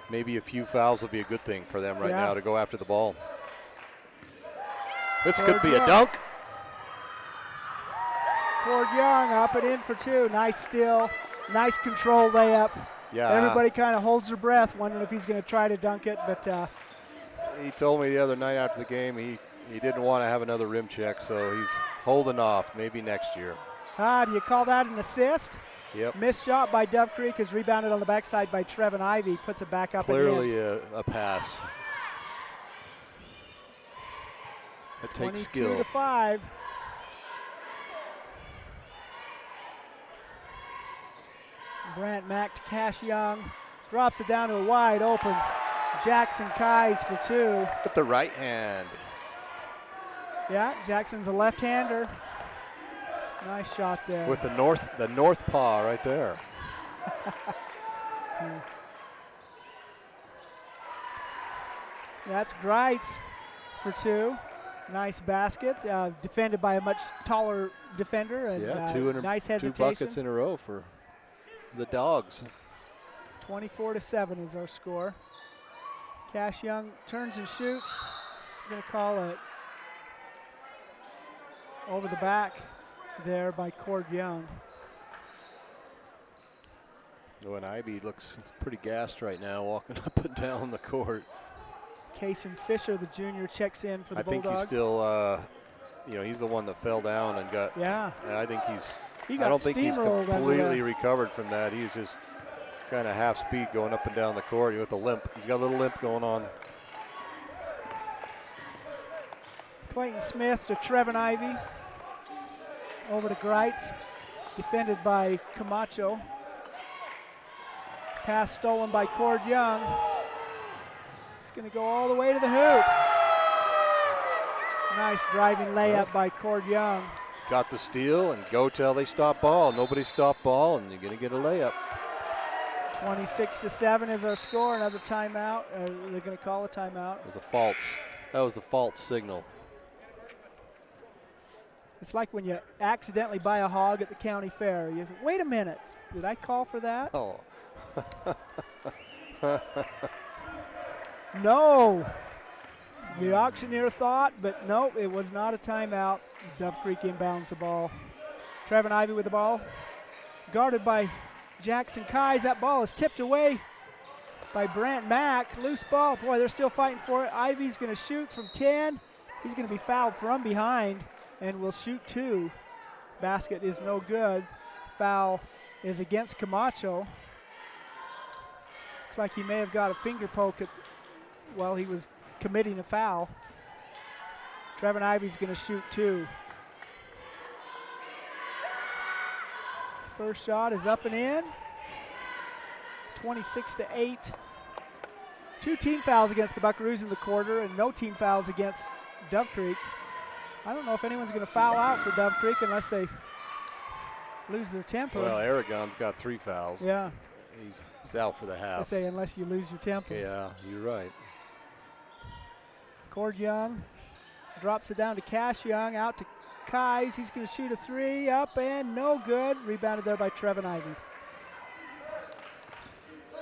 maybe a few fouls will be a good thing for them right now to go after the ball. This could be a dunk.
Cord Young up and in for 2. Nice steal, nice control layup.
Yeah.
Everybody kind of holds their breath, wondering if he's going to try to dunk it, but
he told me the other night after the game he didn't want to have another rim check, so he's holding off. Maybe next year.
Do you call that an assist?
Yep.
Missed shot by Dove Creek is rebounded on the backside by Trevin Ivey. Puts it back up.
Clearly a pass. It takes skill.
22-5. Brant Mack to Cash Young. Drops it down to a wide open Jackson Kais for 2.
With the right hand.
Yeah, Jackson's a left-hander. Nice shot there.
With the north paw right there.
That's Greitz for 2. Nice basket. Defended by a much taller defender. And, nice hesitation.
2 buckets in a row for the Dogs.
24-7 is our score. Cash Young turns and shoots. We're going to call it over the back there by Cord Young.
Oh, and Ivy looks pretty gassed right now, walking up and down the court.
Kason Fisher, the junior, checks in for the Bulldogs.
I think he's still, he's the one that fell down and got.
Yeah.
And I think I don't think he's completely recovered from that. He's just kind of half speed going up and down the court with a limp. He's got a little limp going on.
Clayton Smith to Trevin Ivey. Over to Greitz. Defended by Camacho. Pass stolen by Cord Young. It's going to go all the way to the hoop. Nice driving layup by Cord Young.
Got the steal and go till they stop ball. Nobody stopped ball, and you're going to get a layup.
26-7 is our score. Another timeout. They're going to call a timeout.
It was a false. That was a false signal.
It's like when you accidentally buy a hog at the county fair. You say, wait a minute, did I call for that?
Oh.
No. The auctioneer thought, but no, it was not a timeout. Dove Creek inbounds the ball. Trevin Ivy with the ball. Guarded by Jackson Kies. That ball is tipped away by Brant Mack. Loose ball. Boy, they're still fighting for it. Ivy's going to shoot from 10. He's going to be fouled from behind and will shoot 2. Basket is no good. Foul is against Camacho. Looks like he may have got a finger poke while he was committing a foul. Trevin Ivy's going to shoot 2. First shot is up and in. 26-8. 2 team fouls against the Buckaroos in the quarter and no team fouls against Dove Creek. I don't know if anyone's going to foul out for Dove Creek unless they lose their temper.
Well, Aragon's got 3 fouls.
Yeah.
He's out for the half.
I say unless you lose your temper.
Yeah, you're right.
Cord Young drops it down to Cash Young, out to Kies. He's going to shoot a 3, up and no good. Rebounded there by Trevin Ivy.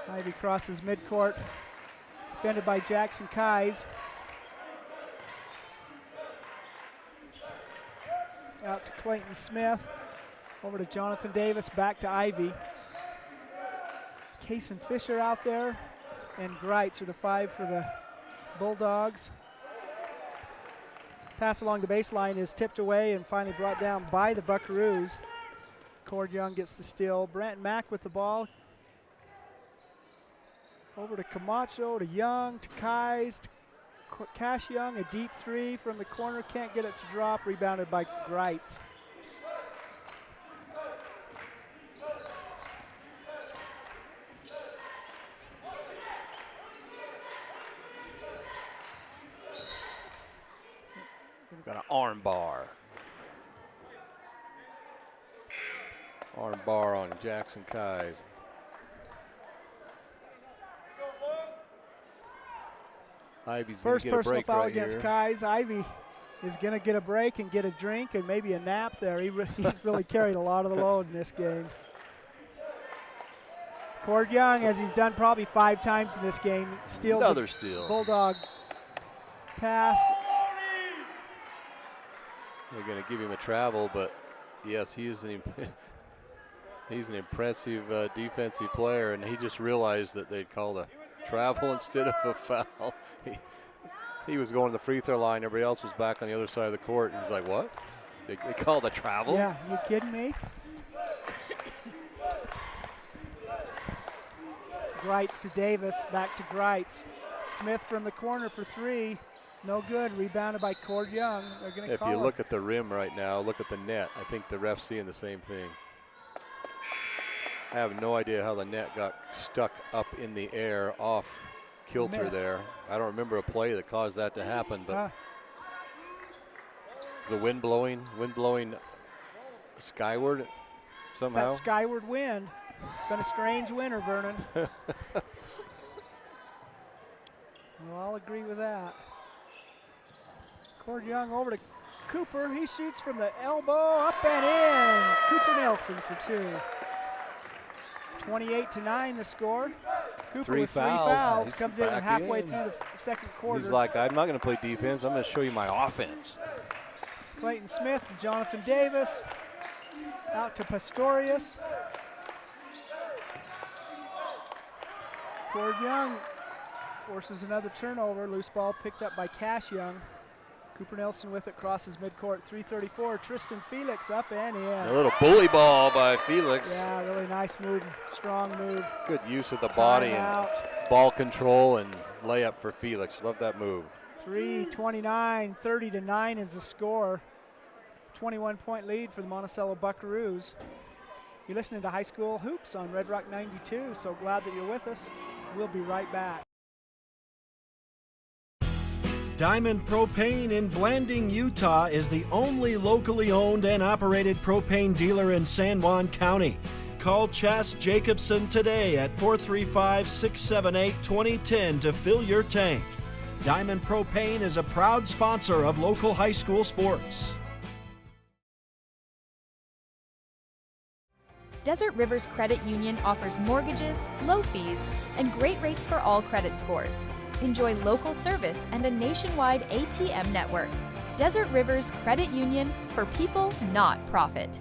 Ivy crosses midcourt, defended by Jackson Kies. Out to Clayton Smith, over to Jonathan Davis, back to Ivy. Kason Fisher out there, and Greitz are the 5 for the Bulldogs. Pass along the baseline is tipped away and finally brought down by the Buckaroos. Cord Young gets the steal. Brant Mack with the ball. Over to Camacho, to Young, to Kies, to Cash Young, a deep 3 from the corner. Can't get it to drop. Rebounded by Greitz.
Got an arm bar. Arm bar on Jackson Kies. Ivy's going to get a
First personal
break
foul
right
against
here.
Kies. Ivy is going to get a break and get a drink and maybe a nap there. He's really carried a lot of the load in this game. Cord Young, as he's done probably 5 times in this game, steals
Another steal.
Bulldog pass.
They're going to give him a travel, but yes, he's an impressive defensive player, and he just realized that they'd called a travel instead of a foul. He was going to the free throw line. Everybody else was back on the other side of the court, and he's like, what? They called a travel?
Yeah, you kidding me? Greitz to Davis, back to Greitz. Smith from the corner for 3. No good, rebounded by Cord Young. They're going to call
If you
it.
look at the rim right now, look at the net. I think the ref's seeing the same thing. I have no idea how the net got stuck up in the air off kilter
Miss.
there. I don't remember a play that caused that to happen, but is the wind blowing skyward somehow?
It's that skyward wind. It's been a strange winter, Vernon. We'll all agree with that. Cord Young over to Cooper. He shoots from the elbow, up and in. Cooper Nelson for 2. 28-9 the score. Cooper
3
with 3
fouls.
fouls.
He's
Comes in
back
halfway
in.
through the second quarter.
He's like, I'm not going to play defense. I'm going to show you my offense.
Clayton Smith and Jonathan Davis. Out to Pastorius. Cord Young forces another turnover. Loose ball picked up by Cash Young. Cooper Nelson with it, crosses midcourt. 3:34. Tristan Felix up and in.
A little bully ball by Felix.
Yeah, really nice move, strong move.
Good use of the body and ball control and layup for Felix. Love that move.
3:29, 30-9 is the score. 21-point lead for the Monticello Buckaroos. You're listening to High School Hoops on Red Rock 92. So glad that you're with us. We'll be right back.
Diamond Propane in Blanding, Utah is the only locally owned and operated propane dealer in San Juan County. Call Chas Jacobson today at 435-678-2010 to fill your tank. Diamond Propane is a proud sponsor of local high school sports.
Desert Rivers Credit Union offers mortgages, low fees, and great rates for all credit scores. Enjoy local service and a nationwide ATM network. Desert Rivers Credit Union, for people, not profit.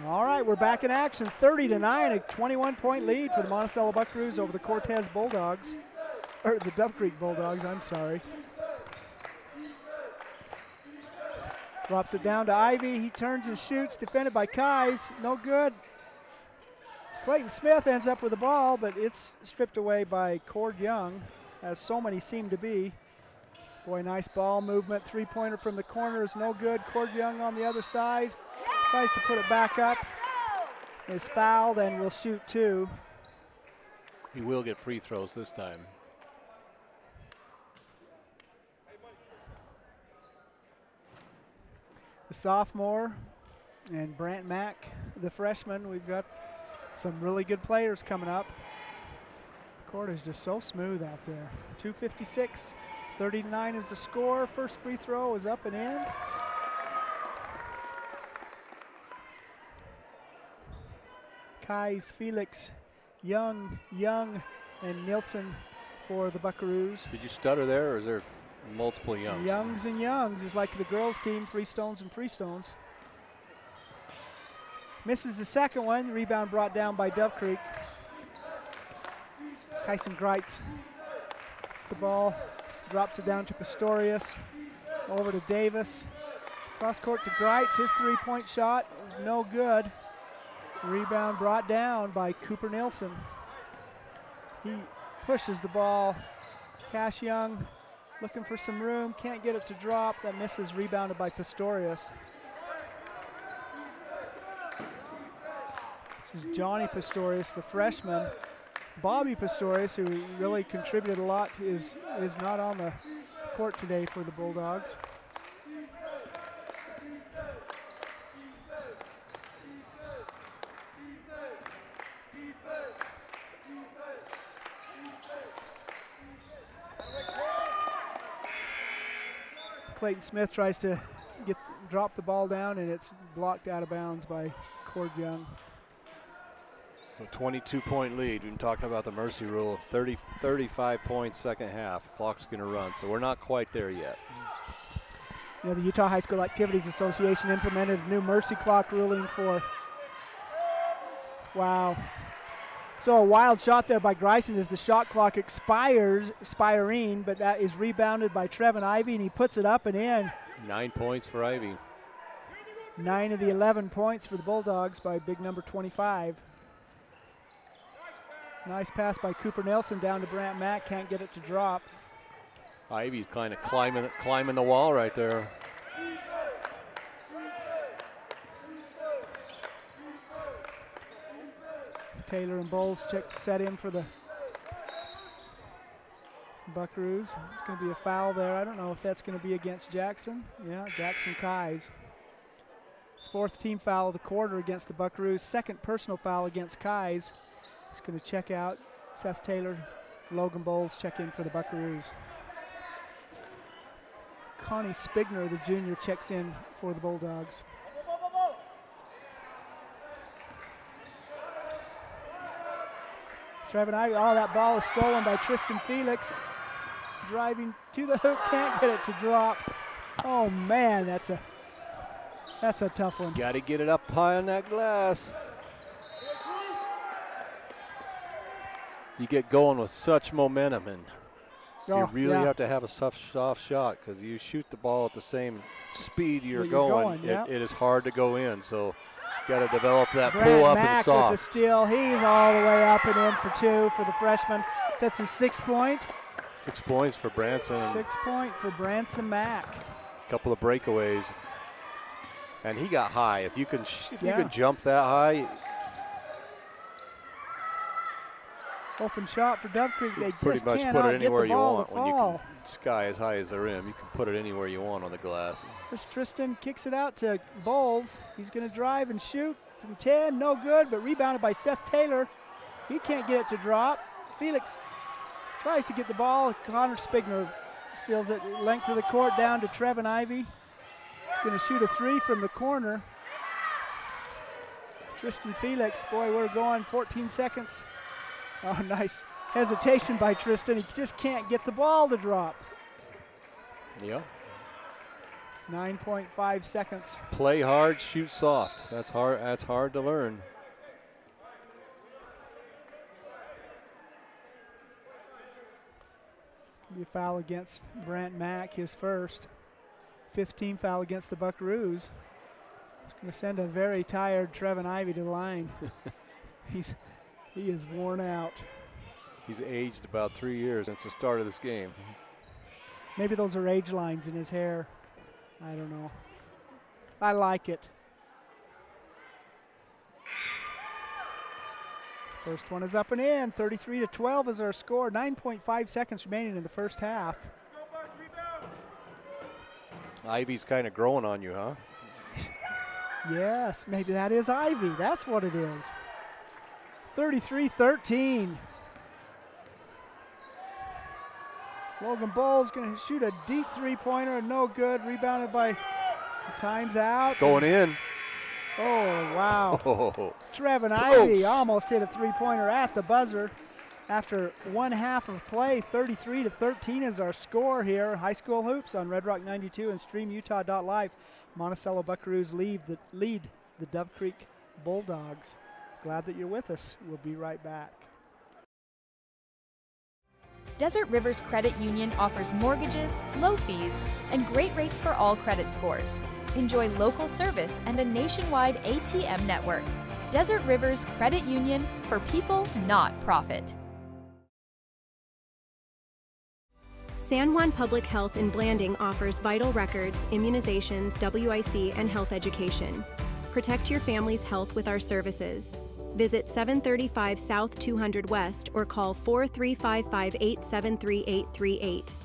All right, we're back in action. 30-9, a 21-point lead for the Monticello Buckaroos over the Cortez Bulldogs, or the Dove Creek Bulldogs, I'm sorry. Drops it down to Ivy. He turns and shoots, defended by Kais. No good. Clayton Smith ends up with the ball, but it's stripped away by Cord Young, as so many seem to be. Boy, nice ball movement. Three-pointer from the corner is no good. Cord Young on the other side. Tries to put it back up. Is fouled and will shoot two.
He will get free throws this time.
The sophomore and Brant Mack, the freshman. We've got some really good players coming up. The court is just so smooth out there. 2:56, 30-9 is the score. First free throw is up and in. Kais, Felix, Young, and Nielsen for the Buckaroos.
Did you stutter there, or is there multiple Youngs?
Youngs and Youngs is like the girls' team, Freestones and Freestones. Misses the second one. Rebound brought down by Dove Creek. Kyson Greitz gets the ball, drops it down to Pistorius. Over to Davis. Cross court to Greitz. His three-point shot is no good. Rebound brought down by Cooper Nielsen. He pushes the ball. Cash Young looking for some room, can't get it to drop. That misses, rebounded by Pistorius. This is Johnny Pistorius, the freshman. Bobby Pistorius, who really contributed a lot, is not on the court today for the Bulldogs. Clayton Smith tries to drop the ball down, and it's blocked out of bounds by Cord Young.
So 22-point lead. We've been talking about the mercy rule of 35 points second half. Clock's going to run, so we're not quite there yet.
You know, the Utah High School Activities Association implemented a new mercy clock ruling for, wow. So a wild shot there by Greisen as the shot clock expiring, but that is rebounded by Trevin Ivy, and he puts it up and in.
9 points for Ivy.
9 of the 11 points for the Bulldogs by big number 25. Nice pass by Cooper Nelson down to Brant Mack, can't get it to drop.
Ivy's kind of climbing the wall right there.
Taylor and Bowles check to set in for the Buckaroos. It's going to be a foul there. I don't know if that's going to be against Jackson. Yeah, Jackson Kais. His fourth team foul of the quarter against the Buckaroos. Second personal foul against Kais. He's going to check out. Seth Taylor, Logan Bowles check in for the Buckaroos. Connie Spigner, the junior, checks in for the Bulldogs. Trevin Ivy, oh, that ball is stolen by Tristan Felix. Driving to the hoop, can't get it to drop. Oh man, that's a tough one.
Got to get it up high on that glass. You get going with such momentum, and you really have to have a soft shot, because you shoot the ball at the same speed you're going. It is hard to go in, so got to develop that pull up and soft.
With the steal, he's all the way up and in for two for the freshman. That's his 6 point.
6 points for Branson.
6 point for Branson Mack.
A couple of breakaways, and he got high. If you can jump that high.
Open shot for Dove Creek. They
pretty much
cannot
put it anywhere
get the
you
ball
want
to
when you
fall.
can sky as high as the rim. You can put it anywhere you want on the glass.
There's Tristan, kicks it out to Bowles. He's going to drive and shoot from 10, no good, but rebounded by Seth Taylor. He can't get it to drop. Felix tries to get the ball. Connor Spigner steals it length of the court down to Trevin Ivy. He's going to shoot a three from the corner. Tristan Felix, boy, we're going 14 seconds. Oh, nice hesitation by Tristan. He just can't get the ball to drop.
Yeah.
9.5 seconds.
Play hard, shoot soft. That's hard to learn.
Be a foul against Brant Mack, his first. 5th team foul against the Buckaroos. It's going to send a very tired Trevin Ivy to the line. He is worn out.
He's aged about 3 years since the start of this game.
Maybe those are age lines in his hair. I don't know. I like it. First one is up and in. 33-12 is our score. 9.5 seconds remaining in the first half.
Ivy's kind of growing on you, huh?
Yes, maybe that is Ivy. That's what it is. 33-13. Logan Bull's going to shoot a deep three-pointer and no good. Rebounded by Time's out.
It's going in.
Oh, wow.
Oh,
Trevin
close.
Ivy almost hit a three-pointer at the buzzer. After one half of play, 33-13 is our score here. High school hoops on Red Rock 92 and StreamUtah.live. Monticello Buckaroos lead the Dove Creek Bulldogs. Glad that you're with us. We'll be right back.
Desert Rivers Credit Union offers mortgages, low fees, and great rates for all credit scores. Enjoy local service and a nationwide ATM network. Desert Rivers Credit Union, for people, not profit.
San Juan Public Health in Blanding offers vital records, immunizations, WIC, and health education. Protect your family's health with our services. Visit 735 South 200 West or call 4355-873838.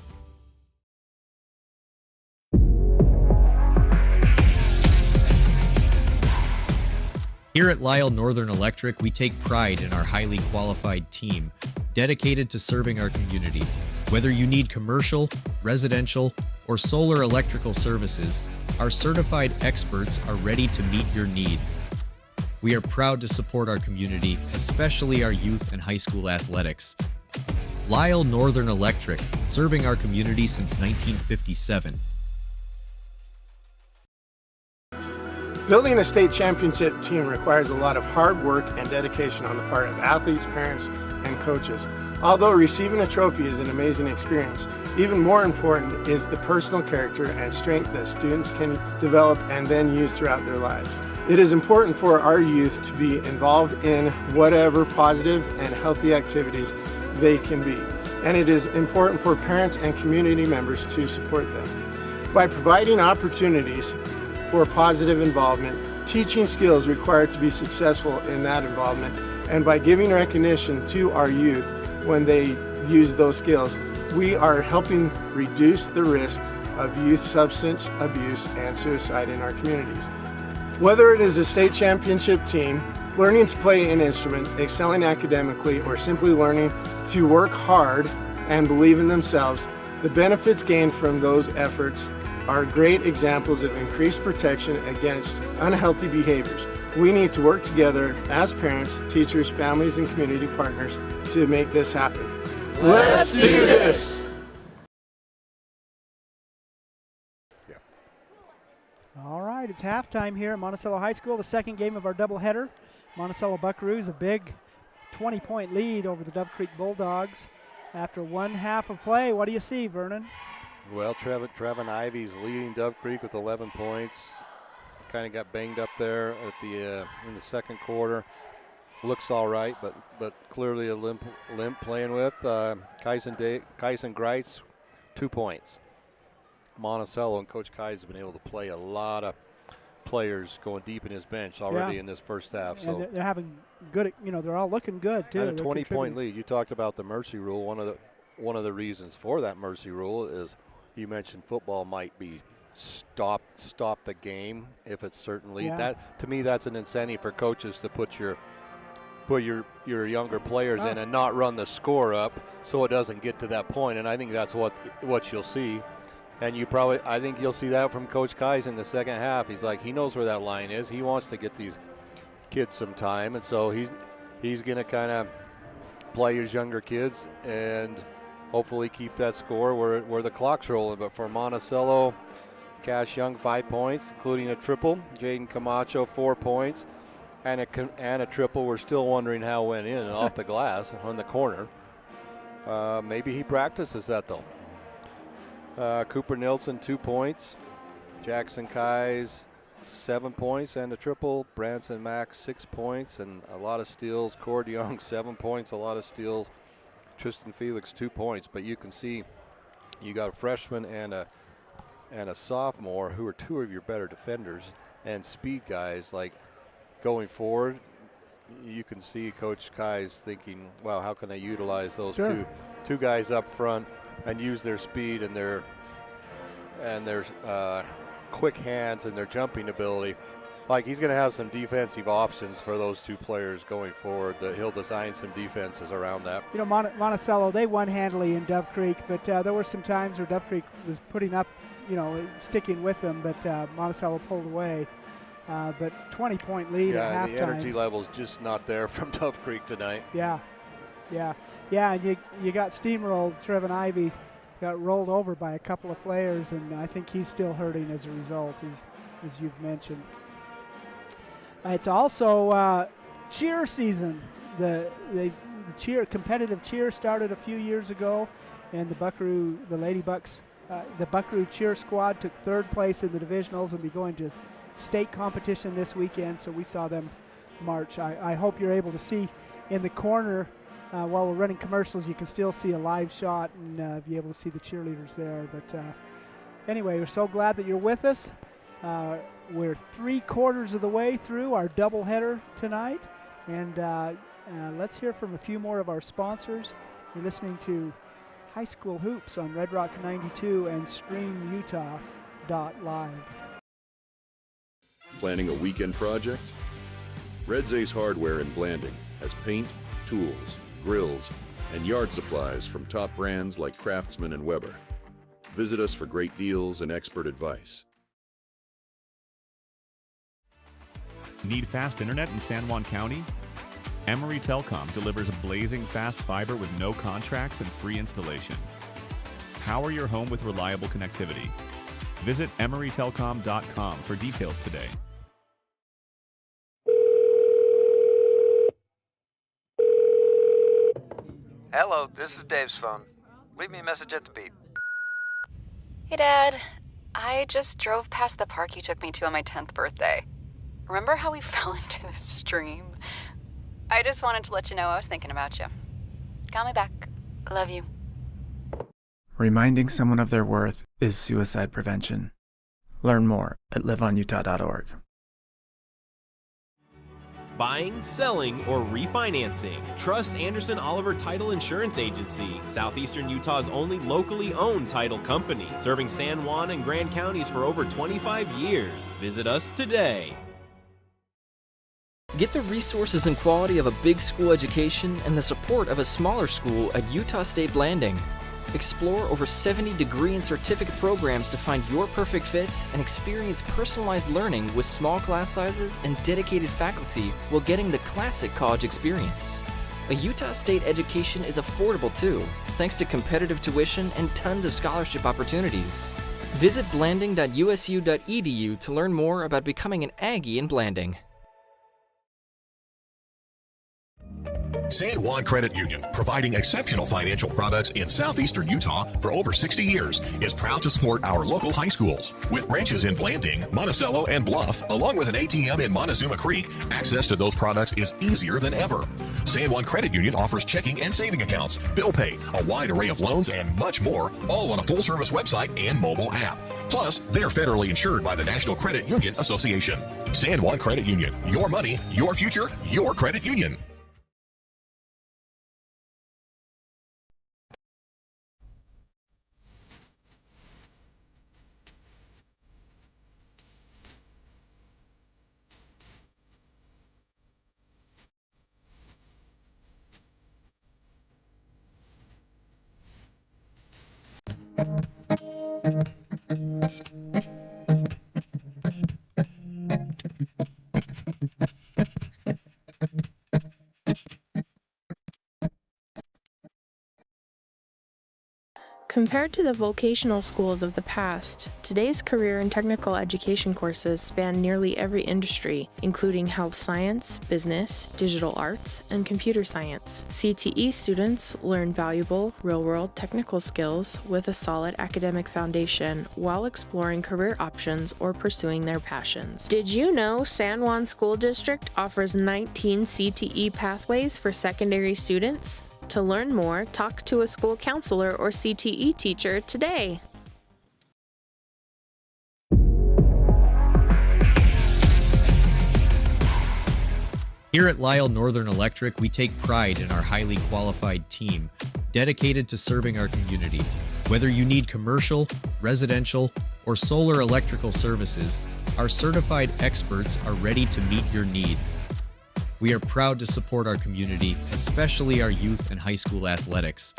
Here at Lyle Northern Electric, we take pride in our highly qualified team, dedicated to serving our community. Whether you need commercial, residential, or solar electrical services, our certified experts are ready to meet your needs. We are proud to support our community, especially our youth and high school athletics. Lyle Northern Electric, serving our community since 1957.
Building a state championship team requires a lot of hard work and dedication on the part of athletes, parents, and coaches. Although receiving a trophy is an amazing experience, even more important is the personal character and strength that students can develop and then use throughout their lives. It is important for our youth to be involved in whatever positive and healthy activities they can be, and it is important for parents and community members to support them. By providing opportunities for positive involvement, teaching skills required to be successful in that involvement, and by giving recognition to our youth when they use those skills, we are helping reduce the risk of youth substance abuse and suicide in our communities. Whether it is a state championship team, learning to play an instrument, excelling academically, or simply learning to work hard and believe in themselves, the benefits gained from those efforts are great examples of increased protection against unhealthy behaviors. We need to work together as parents, teachers, families, and community partners to make this happen. Let's do this!
All right, it's halftime here at Monticello High School, the second game of our doubleheader. Monticello Buckaroos, a big 20-point lead over the Dove Creek Bulldogs. After one half of play, what do you see, Vernon?
Well, Trevin Ivy's leading Dove Creek with 11 points. Kind of got banged up there at the in the second quarter. Looks all right, but clearly a limp playing with. Kyson Greitz, 2 points. Monticello and Coach Kais have been able to play a lot of players going deep in his bench already in this first half. So
and they're having good, they're all looking good too.
And a 20-point lead. You talked about the mercy rule. One of the reasons for that mercy rule is you mentioned football might be stop the game if it's certainly that. To me, that's an incentive for coaches to put your younger players in and not run the score up so it doesn't get to that point. And I think that's what you'll see And I think you'll see that from Coach Kais in the second half. He's like, he knows where that line is. He wants to get these kids some time, and so he's going to kind of play his younger kids and hopefully keep that score where the clock's rolling. But for Monticello, Cash Young 5 points, including a triple. Jaden Camacho 4 points and a triple. We're still wondering how it went in and off the glass on the corner. Maybe he practices that though. Cooper Nilsson 2 points. Jackson Kais 7 points and a triple. Branson Mack 6 points and a lot of steals. Cord Young 7 points, a lot of steals. Tristan Felix 2 points. But you can see you got a freshman and a sophomore who are 2 of your better defenders and speed guys. Like going forward, you can see Coach Kais thinking, wow, how can I utilize those two guys up front and use their speed and their quick hands and their jumping ability. Like he's going to have some defensive options for those 2 players going forward. That he'll design some defenses around that.
You know, Monticello, they won handily in Dove Creek, but there were some times where Dove Creek was putting up, sticking with them, but Monticello pulled away. But 20-point lead at halftime.
The energy level's just not there from Dove Creek tonight.
Yeah, and you got steamrolled. Trevin Ivey got rolled over by a couple of players, and I think he's still hurting as a result, as you've mentioned. It's also cheer season. The competitive cheer started a few years ago, and the Lady Bucks, the Buckaroo cheer squad took 3rd place in the divisionals and be going to state competition this weekend, so we saw them march. I hope you're able to see in the corner while we're running commercials, you can still see a live shot and be able to see the cheerleaders there. But anyway, we're so glad that you're with us. We're 3/4 of the way through our doubleheader tonight, and let's hear from a few more of our sponsors. You're listening to High School Hoops on Red Rock 92 and StreamUtah.live.
Planning a weekend project? Red's Ace Hardware in Blanding has paint, tools, grills, and yard supplies from top brands like Craftsman and Weber. Visit us for great deals and expert advice.
Need fast internet in San Juan County? Emory Telecom delivers blazing fast fiber with no contracts and free installation. Power your home with reliable connectivity. Visit emorytelecom.com for details today.
Hello, this is Dave's phone. Leave me a message at the beep.
Hey, Dad. I just drove past the park you took me to on my 10th birthday. Remember how we fell into the stream? I just wanted to let you know I was thinking about you. Call me back. Love you.
Reminding someone of their worth is suicide prevention. Learn more at liveonutah.org.
Buying, selling, or refinancing. Trust Anderson Oliver Title Insurance Agency, Southeastern Utah's only locally owned title company, serving San Juan and Grand counties for over 25 years. Visit us today.
Get the resources and quality of a big school education and the support of a smaller school at Utah State Blanding. Explore over 70 degree and certificate programs to find your perfect fit and experience personalized learning with small class sizes and dedicated faculty while getting the classic college experience. A Utah State education is affordable too, thanks to competitive tuition and tons of scholarship opportunities. Visit blanding.usu.edu to learn more about becoming an Aggie in Blanding.
San Juan Credit Union, providing exceptional financial products in southeastern Utah for over 60 years, is proud to support our local high schools. With branches in Blanding, Monticello, and Bluff, along with an ATM in Montezuma Creek, access to those products is easier than ever. San Juan Credit Union offers checking and saving accounts, bill pay, a wide array of loans, and much more, all on a full-service website and mobile app. Plus, they're federally insured by the National Credit Union Association. San Juan Credit Union, your money, your future, your credit union.
Compared to the vocational schools of the past, today's career and technical education courses span nearly every industry, including health science, business, digital arts, and computer science. CTE students learn valuable, real-world technical skills with a solid academic foundation while exploring career options or pursuing their passions. Did you know San Juan School District offers 19 CTE pathways for secondary students? To learn more, talk to a school counselor or CTE teacher today.
Here at Lisle Northern Electric, we take pride in our highly qualified team, dedicated to serving our community. Whether you need commercial, residential, or solar electrical services, our certified experts are ready to meet your needs. We are proud to support our community, especially our youth and high school athletics.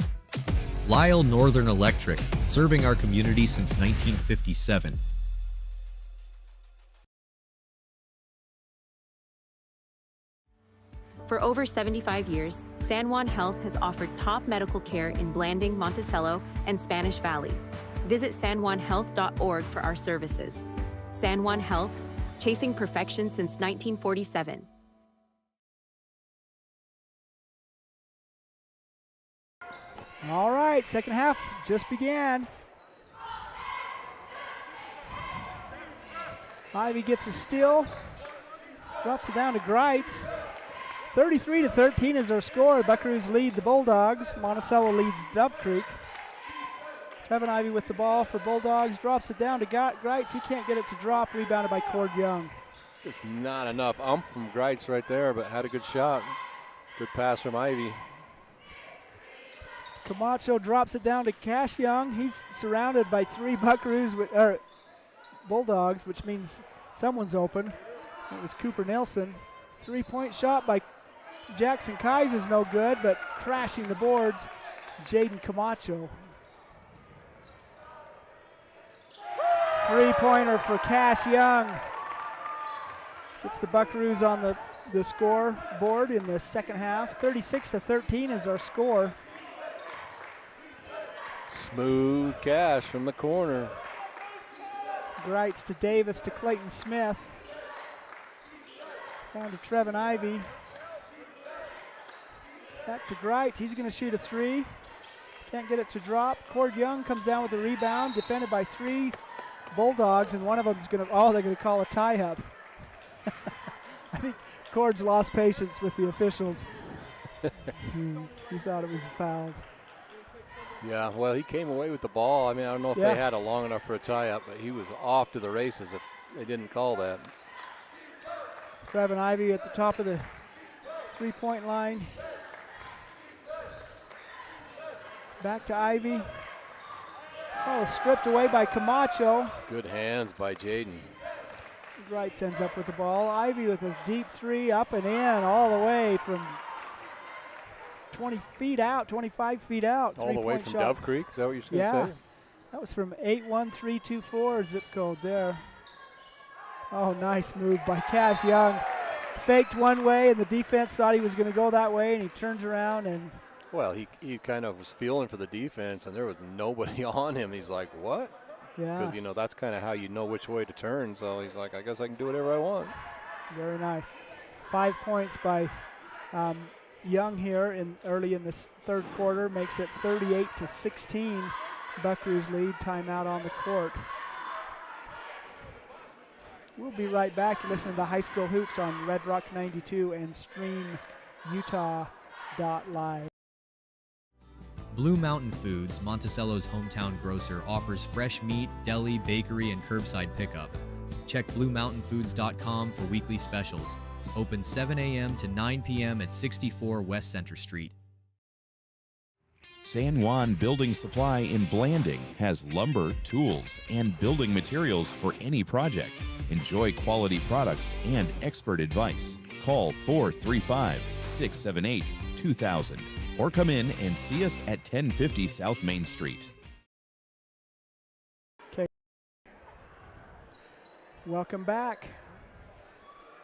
Lisle Northern Electric, serving our community since 1957.
For over 75 years, San Juan Health has offered top medical care in Blanding, Monticello, and Spanish Valley. Visit sanjuanhealth.org for our services. San Juan Health, chasing perfection since 1947.
All right, second half just began. Ivy gets a steal, drops it down to Greitz. 33-13 is our score. Buckaroos lead the Bulldogs. Monticello leads Dove Creek. Trevin Ivy with the ball for Bulldogs, drops it down to Greitz. He can't get it to drop, rebounded by Cord Young.
Just not enough from Greitz right there, but had a good shot. Good pass from Ivy.
Camacho drops it down to Cash Young. He's surrounded by three Buckaroos, Bulldogs, which means someone's open. It was Cooper Nelson. Three-point shot by Jackson Kais is no good, but crashing the boards, Jaden Camacho. Three-pointer for Cash Young. Gets the Buckaroos on the scoreboard in the second half. 36-13 is our score.
Smooth Cash from the corner.
Greitz to Davis to Clayton Smith. Down to Trevin Ivy. Back to Greitz. He's going to shoot a three. Can't get it to drop. Cord Young comes down with a rebound, defended by three Bulldogs, and one of them's going to, they're going to call a tie-up. I think Cord's lost patience with the officials. He thought it was fouled.
Yeah, well, he came away with the ball. I mean, I don't know if they had it long enough for a tie-up, but he was off to the races if they didn't call that.
Trevin Ivy at the top of the three-point line. Back to Ivy. Stripped away by Camacho.
Good hands by Jaden.
Greitz ends up with the ball. Ivy with a deep three, up and in, all the way from 20 feet out, 25 feet out.
All the way from Dove Creek, is that what you're going to say?
That was from 81324 zip code there. Oh, nice move by Cash Young. Faked one way, and the defense thought he was going to go that way, and he turns around and...
Well, he kind of was feeling for the defense, and there was nobody on him. He's like, what?
Yeah.
Because, that's kind of how you know which way to turn. So he's like, I guess I can do whatever I want.
Very nice. 5 points by Young here early in this third quarter. Makes it 38-16. Buckaroos lead. Timeout on the court. We'll be right back. You're listening to High School Hoops on Red Rock 92 and StreamUtah.live.
Blue Mountain Foods, Monticello's hometown grocer, offers fresh meat, deli, bakery, and curbside pickup. Check BlueMountainFoods.com for weekly specials. Open 7 a.m. to 9 p.m. at 64 West Center Street.
San Juan Building Supply in Blanding has lumber, tools, and building materials for any project. Enjoy quality products and expert advice. Call 435-678-2000 or come in and see us at 1050 South Main Street.
Okay. Welcome back.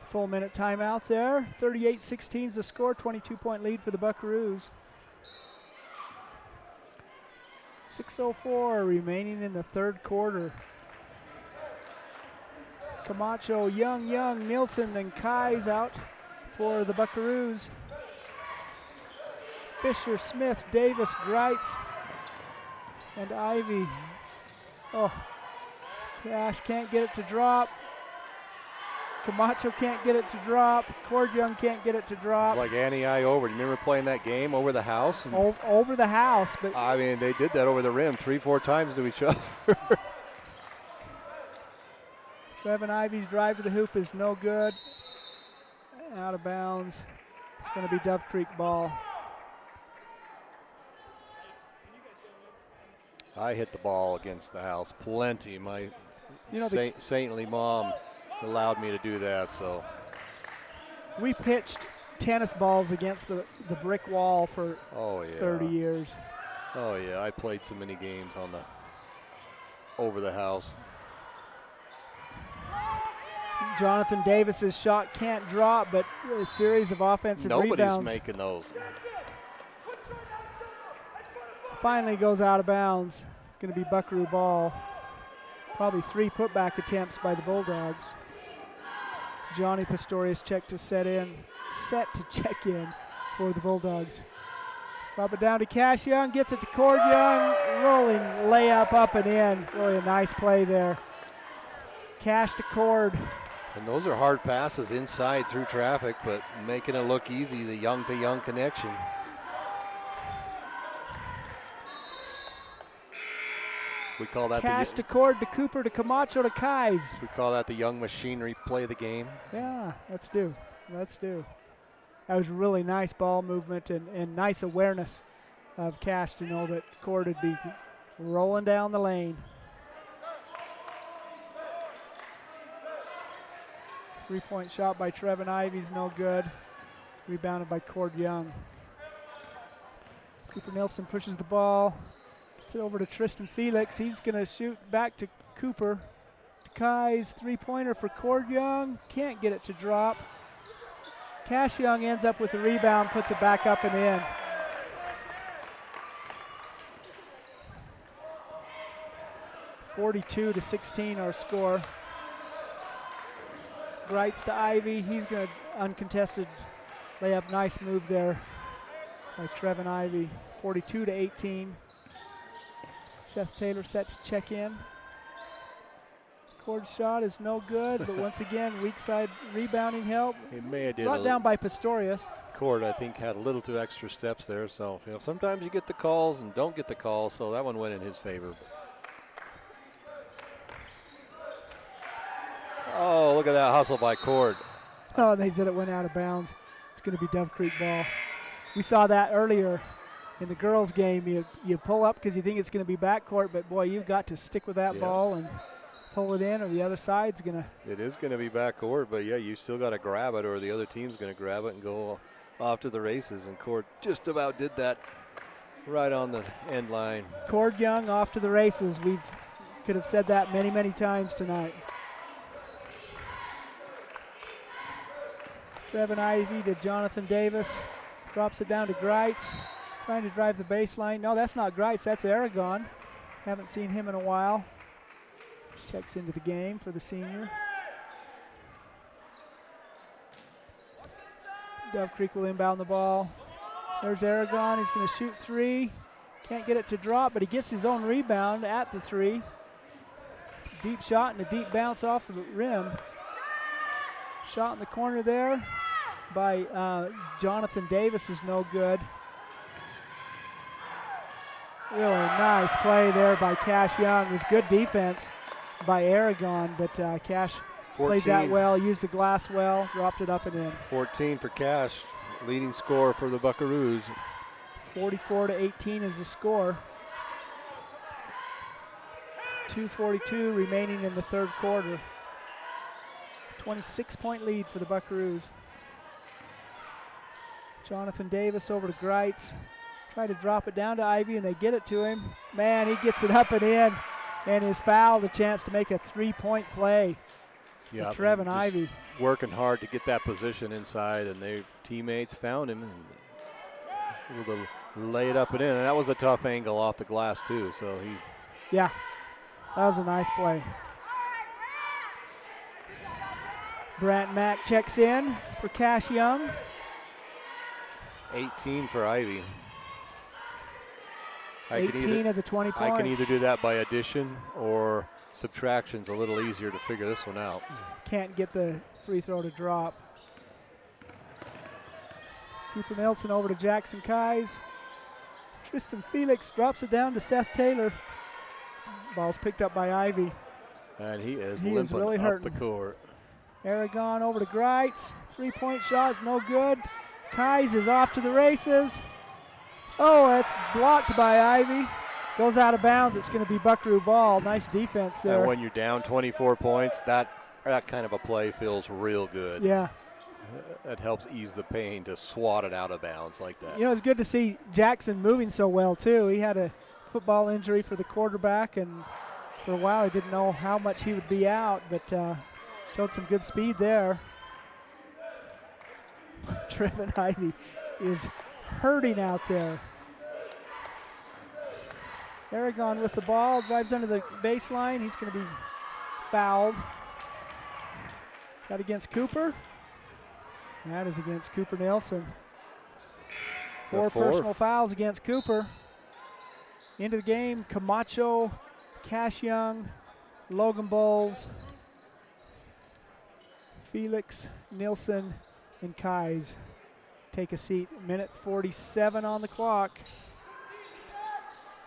Full minute timeout there. 38-16 is the score, 22-point lead for the Buckaroos. 6:04 remaining in the third quarter. Camacho, Young, Nielsen, and Kai's out for the Buckaroos. Fisher, Smith, Davis, Greitz, and Ivy. Oh, Cash can't get it to drop. Camacho can't get it to drop. Cord Young can't get it to drop.
It's like Annie-I over. Do you remember playing that game over the house?
Over the house, but
I mean, they did that over the rim 3-4 times to each other.
Trevin Ivy's drive to the hoop is no good. Out of bounds. It's going to be Dove Creek ball.
I hit the ball against the house plenty. My saintly mom allowed me to do that. So
we pitched tennis balls against the brick wall for 30 years.
Oh yeah, I played so many games on the over the house.
Jonathan Davis's shot can't drop, but a series of offensive rebounds.
Nobody's making those.
Finally goes out of bounds. It's going to be Buckaroo ball. Probably 3 putback attempts by the Bulldogs. Johnny Pastorius set to check in for the Bulldogs. Drop it down to Cash Young, gets it to Cord Young, rolling layup up and in. Really a nice play there. Cash to Cord.
And those are hard passes inside through traffic, but making it look easy, the young-to-young connection. We call that
Cash to Cord to Cooper to Camacho to Kais.
We call that the young machinery play of the game.
Yeah, let's do. That was really nice ball movement and nice awareness of Cash to know that Cord would be rolling down the lane. 3-point shot by Trevin Ivy's no good. Rebounded by Cord Young. Cooper Nielsen pushes the ball. Gets it over to Tristan Felix. He's going to shoot back to Cooper. Kai's 3-pointer for Cord Young. Can't get it to drop. Cash Young ends up with a rebound, puts it back up and in. (42-16) our score. Greitz to Ivy. He's going to uncontested layup. Nice move there by Trevin Ivy. 42-18. Seth Taylor set to check in. Cord shot is no good, but once again, weak side rebounding help.
He may have did
brought down by Pastorius.
Cord, I think, had a little too extra steps there. So sometimes you get the calls and don't get the calls. So that one went in his favor. Oh, look at that hustle by Cord.
Oh, they said it went out of bounds. It's going to be Dove Creek ball. We saw that earlier in the girls' game. You pull up because you think it's going to be backcourt, but boy, you've got to stick with that ball and pull it in, or the other side's going to.
It is going to be backcourt, but yeah, you still got to grab it, or the other team's going to grab it and go off to the races. And Cord just about did that right on the end line.
Cord Young off to the races. We could have said that many, many times tonight. Trevin Ivy to Jonathan Davis. Drops it down to Greitz. Trying to drive the baseline. No, that's not Greitz. That's Aragon. Haven't seen him in a while. Checks into the game for the senior. Dove Creek will inbound the ball. There's Aragon. He's going to shoot 3. Can't get it to drop, but he gets his own rebound at the 3. Deep shot and a deep bounce off the rim. Shot in the corner there by Jonathan Davis is no good. Really nice play there by Cash Young. It was good defense by Aragon, but Cash played that well, used the glass well, dropped it up and in.
14 for Cash, leading scorer for the Buckaroos.
44-18 is the score. 2:42 remaining in the third quarter. 26-point lead for the Buckaroos. Jonathan Davis over to Greitz. Try to drop it down to Ivy, and they get it to him. Man, he gets it up and in, and is fouled. A chance to make a 3-point play.
Yeah,
Trevin Ivy.
Working hard to get that position inside, and their teammates found him. And with a lay it up and in. And that was a tough angle off the glass, too. So he.
Yeah, that was a nice play. Brant Mack checks in for Cash Young.
18 for Ivy.
18 of the 20 points.
I can either do that by addition or subtraction's a little easier to figure this one out.
Can't get the free throw to drop. Cooper Nelson over to Jackson Keyes. Tristan Felix drops it down to Seth Taylor. Ball's picked up by Ivy.
And he is
He
limping
is really
up
hurting.
the court.
Aragon over to Greitz. 3-point shot, no good. Keyes is off to the races. Oh, that's blocked by Ivy. Goes out of bounds. It's going to be Buckaroo ball. Nice defense there.
And when you're down 24 points, that kind of a play feels real good.
Yeah.
It helps ease the pain to swat it out of bounds like that.
You know, it's good to see Jackson moving so well, too. He had a football injury for the quarterback, and for a while he didn't know how much he would be out, but showed some good speed there. Trevin Ivy is hurting out there. Aragon with the ball, drives under the baseline. He's going to be fouled. Is that against Cooper? That is against Cooper Nelson. Four personal fouls against Cooper. Into the game, Camacho, Cash Young, Logan Bowles, Felix, Nilsson, and Keyes take a seat. Minute 47 on the clock.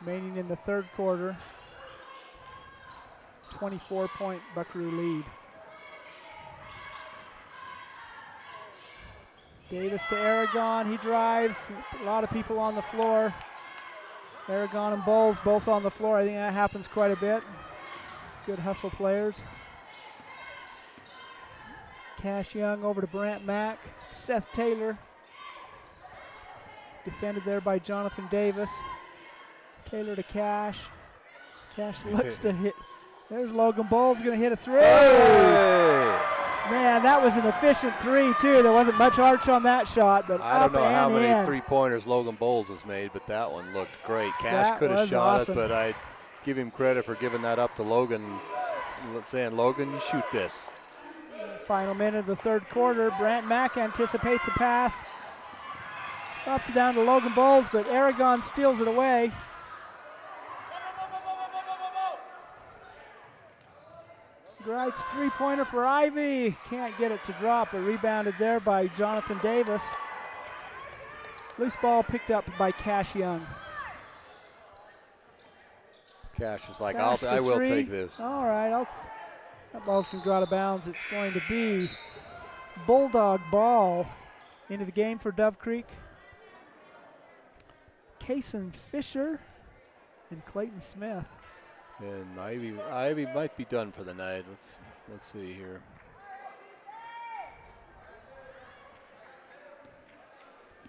Remaining in the third quarter. 24-point Buckaroo lead. Davis to Aragon. He drives. A lot of people on the floor. Aragon and Bowles both on the floor. I think that happens quite a bit. Good hustle players. Cash Young over to Brant Mack. Seth Taylor. Defended there by Jonathan Davis. Taylor to Cash. Cash looks to hit. There's Logan Bowles going to hit a three.
Hey!
Man, that was an efficient three, too. There wasn't much arch on that shot, but
I don't know how many
in.
three-pointers Logan Bowles has made, but that one looked great. Cash could have shot it, but I'd give him credit for giving that up to Logan, saying, Logan, you shoot this.
Final minute of the third quarter. Brant Mack anticipates a pass. Drops it down to Logan Bowles, but Aragon steals it away. Greitz three-pointer for Ivy. Can't get it to drop, but rebounded there by Jonathan Davis. Loose ball picked up by Cash Young.
Cash is like, I will take this.
All right, that ball's going to go out of bounds. It's going to be Bulldog ball into the game for Dove Creek. Kason Fisher and Clayton Smith.
And Ivy might be done for the night. Let's see here.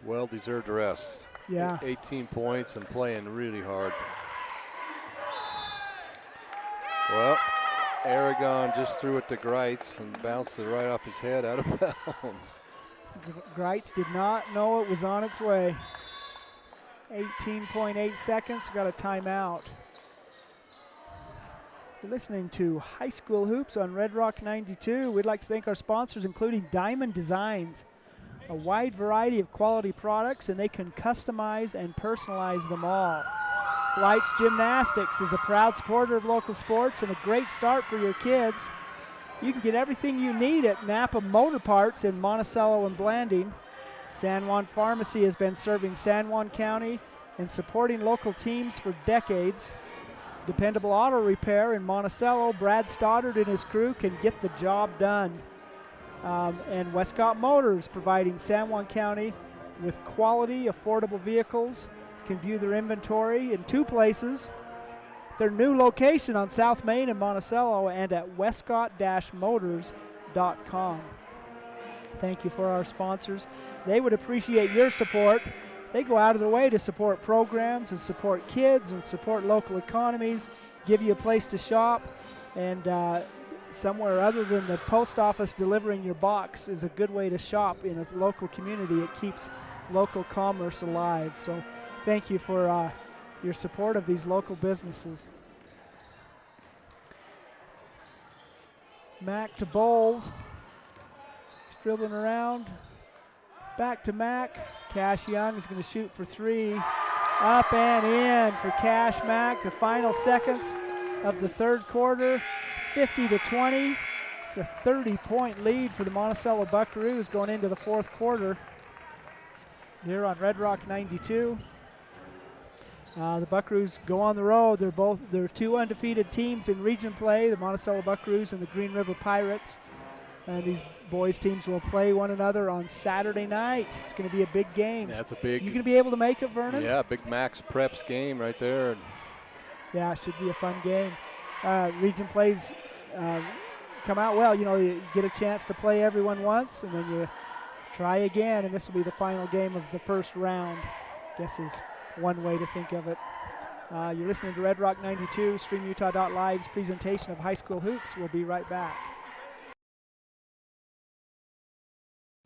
Well-deserved rest.
Yeah.
18 points and playing really hard. Well, Aragon just threw it to Greitz and bounced it right off his head out of bounds.
Greitz did not know it was on its way. 18.8 seconds, got a timeout. You're listening to High School Hoops on Red Rock 92. We'd like to thank our sponsors, including Diamond Designs. A wide variety of quality products, and they can customize and personalize them all. Flights Gymnastics is a proud supporter of local sports and a great start for your kids. You can get everything you need at Napa Motor Parts in Monticello and Blanding. San Juan Pharmacy has been serving San Juan County and supporting local teams for decades. Dependable Auto Repair in Monticello, Brad Stoddard and his crew can get the job done. And Westcott Motors providing San Juan County with quality, affordable vehicles. You can view their inventory in two places. Their new location on South Main in Monticello and at westcott-motors.com. Thank you for our sponsors. They would appreciate your support. They go out of their way to support programs and support kids and support local economies, give you a place to shop, and somewhere other than the post office delivering your box is a good way to shop in a local community. It keeps local commerce alive. So thank you for your support of these local businesses. Mack to Bowles. He's dribbling around. Back to Mack. Cash Young is going to shoot for three. Up and in for Cash Mack. The final seconds of the third quarter, 50-20. It's a 30-point lead for the Monticello Buckaroos going into the fourth quarter here on Red Rock 92. The Buckaroos go on the road. They're two undefeated teams in region play, the Monticello Buckaroos and the Green River Pirates. And these boys teams will play one another on Saturday night. It's going to be a big game.
That's a big.
You going to be able to make it, Vernon?
Yeah, big Max Preps game right there.
Yeah, it should be a fun game. Region plays come out well. You know, you get a chance to play everyone once, and then you try again, and this will be the final game of the first round, I guess is one way to think of it. You're listening to Red Rock 92, StreamUtah.live's presentation of high school hoops. We'll be right back.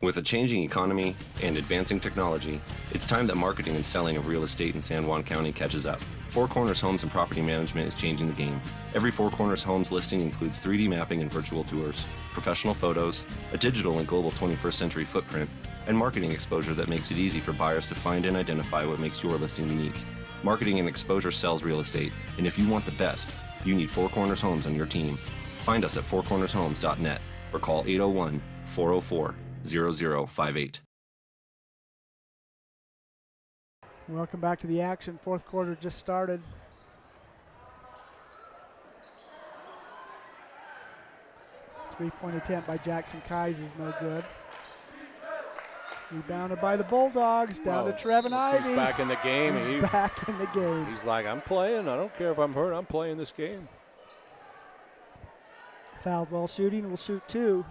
With a changing economy and advancing technology, it's time that marketing and selling of real estate in San Juan County catches up. Four Corners Homes and Property Management is changing the game. Every Four Corners Homes listing includes 3D mapping and virtual tours, professional photos, a digital and global 21st century footprint, and marketing exposure that makes it easy for buyers to find and identify what makes your listing unique. Marketing and exposure sells real estate, and if you want the best, you need Four Corners Homes on your team. Find us at fourcornershomes.net or call 801-404-0058.
Welcome back to the action. Fourth quarter just started. Three-point attempt by Jackson Kais is no good. Rebounded by the Bulldogs, down to Trevin Ivey.
He's back in the game.
He's back in the game.
He's like, I'm playing. I don't care if I'm hurt. I'm playing this game.
Fouled while shooting, will shoot two.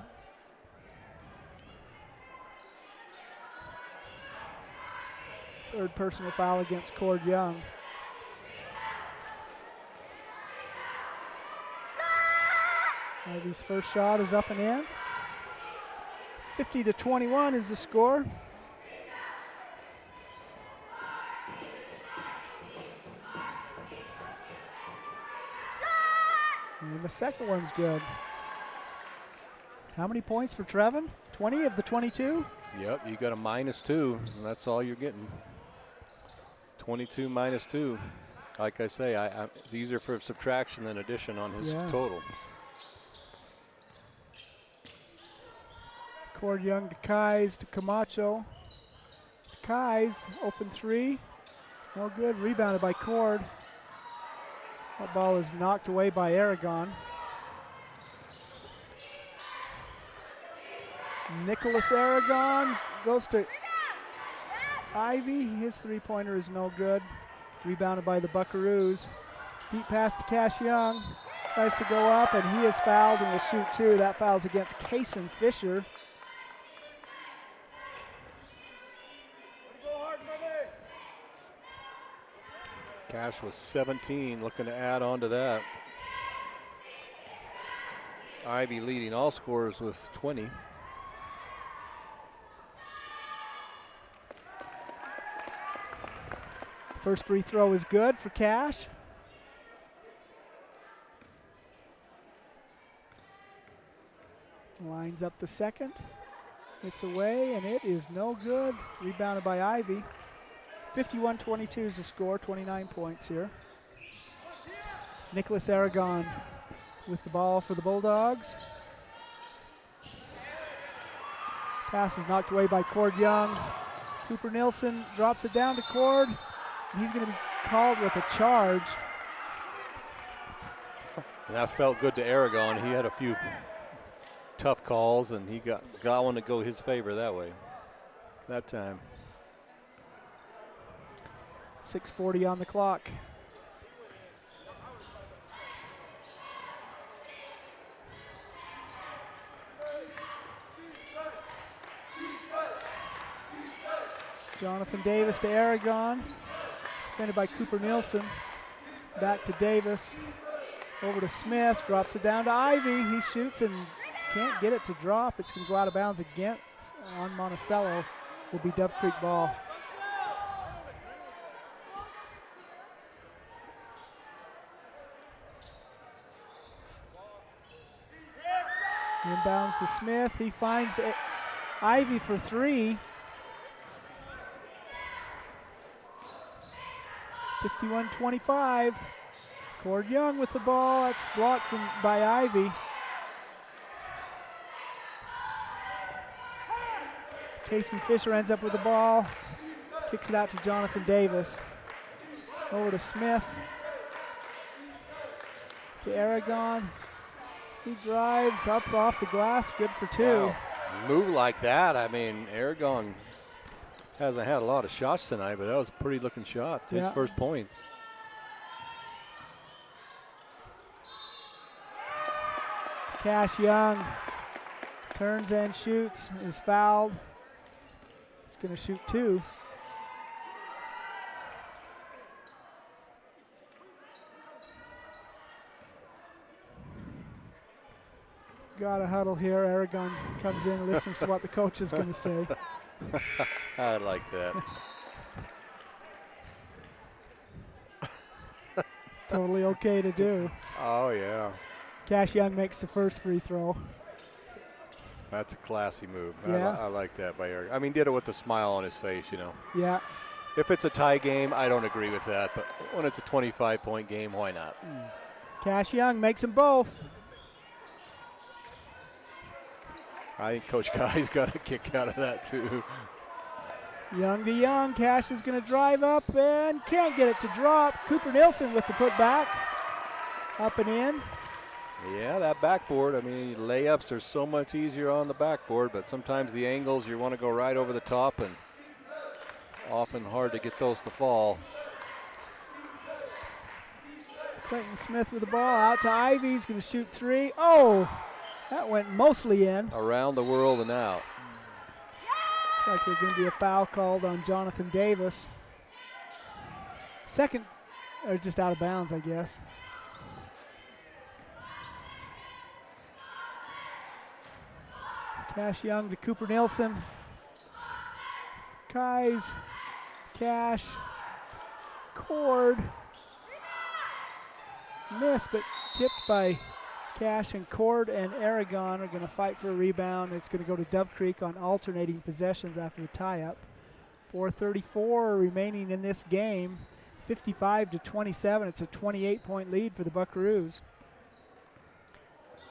Third personal foul against Cord Young. Ivey's first shot is up and in. 50-21 is the score. And the second one's good. How many points for Trevin? 20 of the 22?
Yep, you got a -2, and that's all you're getting. 22 minus 2. Like I say, it's easier for subtraction than addition on his total.
Cord Young to Kais to Camacho. Kais, open three. No good. Rebounded by Cord. That ball is knocked away by Aragon. Nicholas Aragon goes to Ivey. His three-pointer is no good. Rebounded by the Buckaroos. Deep pass to Cash Young. Tries to go up, and he is fouled and will shoot two. That foul's against Kason Fisher.
Cash was 17, looking to add on to that. Ivey leading all scorers with 20.
First free throw is good for Cash. Lines up the second. It's away, and it is no good. Rebounded by Ivey. 51-22 is the score, 29 points here. Nicholas Aragon with the ball for the Bulldogs. Pass is knocked away by Cord Young. Cooper Nilsson drops it down to Cord. He's going to be called with a charge.
And that felt good to Aragon. He had a few tough calls, and he got one to go his favor that way, that time.
6:40 on the clock. Jonathan Davis to Aragon. Defended by Cooper Nielsen. Back to Davis. Over to Smith. Drops it down to Ivey. He shoots and can't get it to drop. It's going to go out of bounds against on Monticello. Will be Dove Creek ball. Inbounds to Smith. He finds Ivy for three. 51-25. Cord Young with the ball. That's blocked by Ivy. Tayson Fisher ends up with the ball. Kicks it out to Jonathan Davis. Over to Smith. To Aragon. He drives up off the glass. Good for two.
Wow. Move like that. I mean, Aragon hasn't had a lot of shots tonight, but that was a pretty looking shot. His first points.
Cash Young turns and shoots, is fouled. He's going to shoot two. Got a huddle here. Aragon comes in and listens to what the coach is going to say.
I like that.
Totally okay to do.
Oh, yeah.
Cash Young makes the first free throw.
That's a classy move.
Yeah.
I like that by Eric. I mean, did it with a smile on his face, you know.
Yeah.
If it's a tie game, I don't agree with that. But when it's a 25-point game, why not?
Cash Young makes them both.
I think Coach Kai's got a kick out of that, too.
Young to Young. Cash is going to drive up and can't get it to drop. Cooper Nilsson with the putback. Up and in.
Yeah, that backboard. I mean, layups are so much easier on the backboard, but sometimes the angles, you want to go right over the top, and often hard to get those to fall.
Clayton Smith with the ball. Out to Ivy. He's going to shoot three. Oh! That went mostly in.
Around the world and out.
Looks like there's going to be a foul called on Jonathan Davis. Second, or just out of bounds, I guess. Cash Young to Cooper Nilsson. Kais, Cash, Cord. Missed, but tipped by Cash, and Cord and Aragon are going to fight for a rebound. It's going to go to Dove Creek on alternating possessions after the tie-up. 4:34 remaining in this game. 55-27. It's a 28-point lead for the Buckaroos.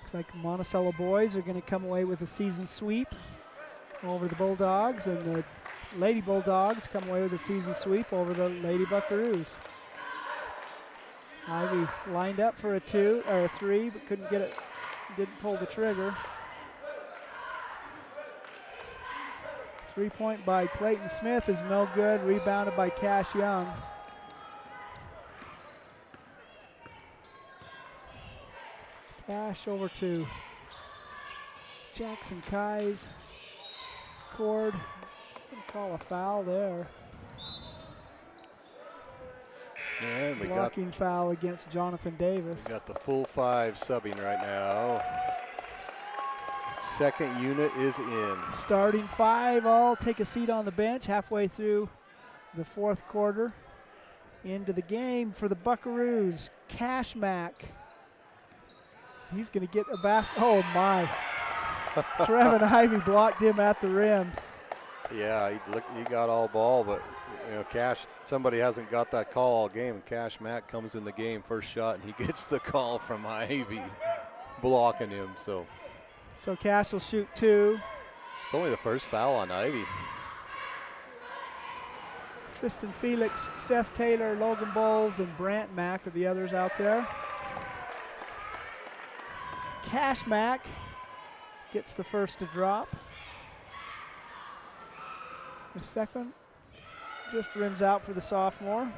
Looks like Monticello boys are going to come away with a season sweep over the Bulldogs, and the Lady Bulldogs come away with a season sweep over the Lady Buckaroos. Ivy lined up for a three, but couldn't get it, didn't pull the trigger. 3-point by Clayton Smith is no good, rebounded by Cash Young. Cash over to Jackson Kais. Cord, gonna call a foul there.
And we
blocking foul against Jonathan Davis.
We got the full five subbing right now. Second unit is in.
Starting five all take a seat on the bench halfway through the fourth quarter. Into the game for the Buckaroos. Cash Mack. He's going to get a basket. Oh, my. Trevin Ivy blocked him at the rim.
Yeah, he got all ball, but you know, Cash, somebody hasn't got that call all game. Cash Mack comes in the game, first shot, and he gets the call from Ivy blocking him. So
Cash will shoot two.
It's only the first foul on Ivy.
Tristan Felix, Seth Taylor, Logan Bowles, and Brant Mack are the others out there. Cash Mack gets the first to drop. The second just rims out for the sophomore.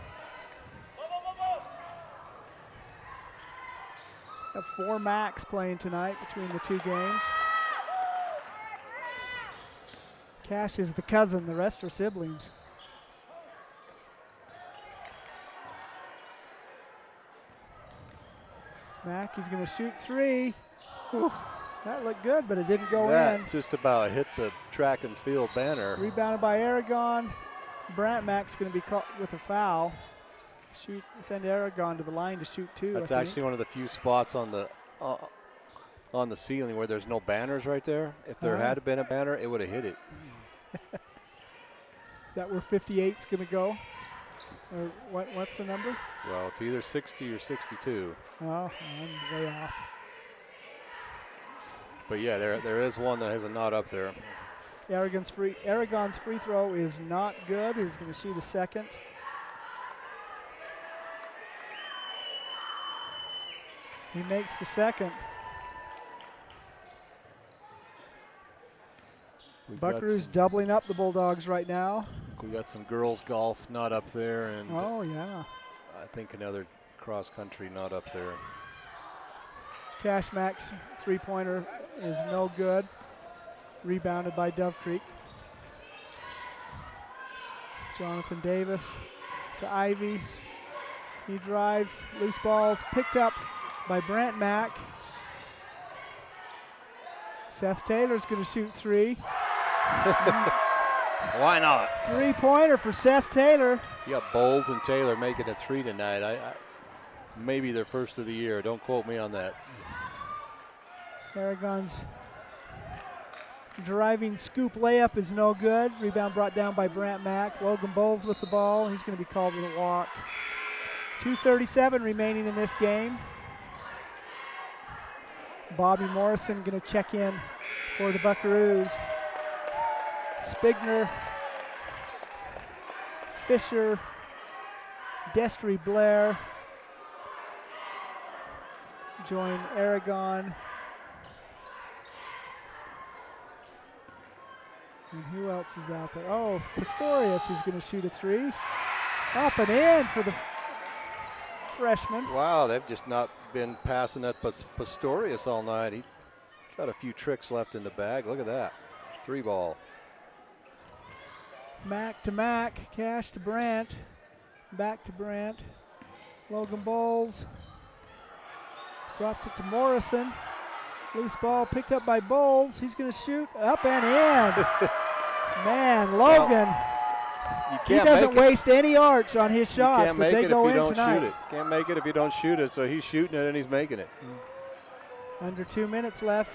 Have 4 Macks playing tonight between the two games. Cash is the cousin, the rest are siblings. Mack, he's going to shoot three. Ooh, that looked good, but it didn't go in.
That just about hit the track and field banner.
Rebounded by Aragon. Brant Mack's going to be caught with a foul. Send Aragon to the line to shoot two.
That's actually one of the few spots on on the ceiling where there's no banners right there. If there had been a banner, it would have hit it.
Is that where 58's going to go? Or what's the number?
Well, it's either 60 or 62.
Oh, I'm way off.
But yeah, there is one that has a knot up there.
Aragon's free throw is not good. He's going to shoot a second. He makes the second. Buckaroo's doubling up the Bulldogs right now.
We got some girls golf not up there, and
oh yeah,
I think another cross country not up there.
Cash Max three-pointer is no good. Rebounded by Dove Creek. Jonathan Davis to Ivy. He drives, loose balls picked up by Brant Mack. Seth Taylor's going to shoot three.
Why not?
Three-pointer for Seth Taylor.
You got Bowles and Taylor making it three tonight. I maybe their first of the year. Don't quote me on that.
Aragon's driving scoop layup is no good. Rebound brought down by Brant Mack. Logan Bowles with the ball. He's going to be called with a walk. 2:37 remaining in this game. Bobby Morrison going to check in for the Buckaroos. Spigner, Fisher, Destry Blair join Aragon. And who else is out there? Oh, Pistorius, who's going to shoot a three. Up and in for the freshman.
Wow, they've just not been passing that Pistorius all night. He got a few tricks left in the bag. Look at that. Three ball.
Mack to Mack, Cash to Brandt, back to Brandt. Logan Bowles drops it to Morrison. Loose ball picked up by Bowles. He's going to shoot up and in. Man, Logan, he doesn't waste any arch on his shots, but they go in tonight.
Can't make it if you don't shoot it, so he's shooting it and he's making it.
Under 2 minutes left.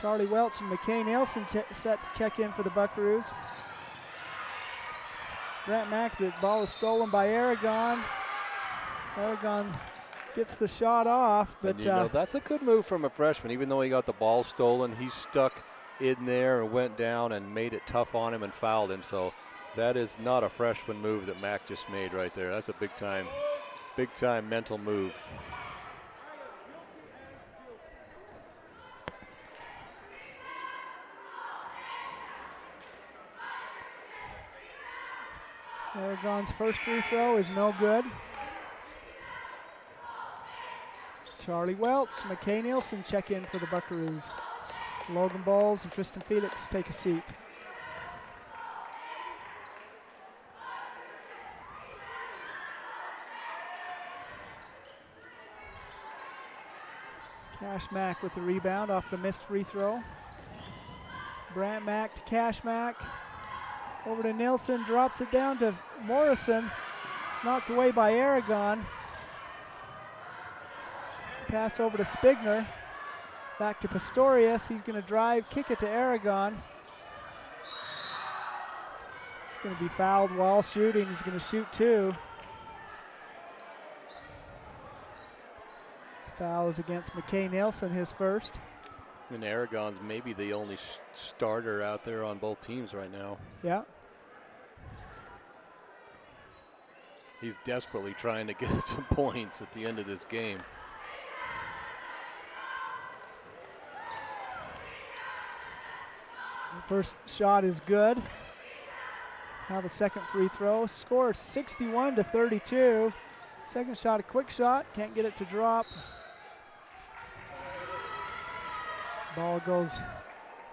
Charlie Welch and McKay Nielsen set to check in for the Buckaroos. Brant Mack, the ball is stolen by Aragon. Aragon gets the shot off, but
you know, that's a good move from a freshman. Even though he got the ball stolen, he stuck in there and went down and made it tough on him and fouled him. So that is not a freshman move that Mack just made right there. That's a big time mental move.
Aragon's first free throw is no good. Charlie Welch, McKay Nielsen check in for the Buckaroos. Logan Bowles and Tristan Felix take a seat. Cash Mack with the rebound off the missed free throw. Brant Mack to Cash Mack. Over to Nielsen, drops it down to Morrison. It's knocked away by Aragon. Pass over to Spigner. Back to Pistorius. He's going to drive, kick it to Aragon. It's going to be fouled while shooting. He's going to shoot two. Foul is against McKay Nielsen, his first.
And Aragon's maybe the only starter out there on both teams right now.
Yeah.
He's desperately trying to get some points at the end of this game.
The first shot is good. Have a second free throw. Score 61-32. Second shot, a quick shot. Can't get it to drop. Ball goes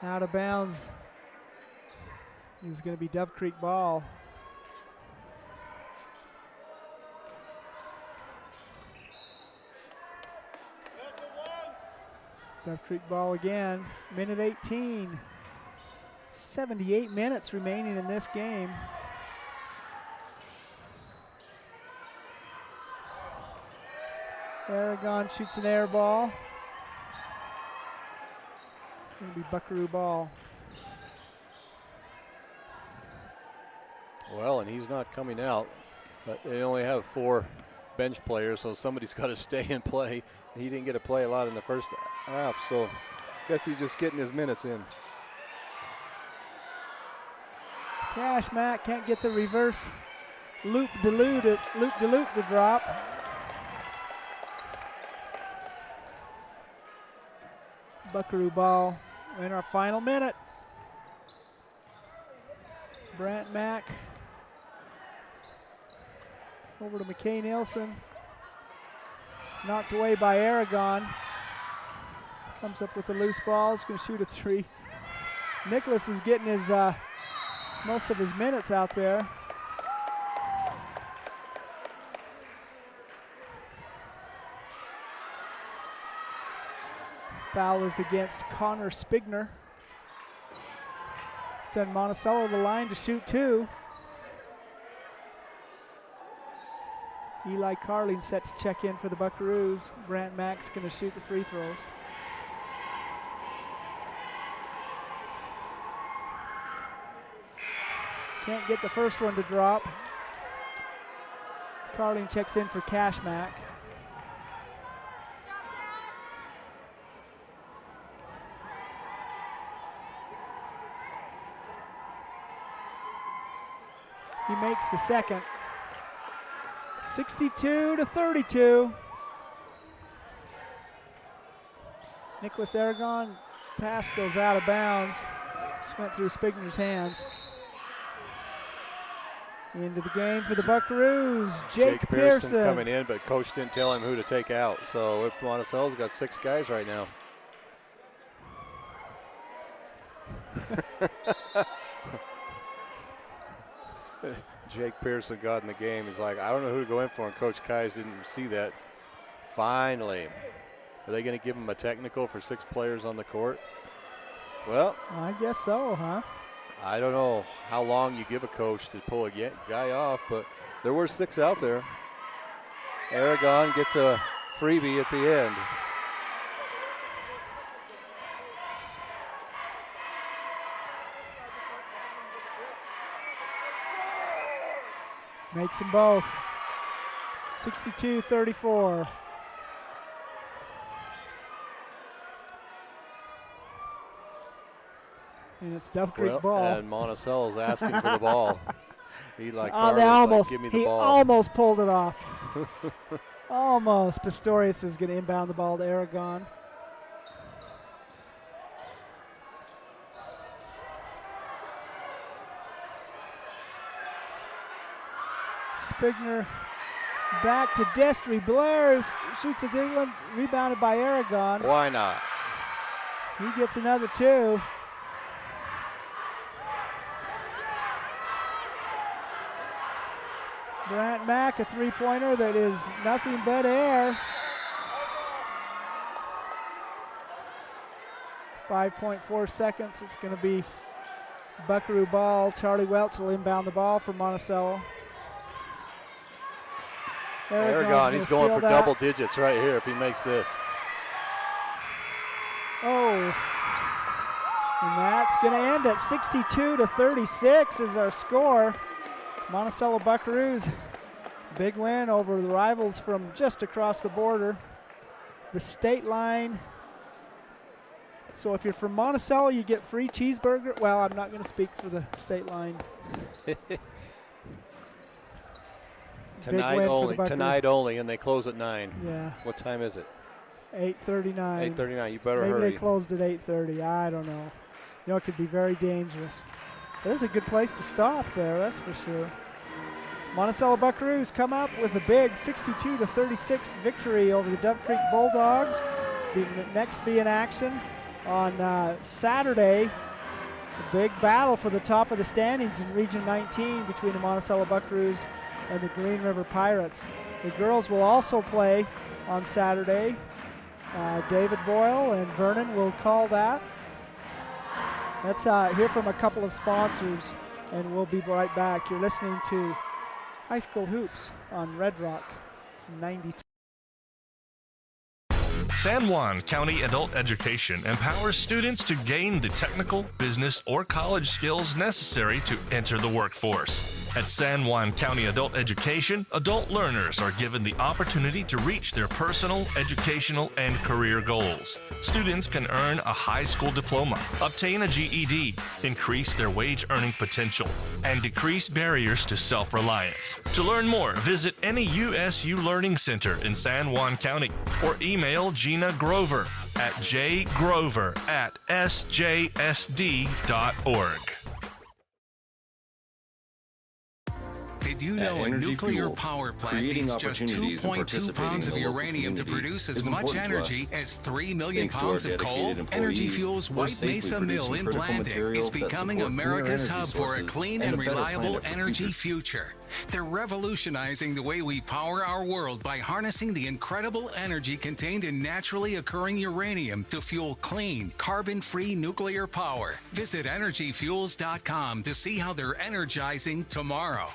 out of bounds. It's going to be Dove Creek ball. Dove Creek ball again. Minute 18. 78 minutes remaining in this game. Aragon shoots an air ball. going to be Buckaroo ball.
Well, and he's not coming out, but they only have 4 bench players, so somebody's got to stay and play. He didn't get to play a lot in the first half, so I guess he's just getting his minutes in.
Cash Mack can't get the reverse loop-de-loop to drop. Buckaroo ball in our final minute. Brant Mack over to McKay Nielsen. Knocked away by Aragon. Comes up with a loose ball. He's going to shoot a 3. Nicholas is getting his most of his minutes out there. Foul is against Connor Spigner. Send Monticello to the line to shoot 2. Eli Carling set to check in for the Buckaroos. Brant Mack's going to shoot the free throws. Can't get the first one to drop. Carling checks in for Cash Mack. He makes the second. 62-32. Nicholas Aragon pass goes out of bounds. Just went through Spigner's hands. Into the game for the Buckaroos, Jake Pearson.
Coming in, but coach didn't tell him who to take out. So Monticello's got 6 guys right now. Jake Pearson got in the game. He's like, I don't know who to go in for, and Coach Kais didn't see that. Finally. Are they going to give him a technical for 6 players on the court? Well,
I guess so, huh?
I don't know how long you give a coach to pull a guy off, but there were 6 out there. Aragon gets a freebie at the end.
Makes them both. 62-34. And it's Dove Creek ball.
And Monticello's asking for the ball. He like, give me the
he
ball.
almost pulled it off. Almost. Pistorius is going to inbound the ball to Aragon. Spigner back to Destry Blair, who shoots a good one, rebounded by Aragon.
Why not?
He gets another 2. Brant Mack, a 3-pointer that is nothing but air. 5.4 seconds. It's going to be Buckaroo ball. Charlie Welch will inbound the ball for Monticello.
Aragon, he's going for double digits right here if he makes this.
Oh. And that's going to end at 62-36 is our score. Monticello Buckaroos, big win over the rivals from just across the border. The state line. So if you're from Monticello, you get free cheeseburger. Well, I'm not going to speak for the state line.
Tonight only, and they close at 9.
Yeah.
What time is it?
8:39.
8:39. You better
Maybe
hurry.
Maybe they closed at 8:30. I don't know. You know, it could be very dangerous. There's a good place to stop there, that's for sure. Monticello Buckaroos come up with a big 62-36 victory over the Dove Creek Bulldogs. Next be in action on Saturday. A big battle for the top of the standings in Region 19 between the Monticello Buckaroos and the Green River Pirates. The girls will also play on Saturday. David Boyle and Vernon will call that. Let's hear from a couple of sponsors, and we'll be right back. You're listening to High School Hoops on Red Rock 92.
San Juan County Adult Education empowers students to gain the technical, business, or college skills necessary to enter the workforce. At San Juan County Adult Education, adult learners are given the opportunity to reach their personal, educational, and career goals. Students can earn a high school diploma, obtain a GED, increase their wage earning potential, and decrease barriers to self-reliance. To learn more, visit any USU Learning Center in San Juan County or email Gina Grover at jgrover@sjsd.org.
Did you know a nuclear power plant needs just 2.2 pounds of uranium to produce as much energy as 3 million pounds of coal? Energy Fuels White Mesa Mill in Blanding is becoming America's hub for a clean and reliable energy future. They're revolutionizing the way we power our world by harnessing the incredible energy contained in naturally occurring uranium to fuel clean, carbon-free nuclear power. Visit energyfuels.com to see how they're energizing tomorrow.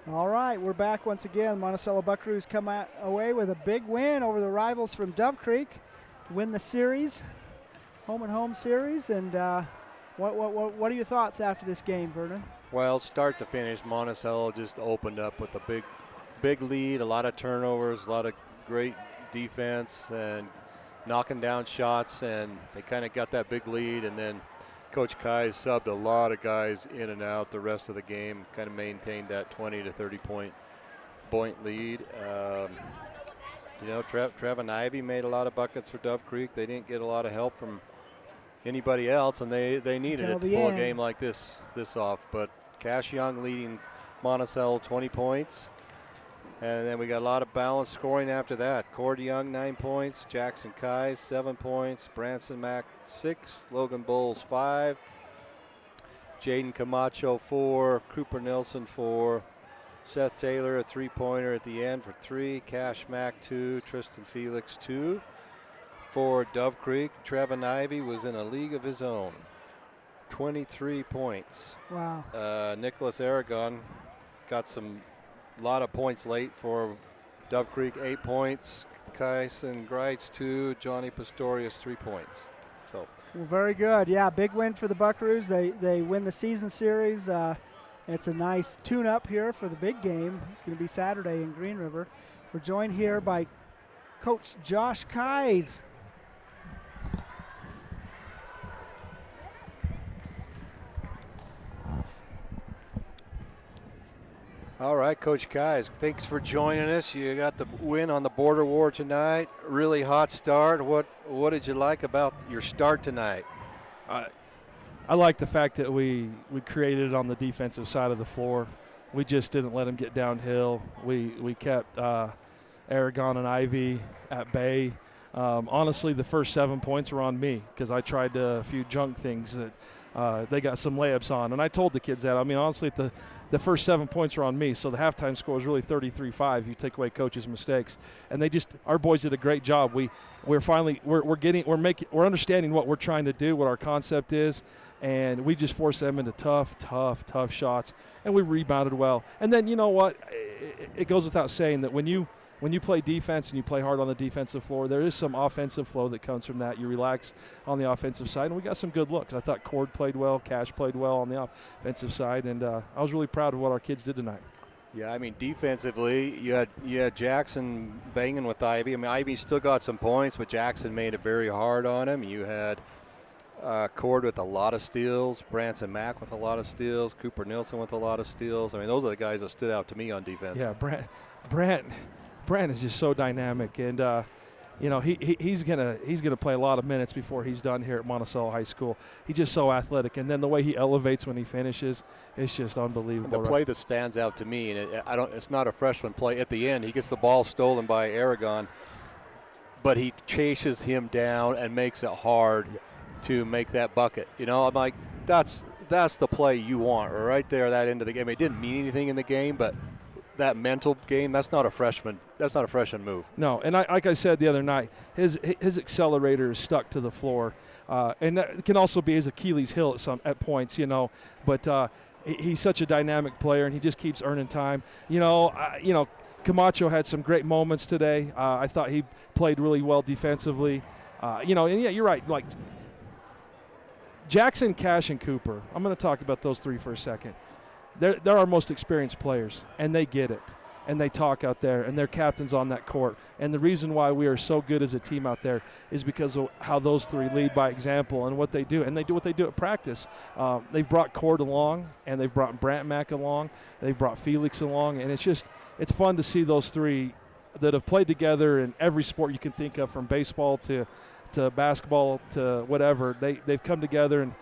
All right, we're back once again. Monticello Buckaroos come away with a big win over the rivals from Dove Creek, win the series, home and home series. And what are your thoughts after this game, Vernon?
Well, start to finish, Monticello just opened up with a big lead, a lot of turnovers, a lot of great defense, and knocking down shots, and they kind of got that big lead, and then Coach Kai subbed a lot of guys in and out the rest of the game, kind of maintained that 20 to 30 point lead. Trevin Ivey made a lot of buckets for Dove Creek. They didn't get a lot of help from anybody else, and they needed it to pull a game like this off. But Cash Young leading Monticello 20 points. And then we got a lot of balanced scoring after that. Cord Young, 9 points. Jackson Kai, 7 points. Branson Mack, 6. Logan Bowles, 5. Jaden Camacho, 4. Cooper Nilsson, 4. Seth Taylor, a 3-pointer at the end for 3. Cash Mack, 2. Tristan Felix, 2. For Dove Creek, Trevin Ivey was in a league of his own. 23 points.
Wow.
Nicholas Aragon got a lot of points late for Dove Creek, 8 points. Kyson Greitz, 2. Johnny Pastorius, 3 points. So,
well, very good. Yeah, big win for the Buckaroos. They win the season series. It's a nice tune-up here for the big game. It's going to be Saturday in Green River. We're joined here by Coach Josh Kais.
all right, Coach Kais, thanks for joining us. You got the win on the border war tonight. Really hot start. What did you like about your start tonight?
I like the fact that we created it on the defensive side of the floor. We just didn't let them get downhill. We kept Aragon and Ivy at bay. Honestly, the first 7 points were on me because I tried a few junk things that they got some layups on. And I told the kids that. I mean, honestly, the first 7 points were on me. So the halftime score was really 33-5. You take away coach's mistakes, and our boys did a great job. We're understanding what we're trying to do, what our concept is, and we just forced them into tough shots, and we rebounded well. And then you know what? It goes without saying that when you play defense and you play hard on the defensive floor, there is some offensive flow that comes from that. You relax on the offensive side, and we got some good looks. I thought Cord played well, Cash played well on the offensive side, and I was really proud of what our kids did tonight.
Yeah, I mean, defensively, you had Jackson banging with Ivy. I mean, Ivy still got some points, but Jackson made it very hard on him. You had Cord with a lot of steals, Branson Mack with a lot of steals, Cooper Nilsson with a lot of steals. I mean, those are the guys that stood out to me on defense.
Yeah, Brant is just so dynamic, and he's gonna play a lot of minutes before he's done here at Monticello High School. He's just so athletic, and then the way he elevates when he finishes, it's just unbelievable.
And the play that stands out to me, and it's not a freshman play. At the end, he gets the ball stolen by Aragon, but he chases him down and makes it hard to make that bucket. You know, I'm like, that's the play you want right there, that end of the game. It didn't mean anything in the game, but that mental game, that's not a freshman move.
No, and like I said the other night, his accelerator is stuck to the floor, and that can also be his Achilles heel at points, but he's such a dynamic player, and he just keeps earning time. Camacho had some great moments today. I thought he played really well defensively. And yeah, you're right. Like Jackson, Cash, and Cooper. I'm going to talk about those three for a second. They're our most experienced players, and they get it. And they talk out there, and they're captains on that court. And the reason why we are so good as a team out there is because of how those three lead by example and what they do. And they do what they do at practice. They've brought Cord along, and they've brought Brant Mack along. They've brought Felix along. And it's fun to see those three that have played together in every sport you can think of, from baseball to basketball to whatever. They've come together, and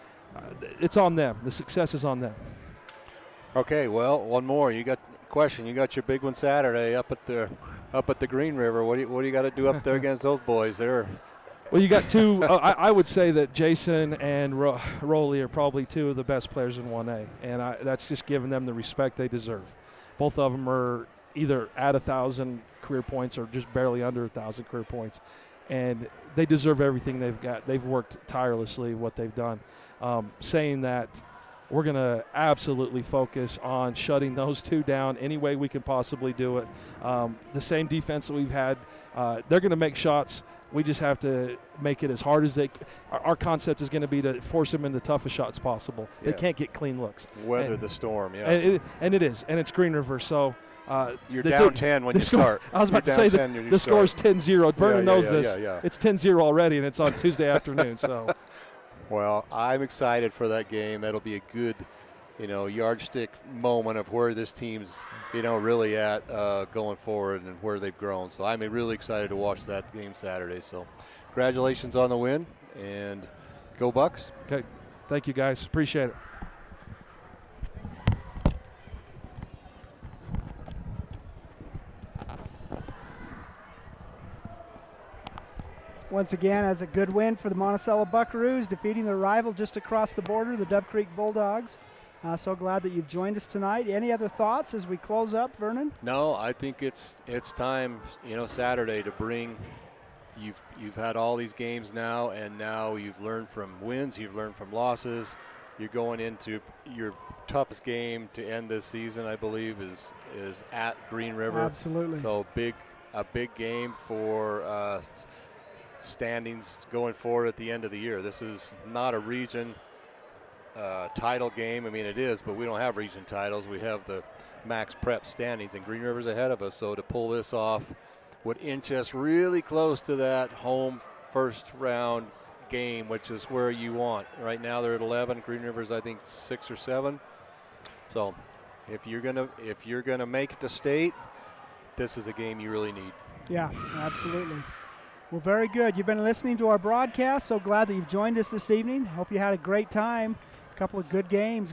it's on them. The success is on them.
Okay, well, one more. You got your big one Saturday up at the Green River. What do you got to do up there against those boys? Well,
you got two. I would say that Jason and Rowley are probably two of the best players in 1A, and that's just giving them the respect they deserve. Both of them are either at 1,000 career points or just barely under 1,000 career points, and they deserve everything they've got. They've worked tirelessly what they've done. Saying that, we're going to absolutely focus on shutting those two down any way we can possibly do it. The same defense that we've had, they're going to make shots. We just have to make it as hard as our concept is going to be to force them in the toughest shots possible.
Yeah.
They can't get clean looks.
Weather the storm, yeah.
And it is, and it's Green River, so
you're down 10 when you start.
I was about to say the score is 10-0. Vernon knows this.
Yeah.
It's 10-0 already, and it's on Tuesday afternoon. So.
Well, I'm excited for that game. That'll be a good, yardstick moment of where this team's, really at going forward and where they've grown. So I'm really excited to watch that game Saturday. So congratulations on the win, and go Bucks.
Okay. Thank you, guys. Appreciate it.
Once again, as a good win for the Monticello Buckaroos, defeating their rival just across the border, the Dove Creek Bulldogs. So glad that you've joined us tonight. Any other thoughts as we close up, Vernon?
No, I think it's time, Saturday to bring. You've had all these games now, and now you've learned from wins, you've learned from losses. You're going into your toughest game to end this season, I believe, is at Green River.
Absolutely.
So a big game for standings going forward at the end of the year. This is not a region title game. I mean, it is, but we don't have region titles. We have the Max Prep standings, and Green River's ahead of us. So to pull this off would inch us really close to that home first round game, which is where you want. Right now they're at 11. Green River's, I think, 6 or 7. So if you're gonna make it to state, this is a game you really need.
Yeah, absolutely. Well, very good. You've been listening to our broadcast. So glad that you've joined us this evening. Hope you had a great time. A couple of good games.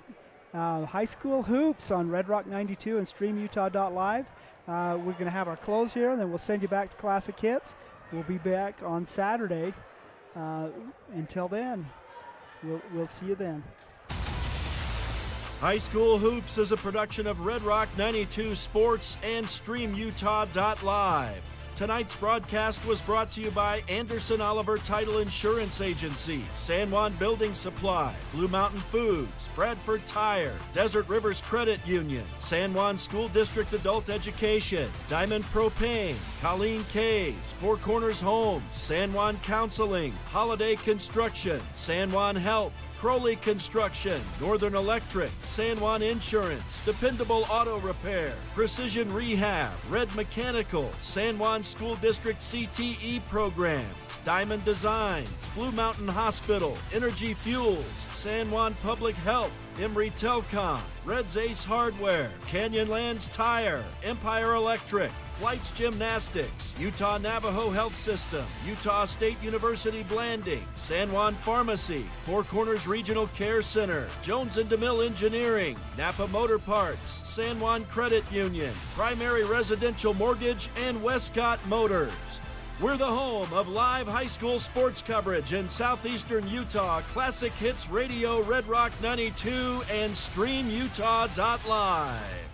High school hoops on Red Rock 92 and StreamUtah.live. We're going to have our close here, and then we'll send you back to Classic Hits. We'll be back on Saturday. Until then, we'll see you then.
High School Hoops is a production of Red Rock 92 Sports and StreamUtah.live. Tonight's broadcast was brought to you by Anderson Oliver Title Insurance Agency, San Juan Building Supply, Blue Mountain Foods, Bradford Tire, Desert Rivers Credit Union, San Juan School District Adult Education, Diamond Propane, Colleen Kays, Four Corners Homes, San Juan Counseling, Holiday Construction, San Juan Health, Crowley Construction, Northern Electric, San Juan Insurance, Dependable Auto Repair, Precision Rehab, Red Mechanical, San Juan School District CTE Programs, Diamond Designs, Blue Mountain Hospital, Energy Fuels, San Juan Public Health, Emory Telcom, Red's Ace Hardware, Canyonlands Tire, Empire Electric, Flights Gymnastics, Utah Navajo Health System, Utah State University Blanding, San Juan Pharmacy, Four Corners Regional Care Center, Jones & DeMille Engineering, Napa Motor Parts, San Juan Credit Union, Primary Residential Mortgage, and Westcott Motors. We're the home of live high school sports coverage in southeastern Utah, Classic Hits Radio, Red Rock 92, and StreamUtah.live.